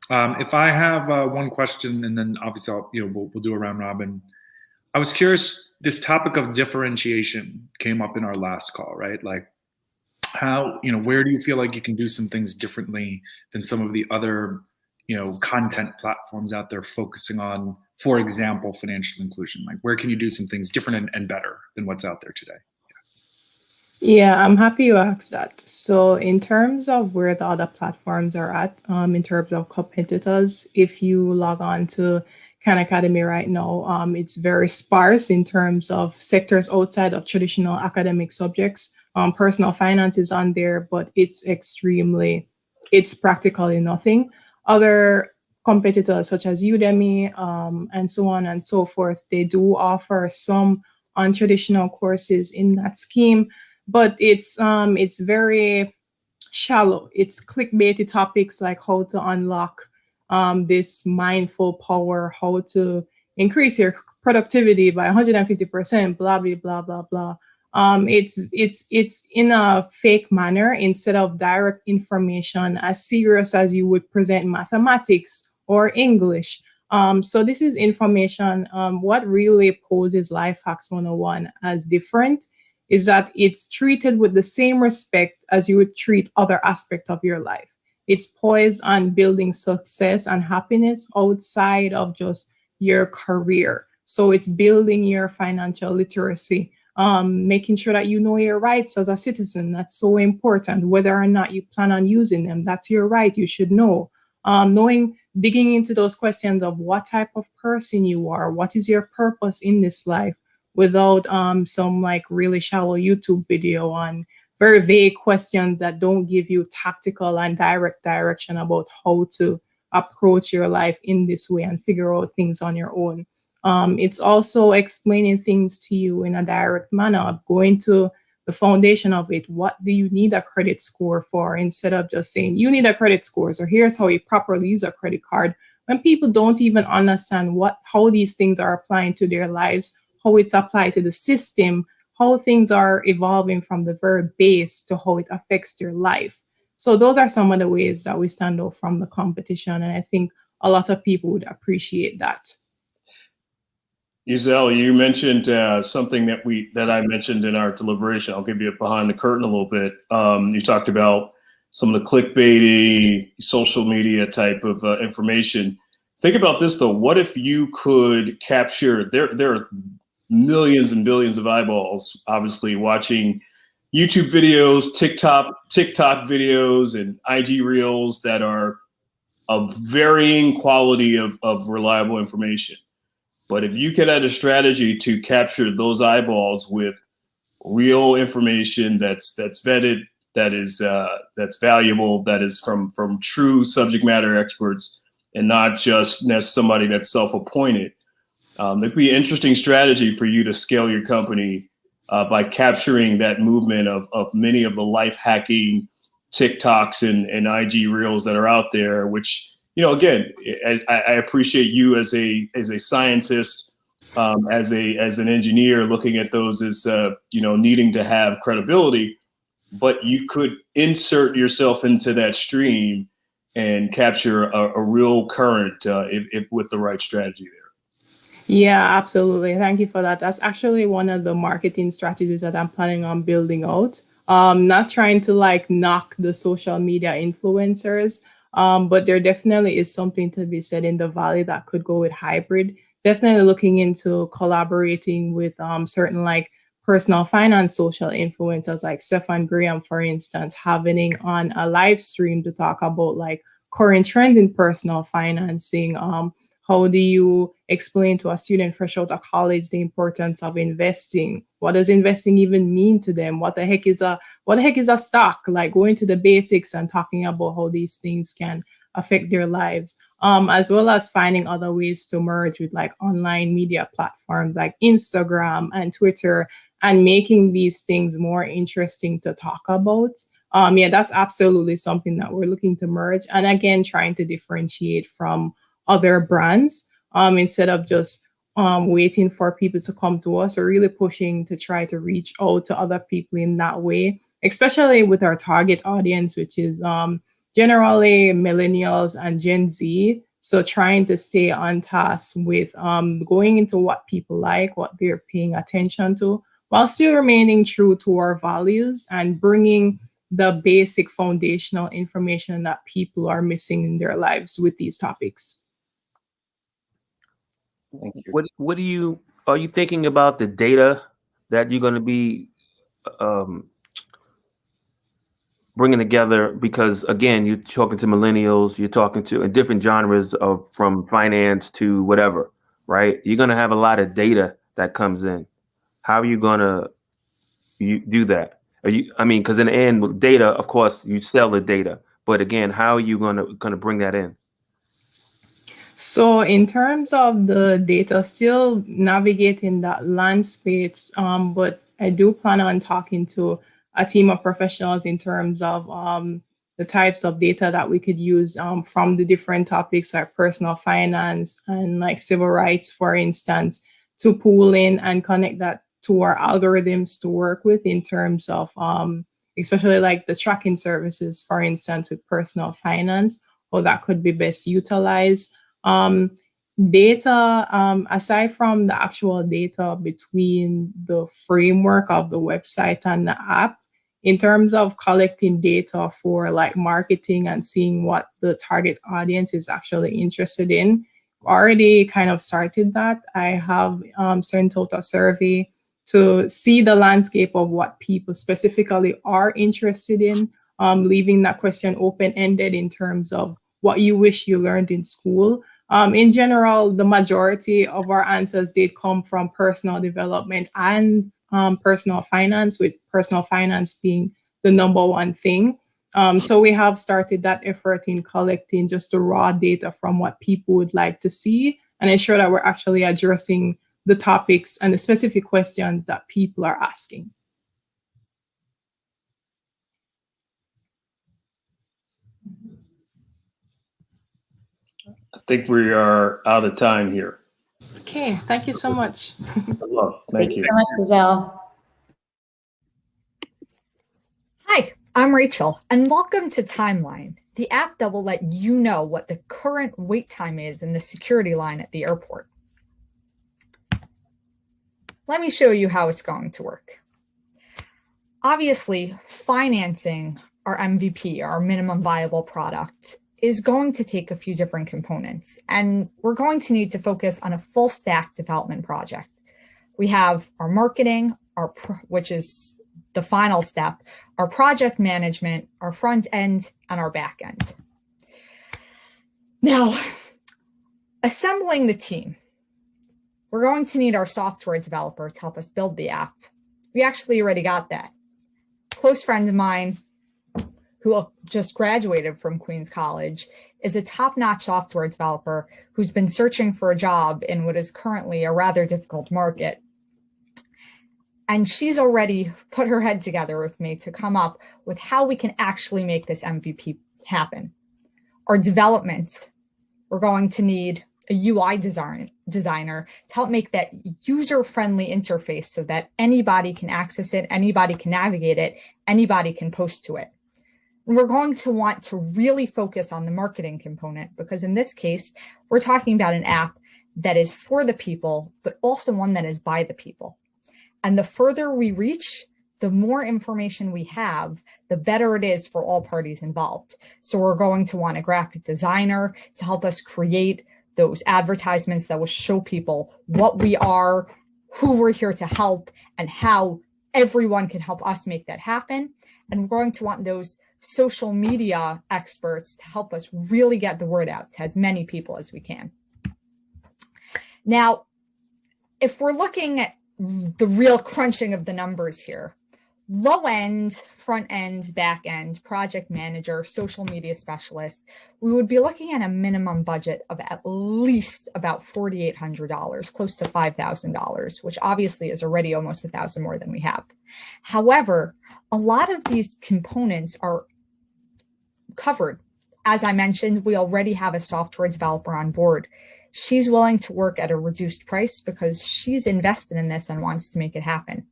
If I have one question, and then obviously we'll do a round robin. I was curious. This topic of differentiation came up in our last call, right? Like, how, where do you feel like you can do some things differently than some of the other, content platforms out there focusing on, for example, financial inclusion? Like, where can you do some things different and better than what's out there today? Yeah, I'm happy you asked that. So in terms of where the other platforms are at, in terms of competitors, if you log on to Khan Academy right now. It's very sparse in terms of sectors outside of traditional academic subjects. Personal finance is on there, but it's practically nothing. Other competitors such as Udemy and so on and so forth, they do offer some untraditional courses in that scheme, but it's very shallow. It's clickbaity topics like how to unlock this mindful power, how to increase your productivity by 150%, blah blah blah blah blah. It's in a fake manner instead of direct information as serious as you would present mathematics or English. So this is information. What really poses Life Hacks 101 as different is that it's treated with the same respect as you would treat other aspects of your life. It's poised on building success and happiness outside of just your career. So it's building your financial literacy, making sure that you know your rights as a citizen. That's so important. Whether or not you plan on using them, that's your right. You should know. Digging into those questions of what type of person you are, what is your purpose in this life, without some like really shallow YouTube video on very vague questions that don't give you tactical and direct direction about how to approach your life in this way and figure out things on your own. It's also explaining things to you in a direct manner, going to the foundation of it. What do you need a credit score for? Instead of just saying you need a credit score, so here's how you properly use a credit card. When people don't even understand how these things are applying to their lives, how it's applied to the system, how things are evolving from the very base to how it affects their life. So those are some of the ways that we stand out from the competition, and I think a lot of people would appreciate that. Giselle, you mentioned something that I mentioned in our deliberation. I'll give you behind the curtain a little bit. You talked about some of the clickbaity social media type of information. Think about this though. What if you could capture, there are millions and billions of eyeballs obviously watching YouTube videos, TikTok videos, and IG reels that are of varying quality of reliable information. But if you could add a strategy to capture those eyeballs with real information that's vetted, that's valuable, that is from true subject matter experts, and not just somebody that's self-appointed, it'd be an interesting strategy for you to scale your company by capturing that movement of many of the life hacking TikToks and IG reels that are out there, which, you know, again, I appreciate you as a scientist, as an engineer, looking at those as needing to have credibility, but you could insert yourself into that stream and capture a real current if with the right strategy there. Yeah, absolutely. Thank you for that. That's actually one of the marketing strategies that I'm planning on building out. Not trying to like knock the social media influencers, but there definitely is something to be said in the Valley that could go with hybrid. Definitely looking into collaborating with certain like personal finance social influencers like Stefan Graham, for instance, having on a live stream to talk about like current trends in personal financing. How do you explain to a student fresh out of college the importance of investing? What does investing even mean to them? What the heck is a stock? Like going to the basics and talking about how these things can affect their lives, as well as finding other ways to merge with like online media platforms like Instagram and Twitter and making these things more interesting to talk about. Yeah, that's absolutely something that we're looking to merge. And again, trying to differentiate from other brands instead of just waiting for people to come to us, or really pushing to try to reach out to other people in that way, especially with our target audience, which is generally millennials and Gen Z. So trying to stay on task with going into what people like, what they're paying attention to, while still remaining true to our values and bringing the basic foundational information that people are missing in their lives with these topics. Thank you. What are you thinking about the data that you're going to be bringing together? Because again, you're talking to millennials, you're talking to in different genres of from finance to whatever. right? You're going to have a lot of data that comes in. How are you going to do that? Because in the end, with data, of course, you sell the data. But again, how are you going to bring that in? So in terms of the data, still navigating that landscape, but I do plan on talking to a team of professionals in terms of the types of data that we could use from the different topics like personal finance and like civil rights, for instance, to pull in and connect that to our algorithms to work with in terms of especially like the tracking services, for instance, with personal finance, how that could be best utilized. Data, aside from the actual data between the framework of the website and the app, in terms of collecting data for like marketing and seeing what the target audience is actually interested in, already kind of started that. I have sent out a survey to see the landscape of what people specifically are interested in, leaving that question open-ended in terms of what you wish you learned in school. In general, the majority of our answers did come from personal development and personal finance, with personal finance being the number one thing. So we have started that effort in collecting just the raw data from what people would like to see and ensure that we're actually addressing the topics and the specific questions that people are asking. I think we are out of time here. Okay, thank you so much. Good luck. Thank you so much, Giselle. Hi, I'm Rachel, and welcome to Timeline, the app that will let you know what the current wait time is in the security line at the airport. Let me show you how it's going to work. Obviously, financing our MVP, our minimum viable product, is going to take a few different components, and we're going to need to focus on a full stack development project. We have our marketing, which is the final step, our project management, our front end, and our back end. Now, assembling the team. We're going to need our software developer to help us build the app. We actually already got that. Close friend of mine who just graduated from Queens College is a top-notch software developer who's been searching for a job in what is currently a rather difficult market. And she's already put her head together with me to come up with how we can actually make this MVP happen. Our development, we're going to need a UI designer to help make that user-friendly interface so that anybody can access it, anybody can navigate it, anybody can post to it. And we're going to want to really focus on the marketing component because in this case, we're talking about an app that is for the people, but also one that is by the people. And the further we reach, the more information we have, the better it is for all parties involved. So we're going to want a graphic designer to help us create those advertisements that will show people what we are, who we're here to help, and how everyone can help us make that happen. And we're going to want those social media experts to help us really get the word out to as many people as we can. Now, if we're looking at the real crunching of the numbers here, low end, front end, back end, project manager, social media specialist, we would be looking at a minimum budget of at least about $4,800, close to $5,000, which obviously is already almost $1,000 more than we have. However, a lot of these components are covered. As I mentioned, we already have a software developer on board. She's willing to work at a reduced price because she's invested in this and wants to make it happen.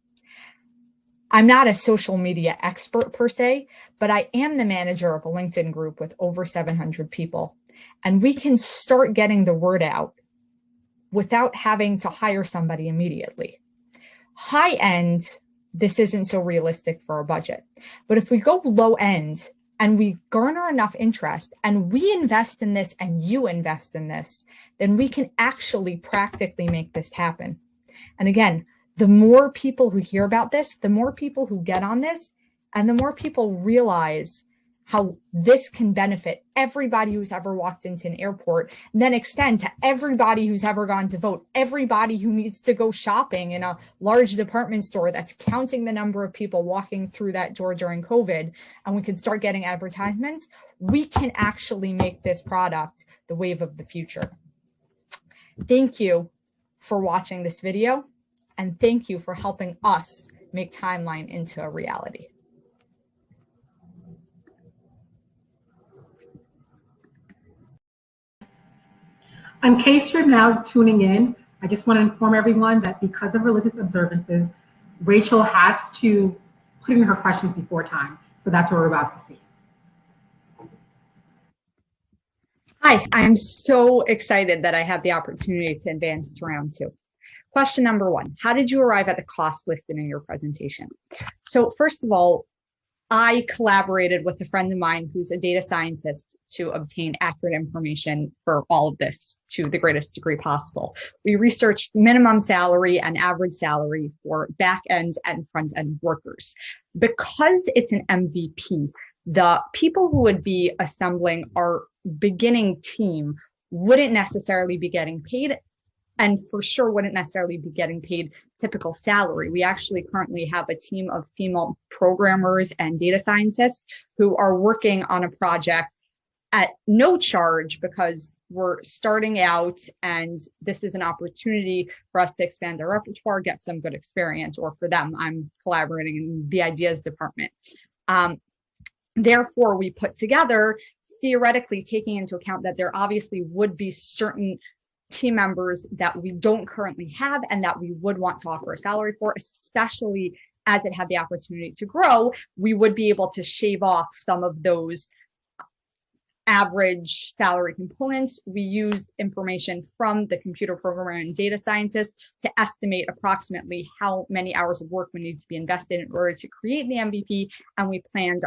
I'm not a social media expert per se, but I am the manager of a LinkedIn group with over 700 people. And we can start getting the word out without having to hire somebody immediately. High end, this isn't so realistic for our budget. But if we go low end and we garner enough interest and we invest in this and you invest in this, then we can actually practically make this happen. And again, the more people who hear about this, the more people who get on this, and the more people realize how this can benefit everybody who's ever walked into an airport, and then extend to everybody who's ever gone to vote, everybody who needs to go shopping in a large department store that's counting the number of people walking through that door during COVID, and we can start getting advertisements, we can actually make this product the wave of the future. Thank you for watching this video, and thank you for helping us make Timeline into a reality. In case you're now tuning in, I just want to inform everyone that because of religious observances, Rachel has to put in her questions before time. So that's what we're about to see. Hi, I'm so excited that I have the opportunity to advance to round 2. Question number 1, how did you arrive at the cost listed in your presentation? So first of all, I collaborated with a friend of mine who's a data scientist to obtain accurate information for all of this to the greatest degree possible. We researched minimum salary and average salary for back end and front end workers. Because it's an MVP, the people who would be assembling our beginning team wouldn't necessarily be getting paid, and for sure wouldn't necessarily be getting paid typical salary. We actually currently have a team of female programmers and data scientists who are working on a project at no charge because we're starting out and this is an opportunity for us to expand our repertoire, get some good experience, or for them, I'm collaborating in the ideas department. Therefore, we put together, theoretically taking into account that there obviously would be certain team members that we don't currently have and that we would want to offer a salary for, especially as it had the opportunity to grow, we would be able to shave off some of those average salary components. We used information from the computer programmer and data scientist to estimate approximately how many hours of work would need to be invested in order to create the MVP, and we planned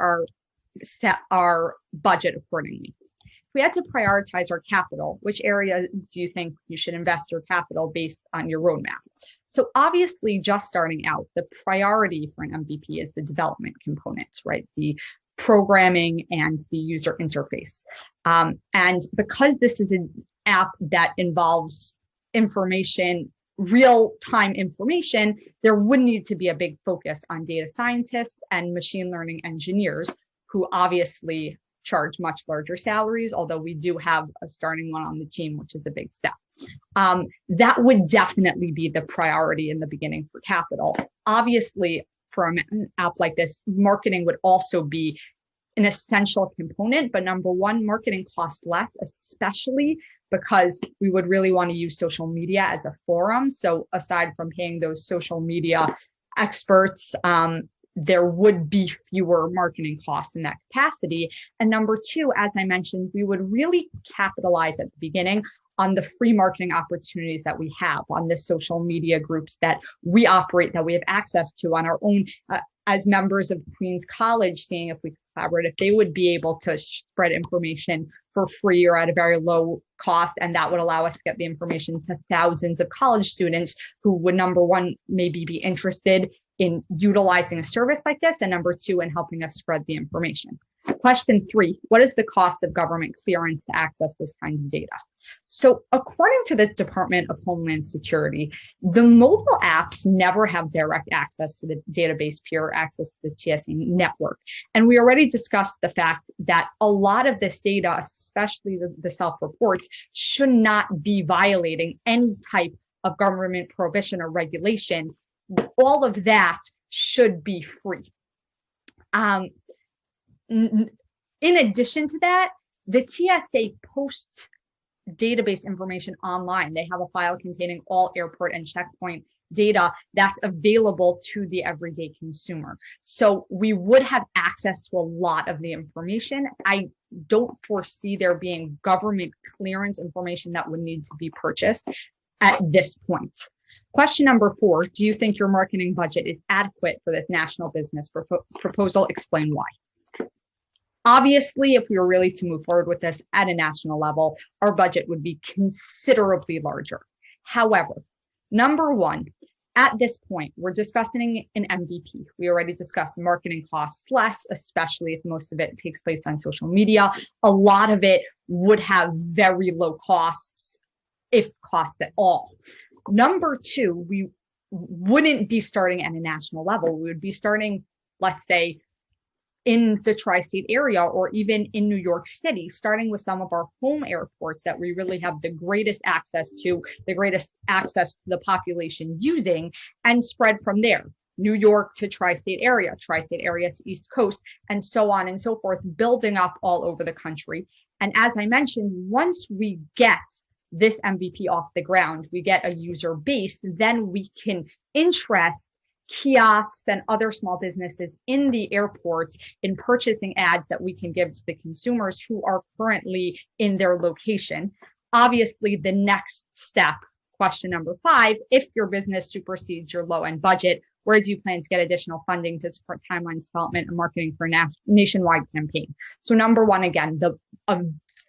our budget accordingly. If we had to prioritize our capital, which area do you think you should invest your capital based on your roadmap? So obviously, just starting out, the priority for an MVP is the development components, right? The programming and the user interface. And because this is an app that involves information, real-time information, there would need to be a big focus on data scientists and machine learning engineers who obviously charge much larger salaries, although we do have a starting one on the team, which is a big step. That would definitely be the priority in the beginning for capital. Obviously, for an app like this, marketing would also be an essential component, but number one, marketing costs less, especially because we would really want to use social media as a forum. So aside from paying those social media experts, there would be fewer marketing costs in that capacity. And number two, as I mentioned, we would really capitalize at the beginning on the free marketing opportunities that we have, on the social media groups that we operate, that we have access to on our own, as members of Queens College, seeing if we collaborate, if they would be able to spread information for free or at a very low cost. And that would allow us to get the information to thousands of college students who would, number one, maybe be interested in utilizing a service like this, and number two, in helping us spread the information. Question three, what is the cost of government clearance to access this kind of data? So according to the Department of Homeland Security, the mobile apps never have direct access to the database peer access to the TSA network. And we already discussed the fact that a lot of this data, especially the self-reports, should not be violating any type of government prohibition or regulation. All of that should be free. In addition to that, the TSA posts database information online. They have a file containing all airport and checkpoint data that's available to the everyday consumer. So we would have access to a lot of the information. I don't foresee there being government clearance information that would need to be purchased at this point. Question number four, do you think your marketing budget is adequate for this national business proposal? Explain why. Obviously, if we were really to move forward with this at a national level, our budget would be considerably larger. However, number one, At this point, we're discussing an MVP. We already discussed marketing costs less, especially if most of it takes place on social media. A lot of it would have very low costs, if cost at all. Number two, we wouldn't be starting at a national level. We would be starting, let's say, in the tri-state area or even in New York City, starting with some of our home airports that we really have the greatest access to the population using, and spread from there. New York to tri-state area to East Coast, and so on and so forth, building up all over the country. And as I mentioned, once we get this MVP off the ground, we get a user base, then we can interest kiosks and other small businesses in the airports in purchasing ads that we can give to the consumers who are currently in their location. Obviously, the next step, question number 5, if your business supersedes your low-end budget, where do you plan to get additional funding to support timeline development and marketing for a nationwide campaign? So number 1, again, a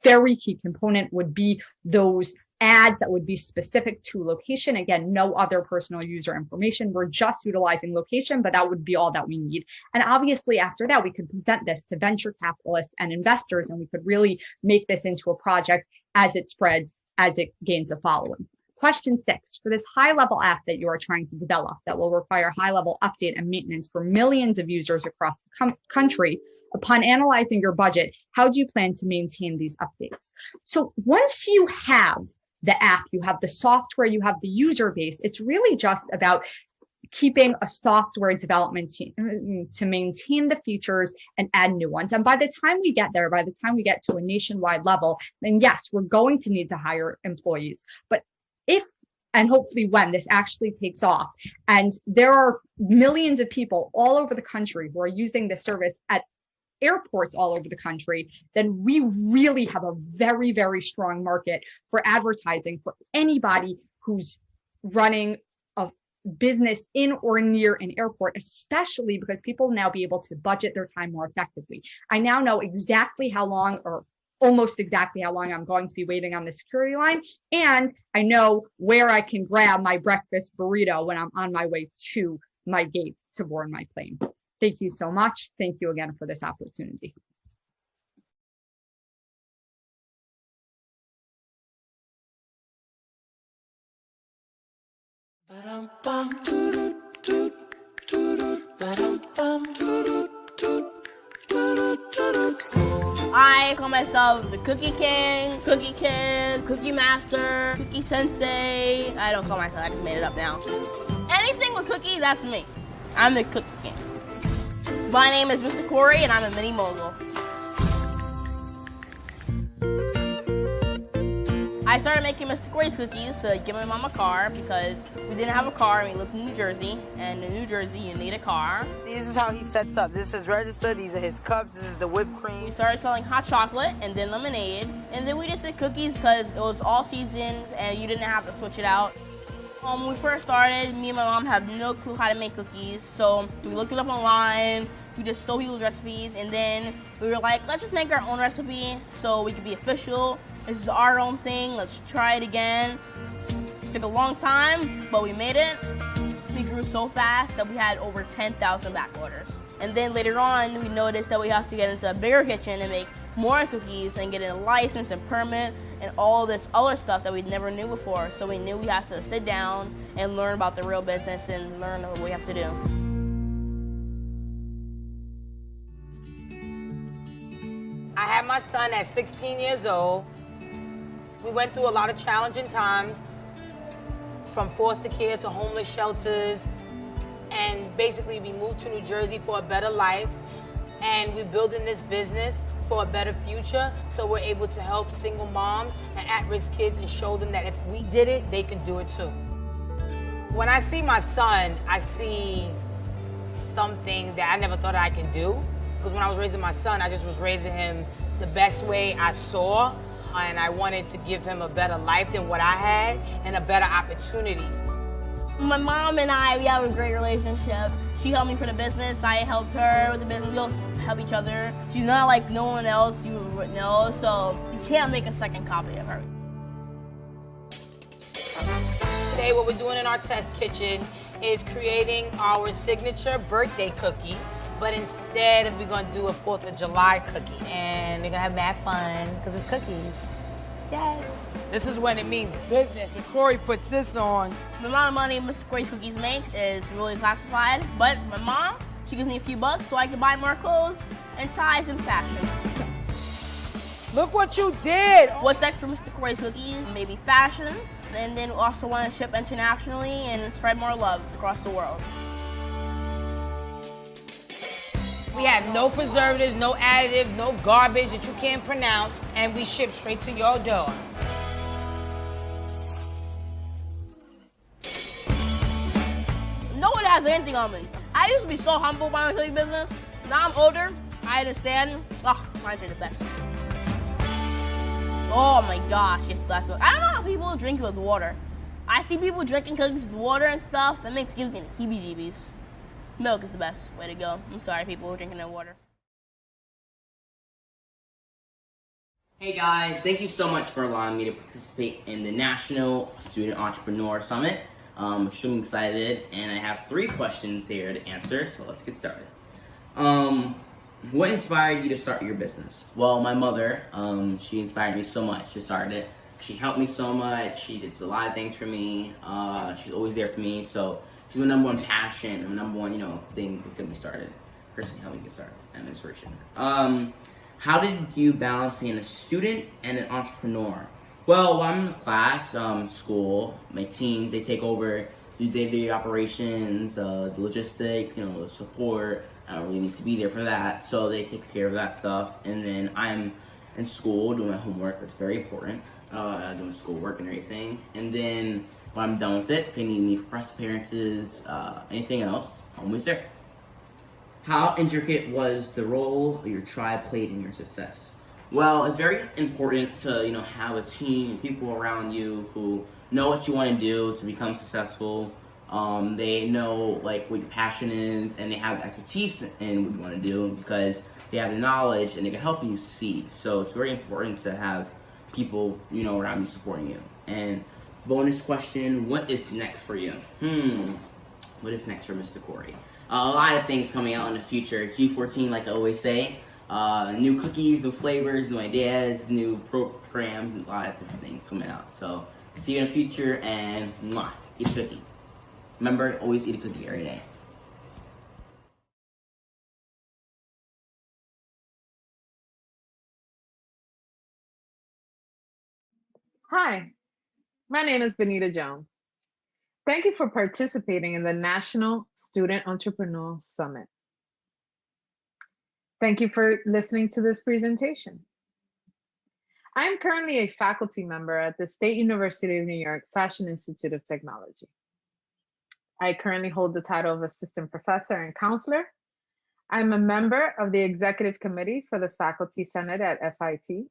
very key component would be those ads that would be specific to location. Again, no other personal user information. We're just utilizing location, but that would be all that we need. And obviously after that, we could present this to venture capitalists and investors, and we could really make this into a project as it spreads, as it gains a following. Question 6, for this high-level app that you are trying to develop that will require high-level update and maintenance for millions of users across the country, upon analyzing your budget, how do you plan to maintain these updates? So once you have the app, you have the software, you have the user base, it's really just about keeping a software development team to maintain the features and add new ones. And by the time we get there, by the time we get to a nationwide level, then yes, we're going to need to hire employees. But if, and hopefully when this actually takes off, and there are millions of people all over the country who are using this service at airports all over the country, then we really have a very, very strong market for advertising for anybody who's running a business in or near an airport, especially because people will now be able to budget their time more effectively. I now know exactly how long, or almost exactly how long, I'm going to be waiting on the security line. And I know where I can grab my breakfast burrito when I'm on my way to my gate to board my plane. Thank you so much. Thank you again for this opportunity. I call myself the Cookie King, Cookie Kid, Cookie Master, Cookie Sensei. I don't call myself, I just made it up now. Anything with cookie, that's me. I'm the Cookie King. My name is Mr. Corey, and I'm a mini mogul. I started making Mr. Corey's cookies to give my mom a car because we didn't have a car and we lived in New Jersey. And in New Jersey, you need a car. See, this is how he sets up. This is registered. These are his cups. This is the whipped cream. We started selling hot chocolate and then lemonade. And then we just did cookies because it was all seasons and you didn't have to switch it out. When we first started, me and my mom had no clue how to make cookies, so we looked it up online, we just stole people's recipes, and then we were like, let's just make our own recipe so we could be official. This is our own thing, let's try it again. It took a long time, but we made it. We grew so fast that we had over 10,000 back orders. And then later on, we noticed that we have to get into a bigger kitchen and make more cookies and get a license and permit and all this other stuff that we never knew before. So we knew we had to sit down and learn about the real business and learn what we have to do. I had my son at 16 years old. We went through a lot of challenging times, from foster care to homeless shelters. And basically we moved to New Jersey for a better life. And we're building this business for a better future, so we're able to help single moms and at-risk kids and show them that if we did it, they can do it too. When I see my son, I see something that I never thought I could do. Because when I was raising my son, I just was raising him the best way I saw, and I wanted to give him a better life than what I had and a better opportunity. My mom and I, we have a great relationship. She helped me for the business, I helped her with the business. We all help each other. She's not like no one else you would know, so you can't make a second copy of her. Today, what we're doing in our test kitchen is creating our signature birthday cookie, but instead we're gonna do a 4th of July cookie. And we're gonna have mad fun because it's cookies. Yes. This is when it means business. When Corey puts this on. The amount of money Mr. Corey's cookies make is really classified, but my mom, she gives me a few bucks so I can buy more clothes and ties and fashion. Look what you did! What's next for Mr. Corey's cookies? Maybe fashion, and then we also want to ship internationally and spread more love across the world. We have no preservatives, no additives, no garbage that you can't pronounce, and we ship straight to your door. No one has anything on me. I used to be so humble when I was doing business. Now I'm older, I understand. Oh, mine are the best. Oh my gosh, it's last one. I don't know how people drink it with water. I see people drinking cookies with water and stuff. It gives me the heebie-jeebies. Milk is the best way to go. I'm sorry, people who are drinking their water. Hey guys, thank you so much for allowing me to participate in the National Student Entrepreneur Summit. I'm extremely excited, and I have 3 questions here to answer, so let's get started. What inspired you to start your business? Well, my mother, she inspired me so much to start it. She helped me so much. She did a lot of things for me. She's always there for me, so she's my number one passion, my number one, thing that got me started. Person helped me get started, and inspiration. How did you balance being a student and an entrepreneur? Well, while I'm in the class, school, my team, they take over the day-to-day operations, the logistics, the support. I don't really need to be there for that, so they take care of that stuff. And then I'm in school doing my homework. That's very important, doing schoolwork and everything. And then when I'm done with it, if they need me for press appearances, anything else, I'm always there. How intricate was the role your tribe played in your success? Well, it's very important to have a team, people around you who know what you want to do to become successful. They know what your passion is, and they have expertise in what you want to do because they have the knowledge and they can help you succeed. So it's very important to have people around you supporting you. And bonus question: what is next for you? What is next for Mr. Corey? A lot of things coming out in the future. G14, like I always say. New cookies, new flavors, new ideas, new programs, a lot of different things coming out. So see you in the future, and mwah, eat a cookie. Remember, always eat a cookie every day. Hi, my name is Benita Jones. Thank you for participating in the National Student Entrepreneur Summit. Thank you for listening to this presentation. I'm currently a faculty member at the State University of New York Fashion Institute of Technology. I currently hold the title of assistant professor and counselor. I'm a member of the executive committee for the Faculty Senate at FIT.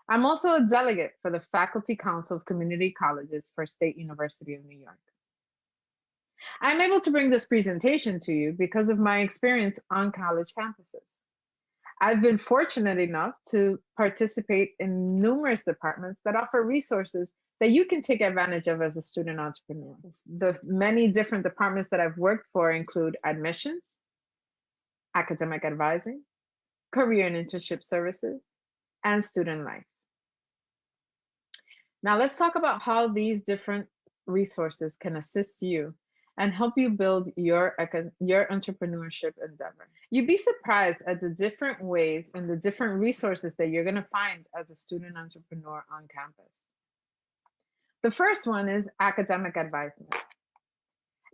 I'm also a delegate for the Faculty Council of Community Colleges for State University of New York. I'm able to bring this presentation to you because of my experience on college campuses. I've been fortunate enough to participate in numerous departments that offer resources that you can take advantage of as a student entrepreneur. The many different departments that I've worked for include admissions, academic advising, career and internship services, and student life. Now let's talk about how these different resources can assist you and help you build your entrepreneurship endeavor. You'd be surprised at the different ways and the different resources that you're going to find as a student entrepreneur on campus. The first one is academic advisement.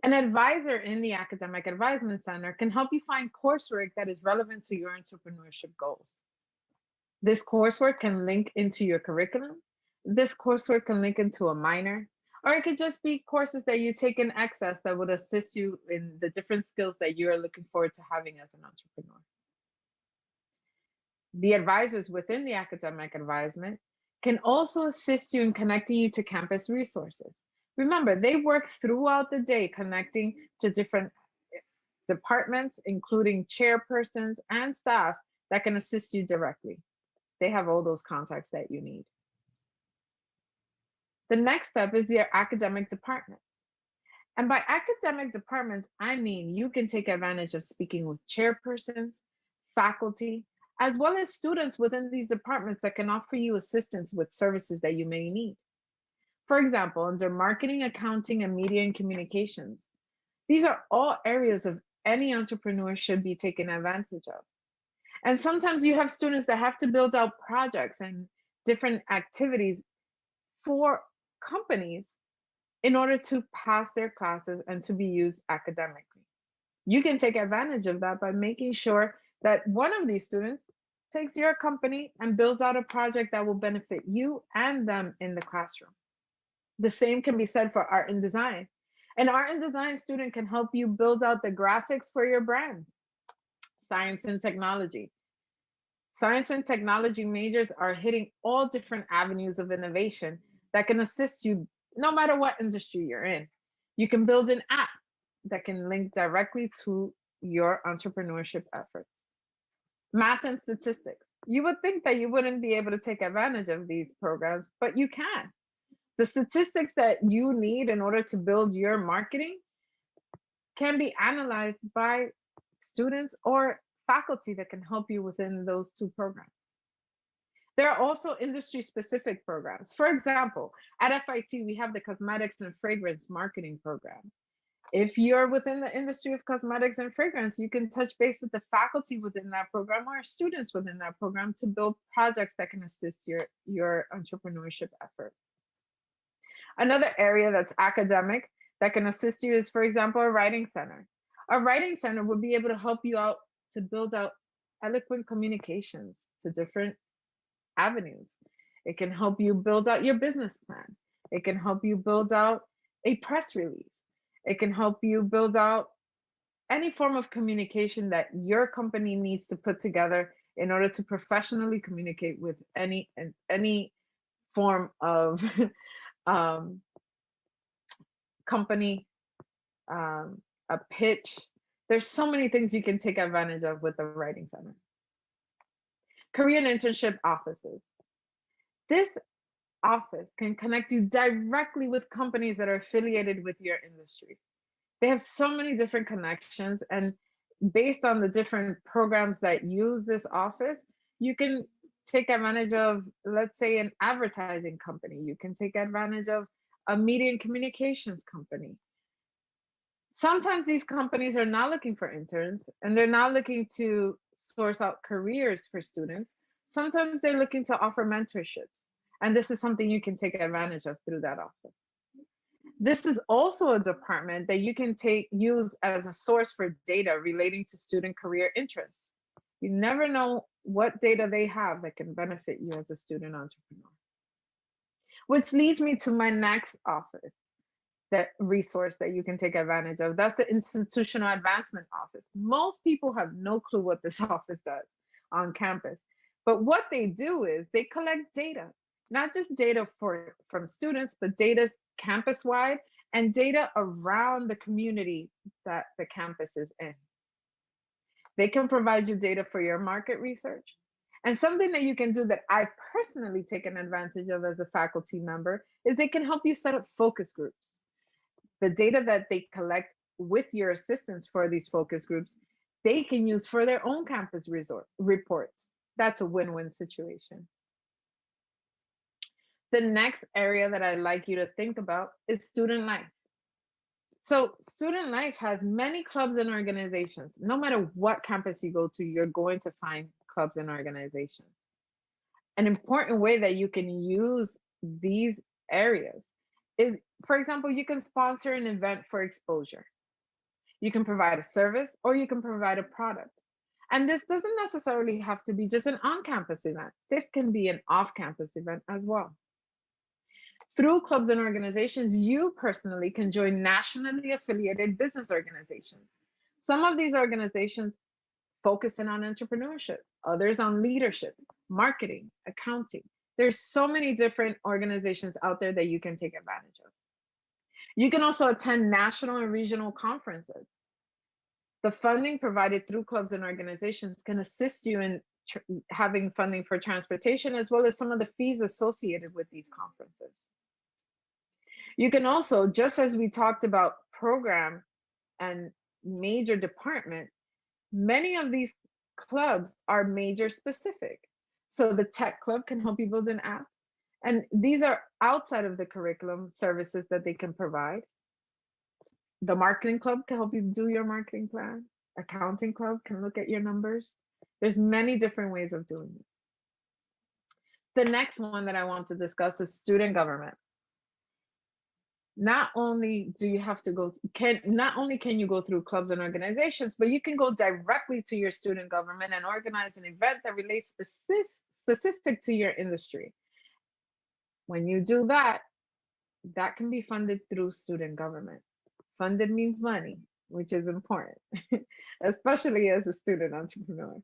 An advisor in the Academic Advisement Center can help you find coursework that is relevant to your entrepreneurship goals. This coursework can link into your curriculum. This coursework can link into a minor, or it could just be courses that you take in excess that would assist you in the different skills that you are looking forward to having as an entrepreneur. The advisors within the academic advisement can also assist you in connecting you to campus resources. Remember, they work throughout the day connecting to different departments, including chairpersons and staff that can assist you directly. They have all those contacts that you need. The next step is their academic department. And by academic departments, I mean you can take advantage of speaking with chairpersons, faculty, as well as students within these departments that can offer you assistance with services that you may need. For example, under marketing, accounting, and media and communications, these are all areas of any entrepreneur should be taken advantage of. And sometimes you have students that have to build out projects and different activities for companies in order to pass their classes and to be used academically. You can take advantage of that by making sure that one of these students takes your company and builds out a project that will benefit you and them in the classroom. The same can be said for art and design. An art and design student can help you build out the graphics for your brand. Science and technology. Science and technology majors are hitting all different avenues of innovation that can assist you no matter what industry you're in. You can build an app that can link directly to your entrepreneurship efforts. Math and statistics. You would think that you wouldn't be able to take advantage of these programs, but you can. The statistics that you need in order to build your marketing can be analyzed by students or faculty that can help you within those two programs. There are also industry-specific programs. For example, at FIT, we have the Cosmetics and Fragrance Marketing Program. If you're within the industry of cosmetics and fragrance, you can touch base with the faculty within that program or students within that program to build projects that can assist your entrepreneurship effort. Another area that's academic that can assist you is, for example, a writing center. A writing center would be able to help you out to build out eloquent communications to different avenues. It can help you build out your business plan. It can help you build out a press release. It can help you build out any form of communication that your company needs to put together in order to professionally communicate with any form of company, a pitch. There's so many things you can take advantage of with the Writing Center. Career and internship offices. This office can connect you directly with companies that are affiliated with your industry. They have so many different connections, and based on the different programs that use this office, you can take advantage of, let's say, an advertising company. You can take advantage of a media and communications company. Sometimes these companies are not looking for interns and they're not looking to source out careers for students. Sometimes they're looking to offer mentorships. And this is something you can take advantage of through that office. This is also a department that you can use as a source for data relating to student career interests. You never know what data they have that can benefit you as a student entrepreneur. Which leads me to my next office, that resource that you can take advantage of. That's the Institutional Advancement Office. Most people have no clue what this office does on campus. But what they do is they collect data, not just data from students, but data campus-wide and data around the community that the campus is in. They can provide you data for your market research. And something that you can do that I've personally taken advantage of as a faculty member is they can help you set up focus groups. The data that they collect with your assistance for these focus groups, they can use for their own campus reports. That's a win-win situation. The next area that I'd like you to think about is student life. So student life has many clubs and organizations. No matter what campus you go to, you're going to find clubs and organizations. An important way that you can use these areas is, for example, you can sponsor an event for exposure. You can provide a service or you can provide a product. And this doesn't necessarily have to be just an on-campus event. This can be an off-campus event as well. Through clubs and organizations, you personally can join nationally affiliated business organizations. Some of these organizations focus in on entrepreneurship, others on leadership, marketing, accounting. There's so many different organizations out there that you can take advantage of. You can also attend national and regional conferences. The funding provided through clubs and organizations can assist you in having funding for transportation, as well as some of the fees associated with these conferences. You can also, just as we talked about program and major department, many of these clubs are major specific. So the tech club can help you build an app. And these are outside of the curriculum services that they can provide. The marketing club can help you do your marketing plan. Accounting club can look at your numbers. There's many different ways of doing it. The next one that I want to discuss is student government. Not only do you have to not only can you go through clubs and organizations, but you can go directly to your student government and organize an event that relates specific to your industry. When you do that, that can be funded through student government. Funded means money, which is important, especially as a student entrepreneur.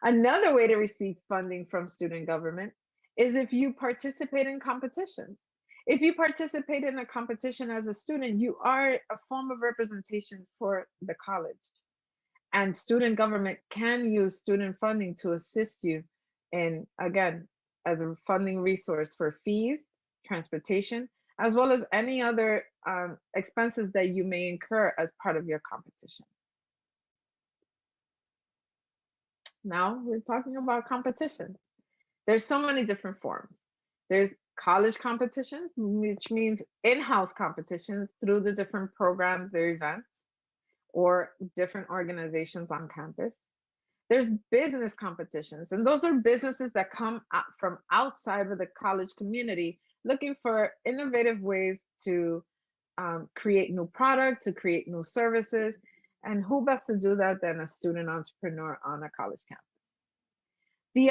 Another way to receive funding from student government is if you participate in competitions. If you participate in a competition as a student, you are a form of representation for the college. And student government can use student funding to assist you in, again, as a funding resource for fees, transportation, as well as any other expenses that you may incur as part of your competition. Now we're talking about competitions. There's so many different forms. There's college competitions, which means in-house competitions through the different programs, their events, or different organizations on campus. There's business competitions, and those are businesses that come out from outside of the college community looking for innovative ways to create new products, to create new services. And who best to do that than a student entrepreneur on a college campus? The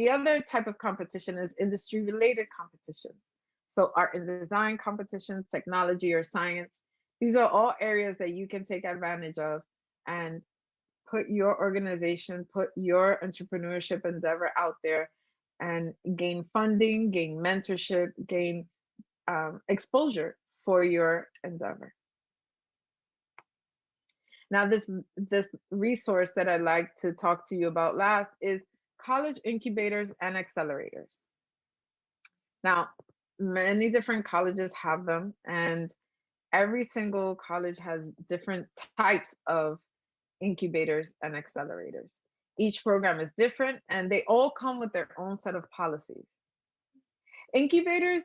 other type of competition is industry related competitions. So art and design competitions, technology or science, these are all areas that you can take advantage of and put your organization, put your entrepreneurship endeavor out there and gain funding, gain mentorship, gain exposure for your endeavor. Now, this resource that I'd like to talk to you about last is college incubators and accelerators. Now, many different colleges have them, and every single college has different types of incubators and accelerators. Each program is different, and they all come with their own set of policies. Incubators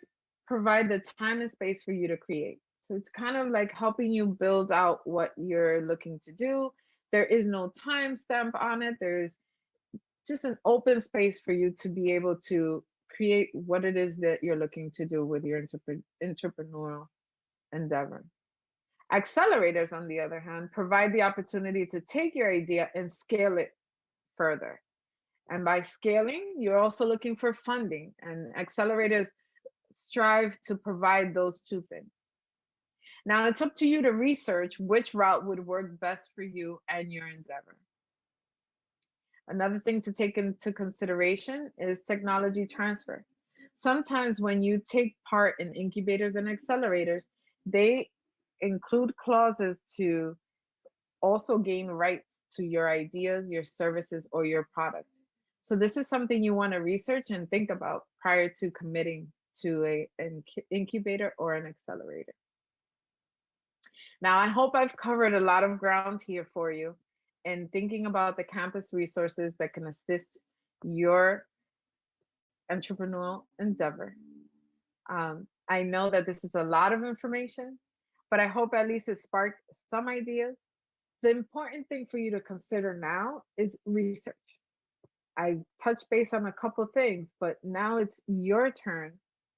provide the time and space for you to create. So it's kind of like helping you build out what you're looking to do. There is no timestamp on it. There's just an open space for you to be able to create what it is that you're looking to do with your entrepreneurial endeavor. Accelerators, on the other hand, provide the opportunity to take your idea and scale it further. And by scaling, you're also looking for funding, and accelerators strive to provide those two things. Now, it's up to you to research which route would work best for you and your endeavor. Another thing to take into consideration is technology transfer. Sometimes when you take part in incubators and accelerators, they include clauses to also gain rights to your ideas, your services, or your product. So this is something you want to research and think about prior to committing to an incubator or an accelerator. Now, I hope I've covered a lot of ground here for you in thinking about the campus resources that can assist your entrepreneurial endeavor. I know that this is a lot of information, but I hope at least it sparked some ideas. The important thing for you to consider now is research. I touched base on a couple of things, but now it's your turn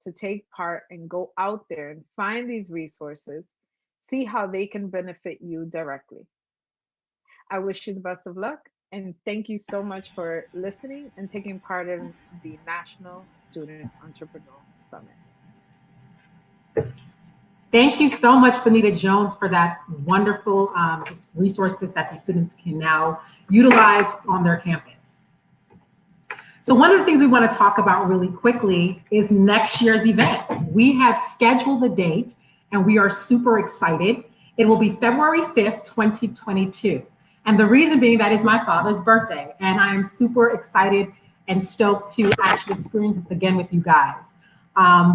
to take part and go out there and find these resources, see how they can benefit you directly. I wish you the best of luck, and thank you so much for listening and taking part in the National Student Entrepreneur Summit. Thank you so much, Benita Jones, for that wonderful resources that the students can now utilize on their campus. So one of the things we want to talk about really quickly is next year's event. We have scheduled the date and we are super excited. It will be February 5th, 2022. And the reason being that is my father's birthday. And I am super excited and stoked to actually experience this again with you guys.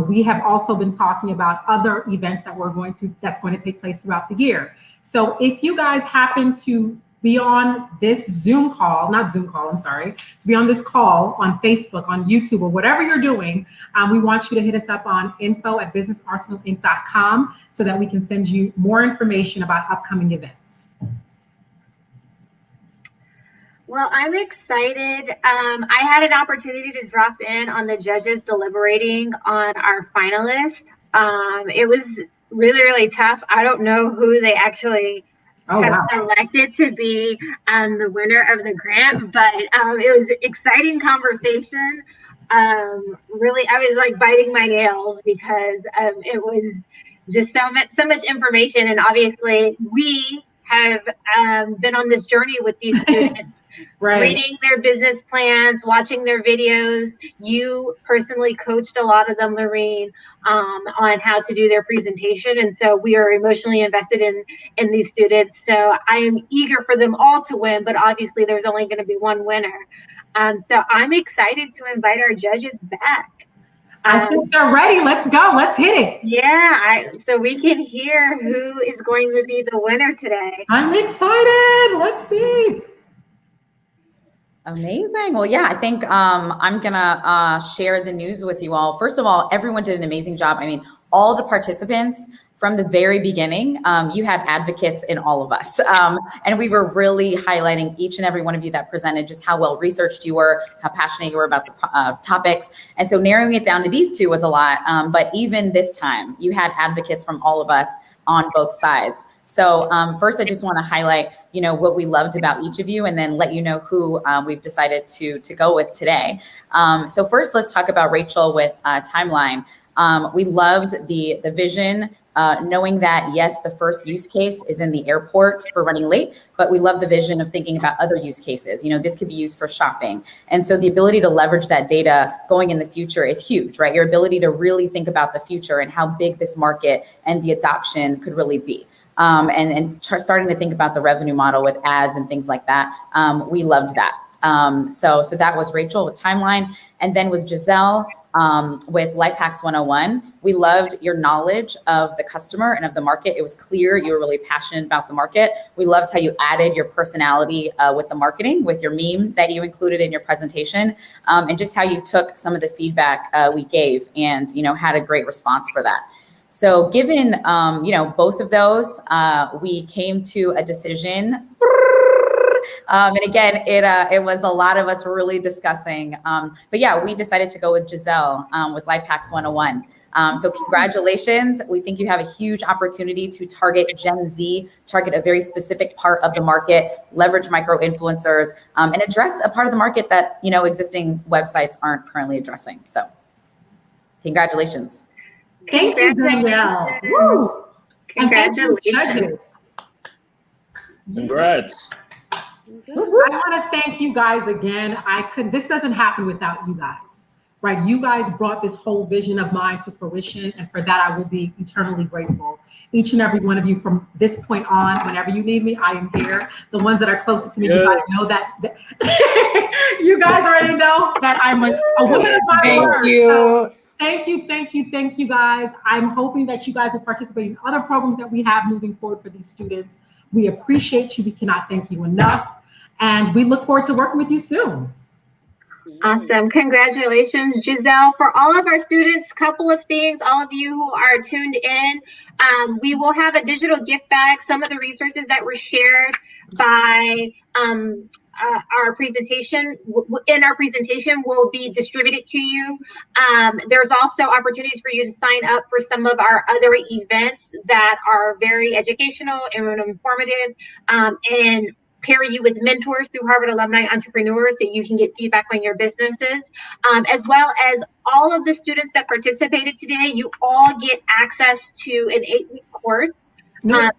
We have also been talking about other events that's going to take place throughout the year. So if you guys happen to be on this Zoom call, not Zoom call, I'm sorry, to be on this call on Facebook, on YouTube, or whatever you're doing, we want you to hit us up on info@businessarsenalinc.com so that we can send you more information about upcoming events. Well, I'm excited. I had an opportunity to drop in on the judges deliberating on our finalists. It was really, really tough. I don't know who they actually have selected to be the winner of the grant, but it was an exciting conversation. Really, I was like biting my nails because it was just so much information, and obviously we have been on this journey with these students, reading their business plans, watching their videos. You personally coached a lot of them, Lorene, on how to do their presentation. And so we are emotionally invested in these students. So I am eager for them all to win, but obviously there's only going to be one winner. So I'm excited to invite our judges back. I think they're ready. Let's go. Let's hit it. Yeah, so we can hear who is going to be the winner today. I'm excited. Let's see. Amazing. Well, yeah, I think I'm gonna share the news with you all. First of all, everyone did an amazing job. I mean, all the participants from the very beginning, you had advocates in all of us. And we were really highlighting each and every one of you that presented just how well researched you were, how passionate you were about the topics. And so narrowing it down to these two was a lot. But even this time, you had advocates from all of us on both sides. So first, I just want to highlight, what we loved about each of you, and then let you know who we've decided to go with today. So first, let's talk about Rachel with Timeline. We loved the vision, knowing that, yes, the first use case is in the airport for running late, but we love the vision of thinking about other use cases. This could be used for shopping. And so the ability to leverage that data going in the future is huge, right? Your ability to really think about the future and how big this market and the adoption could really be. And starting to think about the revenue model with ads and things like that. We loved that. So that was Rachel with Timeline. And then with Giselle, with Life Hacks 101, we loved your knowledge of the customer and of the market. It was clear you were really passionate about the market. We loved how you added your personality with the marketing, with your meme that you included in your presentation, and just how you took some of the feedback we gave and, had a great response for that. So given, both of those, we came to a decision. And again, it was a lot of us really discussing. But yeah, we decided to go with Giselle with Life Hacks 101. So congratulations. We think you have a huge opportunity to target Gen Z, target a very specific part of the market, leverage micro influencers, and address a part of the market that, existing websites aren't currently addressing. So congratulations. Thank you, Danielle. Woo! Congratulations. Congrats. I want to thank you guys again. This doesn't happen without you guys, right? You guys brought this whole vision of mine to fruition, and for that, I will be eternally grateful. Each and every one of you from this point on, whenever you need me, I am here. The ones that are closer to me, you guys know that you guys already know that I'm a woman of my word. So, thank you guys. I'm hoping that you guys will participate in other programs that we have moving forward for these students. We appreciate you. We cannot thank you enough. And we look forward to working with you soon. Awesome. Congratulations, Giselle. For all of our students, couple of things, all of you who are tuned in, we will have a digital gift bag. Some of the resources that were shared by our presentation will be distributed to you. There's also opportunities for you to sign up for some of our other events that are very educational and informative, and pair you with mentors through Harvard Alumni Entrepreneurs so you can get feedback on your businesses, as well as all of the students that participated today. You all get access to an 8-week course. That's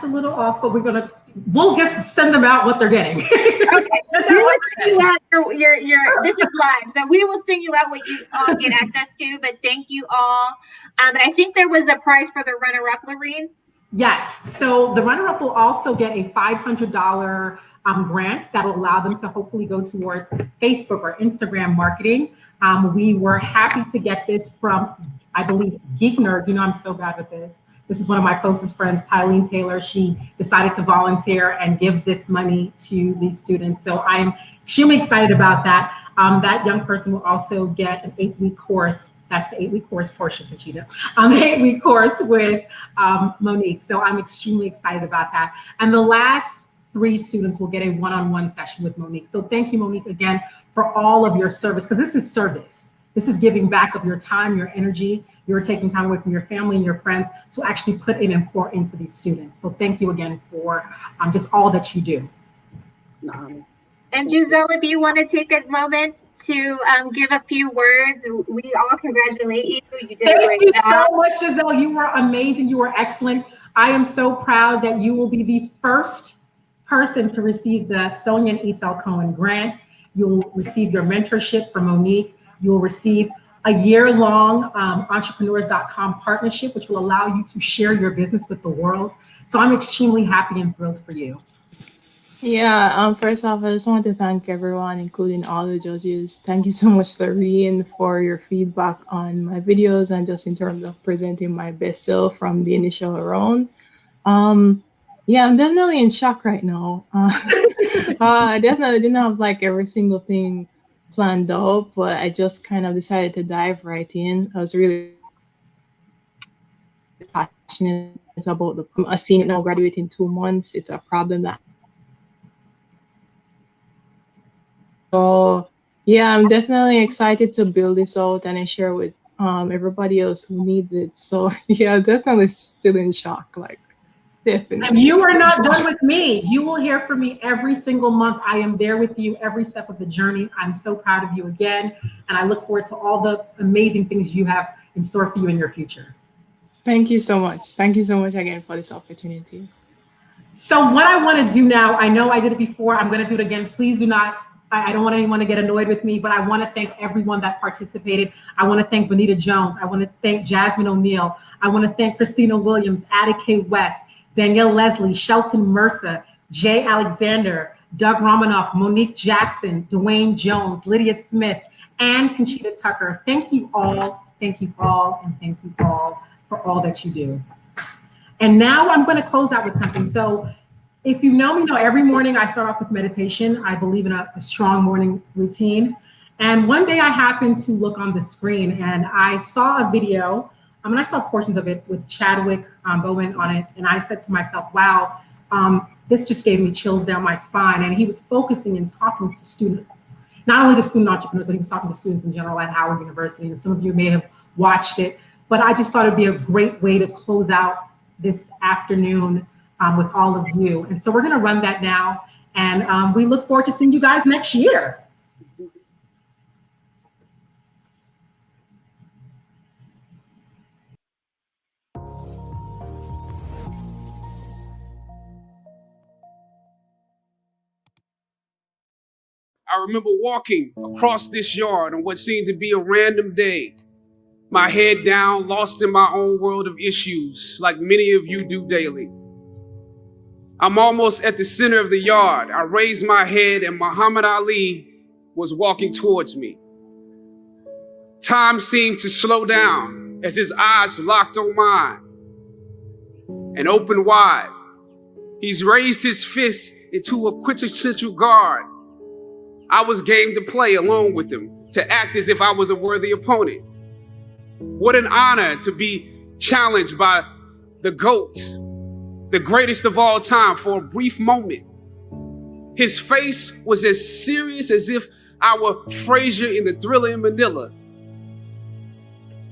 a little off, but we'll just send them out what they're getting. Okay. We will send you out this is live, so we will send you out what you all get access to. But thank you all. And I think there was a prize for the runner-up, Lorene. Yes. So the runner-up will also get a $500 grant that will allow them to hopefully go towards Facebook or Instagram marketing. We were happy to get this from, I believe, Geek Nerds. You know, I'm so bad with this. This is one of my closest friends, Tylene Taylor. She decided to volunteer and give this money to these students. So I'm extremely excited about that. That young person will also get an 8-week course. That's the 8-week course portion, Conchita. An 8-week course with Monique. So I'm extremely excited about that. And the last 3 students will get a one-on-one session with Monique. So thank you, Monique, again, for all of your service, because this is service. This is giving back of your time, your energy. You're taking time away from your family and your friends to actually put in and pour into these students. So thank you again for just all that you do. And Giselle, if you want to take a moment to give a few words, we all congratulate you. You did a great job. Thank you so much, Giselle. You were amazing. You were excellent. I am so proud that you will be the first person to receive the Sonia and Etel Cohen grant. You'll receive your mentorship from Monique. You'll receive a year-long entrepreneurs.com partnership, which will allow you to share your business with the world. So I'm extremely happy and thrilled for you. Yeah, first off, I just want to thank everyone, including all the judges. Thank you so much, Lorene, for your feedback on my videos and just in terms of presenting my best self from the initial round. Yeah, I'm definitely in shock right now. I definitely didn't have like every single thing planned out, but I just kind of decided to dive right in. I was really passionate about the I've seen it now, graduate in 2 months. It's a problem that. So yeah, I'm definitely excited to build this out and I share with everybody else who needs it. So yeah, definitely still in shock, like definitely. And you are not done with me. You will hear from me every single month. I am there with you every step of the journey. I'm so proud of you again. And I look forward to all the amazing things you have in store for you in your future. Thank you so much. Thank you so much again for this opportunity. So what I want to do now, I know I did it before, I'm going to do it again. Please do not, I don't want anyone to get annoyed with me, but I want to thank everyone that participated. I want to thank Bonita Jones. I want to thank Jasmine O'Neill. I want to thank Christina Williams, Ada K. West, Danielle Leslie, Shelton Mercer, Jay Alexander, Doug Romanoff, Monique Jackson, Dwayne Jones, Lydia Smith, and Conchita Tucker. Thank you all, and thank you all for all that you do. And now I'm going to close out with something. So if you know me, every morning I start off with meditation. I believe in a strong morning routine. And one day I happened to look on the screen and I saw a video. I saw portions of it with Chadwick Boseman on it. And I said to myself, wow, this just gave me chills down my spine. And he was focusing and talking to students, not only to student entrepreneurs, but he was talking to students in general at Howard University. And some of you may have watched it, but I just thought it'd be a great way to close out this afternoon with all of you. And so we're going to run that now. And we look forward to seeing you guys next year. I remember walking across this yard on what seemed to be a random day, my head down, lost in my own world of issues, like many of you do daily. I'm almost at the center of the yard. I raised my head and Muhammad Ali was walking towards me. Time seemed to slow down as his eyes locked on mine and opened wide. He's raised his fist into a quintessential guard. I was game to play along with him, to act as if I was a worthy opponent. What an honor to be challenged by the GOAT, the greatest of all time, for a brief moment. His face was as serious as if I were Frazier in the Thriller in Manila.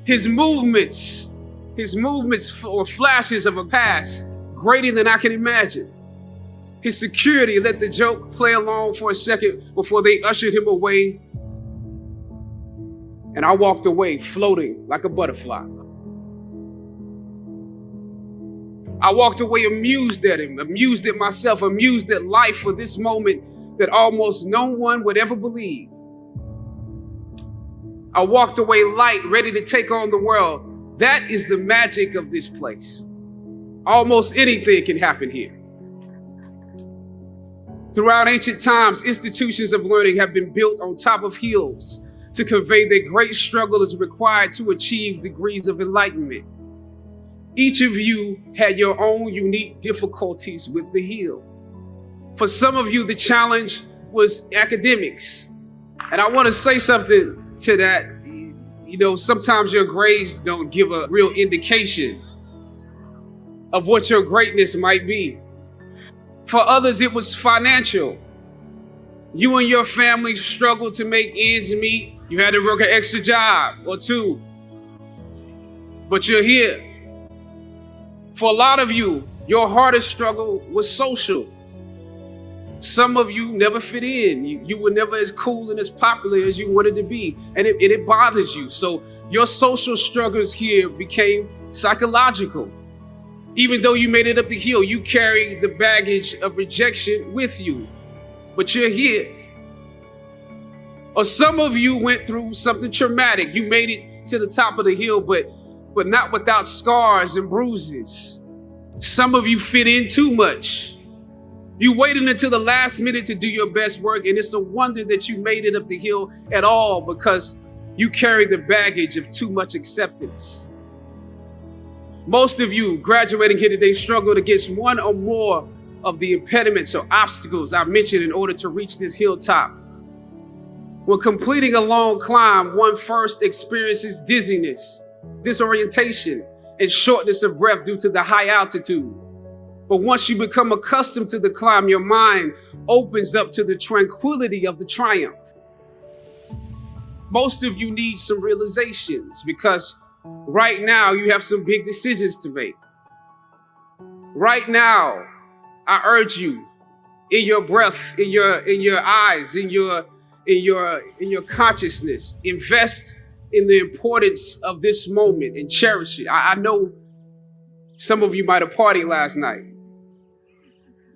His movements were flashes of a past greater than I can imagine. His security let the joke play along for a second before they ushered him away. And I walked away floating like a butterfly. I walked away amused at him, amused at myself, amused at life for this moment that almost no one would ever believe. I walked away light, ready to take on the world. That is the magic of this place. Almost anything can happen here. Throughout ancient times, institutions of learning have been built on top of hills to convey that great struggle is required to achieve degrees of enlightenment. Each of you had your own unique difficulties with the hill. For some of you, the challenge was academics. And I want to say something to that. You know, sometimes your grades don't give a real indication of what your greatness might be. For others, it was financial. You and your family struggled to make ends meet. You had to work an extra job or two. But you're here. For a lot of you, your hardest struggle was social. Some of you never fit in. You were never as cool and as popular as you wanted to be. And it bothers you. So your social struggles here became psychological. Even though you made it up the hill, you carry the baggage of rejection with you. But you're here. Or some of you went through something traumatic. You made it to the top of the hill, but not without scars and bruises. Some of you fit in too much. You waited until the last minute to do your best work, and it's a wonder that you made it up the hill at all because you carry the baggage of too much acceptance. Most of you graduating here today struggled against one or more of the impediments or obstacles I mentioned in order to reach this hilltop. When completing a long climb, one first experiences dizziness, disorientation, and shortness of breath due to the high altitude. But once you become accustomed to the climb, your mind opens up to the tranquility of the triumph. Most of you need some realizations because right now you have some big decisions to make. Right now, I urge you, in your breath, in your eyes, in your consciousness, invest in the importance of this moment and cherish it. I know some of you might have partied last night.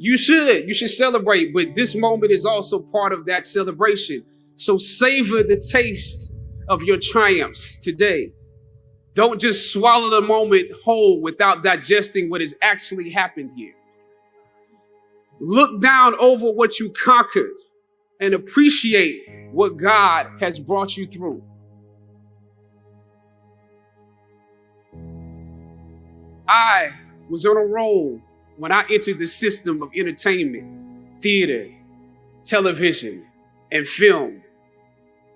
You should celebrate, but this moment is also part of that celebration. So savor the taste of your triumphs today. Don't just swallow the moment whole without digesting what has actually happened here. Look down over what you conquered and appreciate what God has brought you through. I was on a roll when I entered the system of entertainment, theater, television, and film.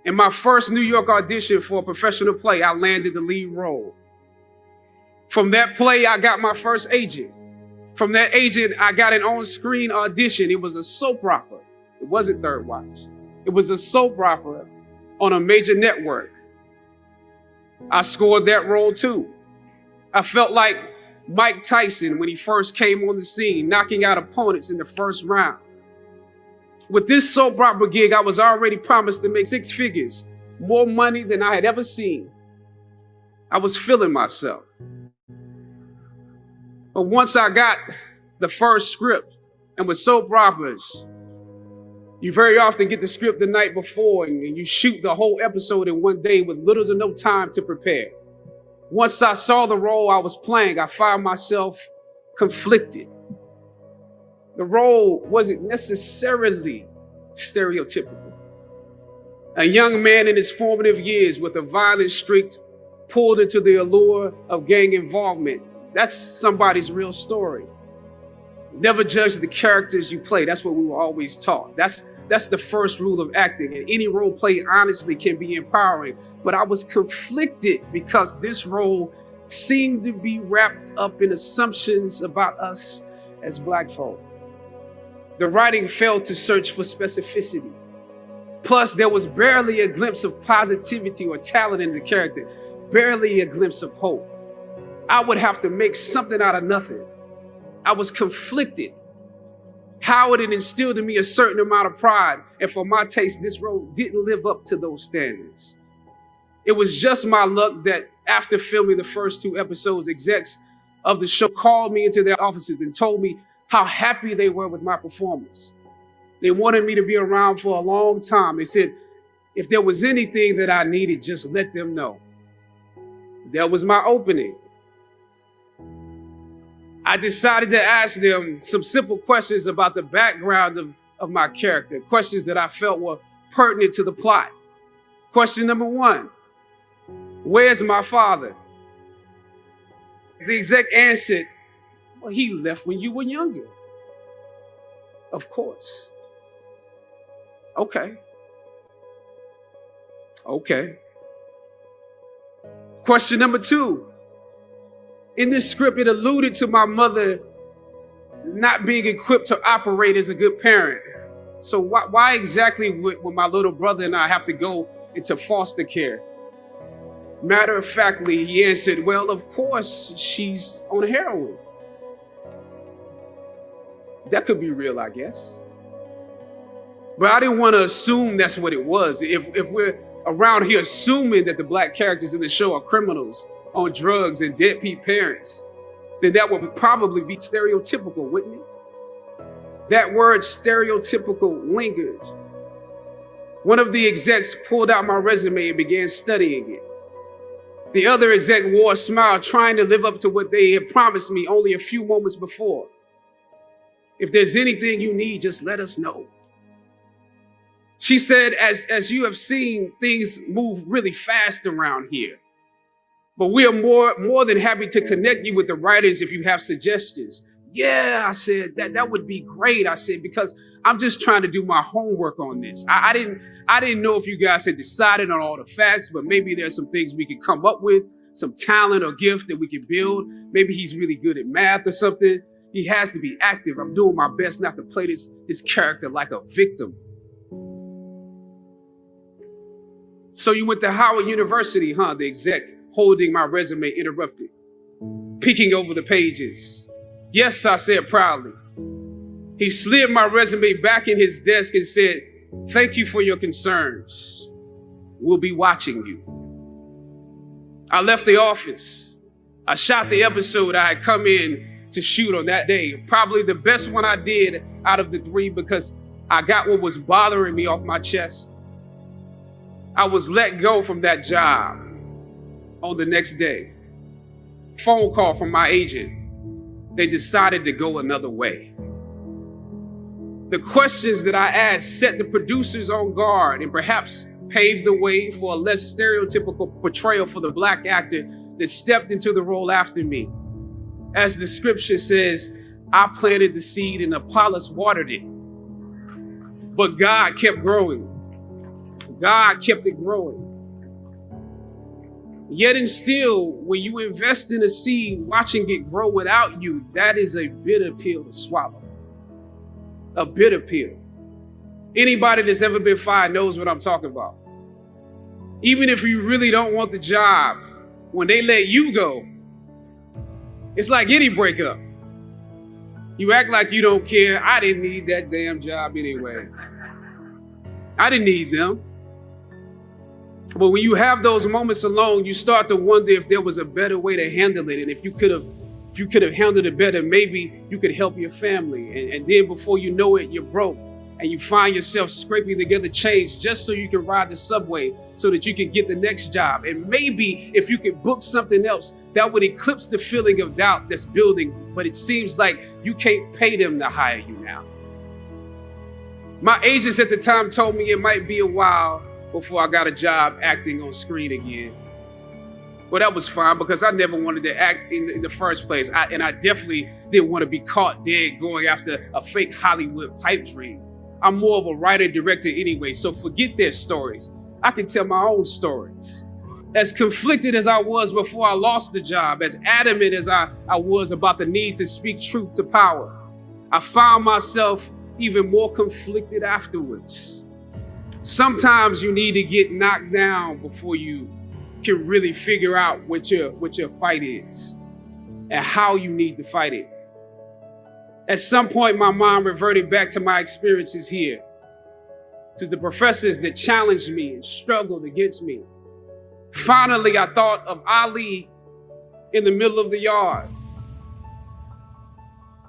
In my first New York audition for a professional play, I landed the lead role. From that play, I got my first agent. From that agent, I got an on-screen audition. It was a soap opera. It wasn't Third Watch. It was a soap opera on a major network. I scored that role too. I felt like Mike Tyson when he first came on the scene, knocking out opponents in the first round. With this soap opera gig, I was already promised to make 6 figures, more money than I had ever seen. I was feeling myself. But once I got the first script, and with soap operas, you very often get the script the night before and you shoot the whole episode in one day with little to no time to prepare. Once I saw the role I was playing, I found myself conflicted. The role wasn't necessarily stereotypical. A young man in his formative years with a violent streak pulled into the allure of gang involvement. That's somebody's real story. Never judge the characters you play. That's what we were always taught. That's the first rule of acting. And any role play, honestly, can be empowering. But I was conflicted because this role seemed to be wrapped up in assumptions about us as Black folk. The writing failed to search for specificity. Plus, there was barely a glimpse of positivity or talent in the character, barely a glimpse of hope. I would have to make something out of nothing. I was conflicted. Howard had instilled in me a certain amount of pride, and for my taste, this role didn't live up to those standards. It was just my luck that after filming the first 2 episodes, execs of the show called me into their offices and told me how happy they were with my performance. They wanted me to be around for a long time. They said, if there was anything that I needed, just let them know. That was my opening. I decided to ask them some simple questions about the background of my character, questions that I felt were pertinent to the plot, Question number 1, where's my father? The exec answered, well, he left when you were younger. Of course. Okay. Question number 2. In this script, it alluded to my mother not being equipped to operate as a good parent. So why exactly would my little brother and I have to go into foster care? Matter of factly, he answered, well, of course, she's on heroin. That could be real, I guess. But I didn't want to assume that's what it was. If we're around here assuming that the black characters in the show are criminals on drugs and deadbeat parents, then that would probably be stereotypical, wouldn't it? That word stereotypical lingered. One of the execs pulled out my resume and began studying it. The other exec wore a smile, trying to live up to what they had promised me only a few moments before. If there's anything you need, just let us know. She said, as you have seen, things move really fast around here. But we are more than happy to connect you with the writers if you have suggestions. Yeah, I said, that would be great. I said, because I'm just trying to do my homework on this. I didn't know if you guys had decided on all the facts, but maybe there's some things we could come up with, some talent or gift that we could build. Maybe he's really good at math or something. He has to be active. I'm doing my best not to play this character like a victim. So you went to Howard University, huh? The exec holding my resume interrupted, peeking over the pages. Yes, I said proudly. He slid my resume back in his desk and said, thank you for your concerns. We'll be watching you. I left the office. I shot the episode I had come in to shoot on that day. Probably the best one I did out of the 3 because I got what was bothering me off my chest. I was let go from that job on the next day. Phone call from my agent. They decided to go another way. The questions that I asked set the producers on guard and perhaps paved the way for a less stereotypical portrayal for the black actor that stepped into the role after me. As the scripture says, I planted the seed and Apollos watered it. But God kept growing. God kept it growing. Yet and still, when you invest in a seed, watching it grow without you, that is a bitter pill to swallow. A bitter pill. Anybody that's ever been fired knows what I'm talking about. Even if you really don't want the job, when they let you go, it's like any breakup. You act like you don't care. I didn't need that damn job anyway. I didn't need them. But when you have those moments alone, you start to wonder if there was a better way to handle it. And if you could have handled it better, maybe you could help your family. And then before you know it, you're broke. And you find yourself scraping together change just so you can ride the subway so that you can get the next job. And maybe if you could book something else, that would eclipse the feeling of doubt that's building. But it seems like you can't pay them to hire you now. My agents at the time told me it might be a while before I got a job acting on screen again. Well, that was fine because I never wanted to act in the first place. And I definitely didn't want to be caught dead going after a fake Hollywood pipe dream. I'm more of a writer-director anyway, so forget their stories. I can tell my own stories. As conflicted as I was before I lost the job, as adamant as I was about the need to speak truth to power, I found myself even more conflicted afterwards. Sometimes you need to get knocked down before you can really figure out what your fight is and how you need to fight it. At some point, my mind reverted back to my experiences here, to the professors that challenged me and struggled against me. Finally, I thought of Ali in the middle of the yard.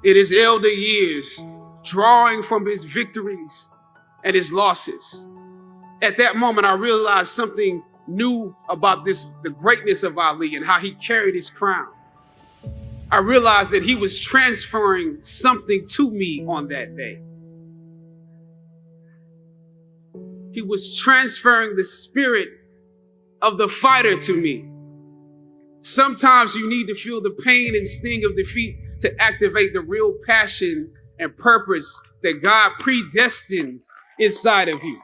In his elder years, drawing from his victories and his losses. At that moment, I realized something new about the greatness of Ali and how he carried his crown. I realized that he was transferring something to me on that day. He was transferring the spirit of the fighter to me. Sometimes you need to feel the pain and sting of defeat to activate the real passion and purpose that God predestined inside of you.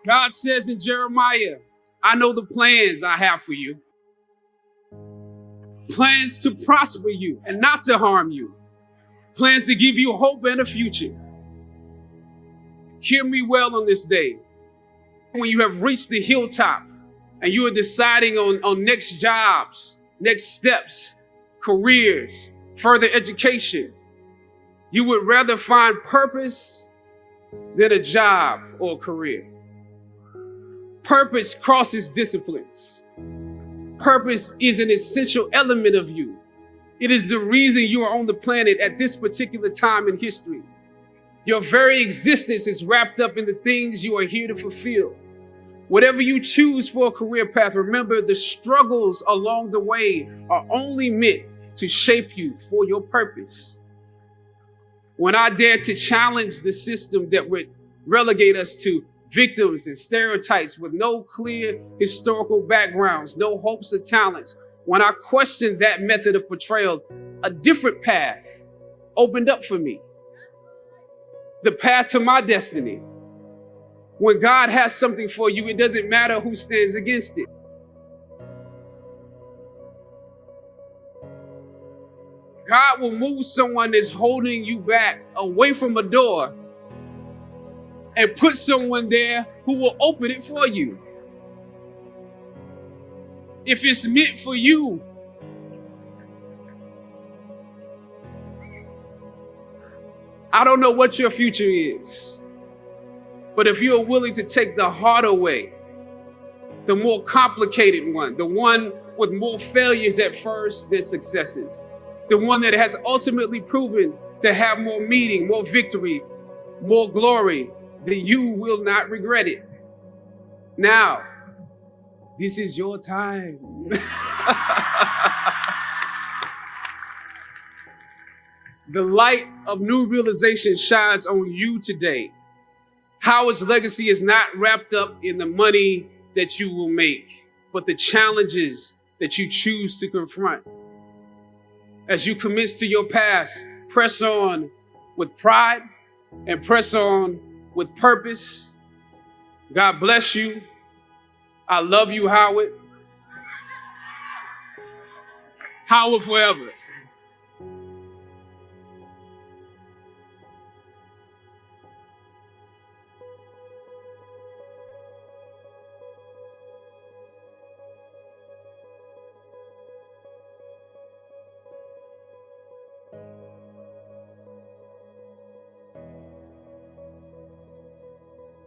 God says in Jeremiah, I know the plans I have for you. Plans to prosper you and not to harm you. Plans to give you hope and a future. Hear me well on this day. When you have reached the hilltop and you are deciding on next jobs, next steps, careers, further education, you would rather find purpose than a job or a career. Purpose crosses disciplines. Purpose is an essential element of you. It is the reason you are on the planet at this particular time in history. Your very existence is wrapped up in the things you are here to fulfill. Whatever you choose for a career path, remember the struggles along the way are only meant to shape you for your purpose. When I dare to challenge the system that would relegate us to victims and stereotypes with no clear historical backgrounds, no hopes or talents, when I questioned that method of portrayal, a different path opened up for me. The path to my destiny. When God has something for you, it doesn't matter who stands against it. God will move someone that's holding you back away from a door and put someone there who will open it for you. If it's meant for you, I don't know what your future is, but if you're willing to take the harder way, the more complicated one, the one with more failures at first than successes, the one that has ultimately proven to have more meaning, more victory, more glory, then you will not regret it. Now, this is your time. The light of new realization shines on you today. Howard's legacy is not wrapped up in the money that you will make, but the challenges that you choose to confront. As you commit to your past, press on with pride and press on with purpose. God bless you. I love you, Howard. Howard forever.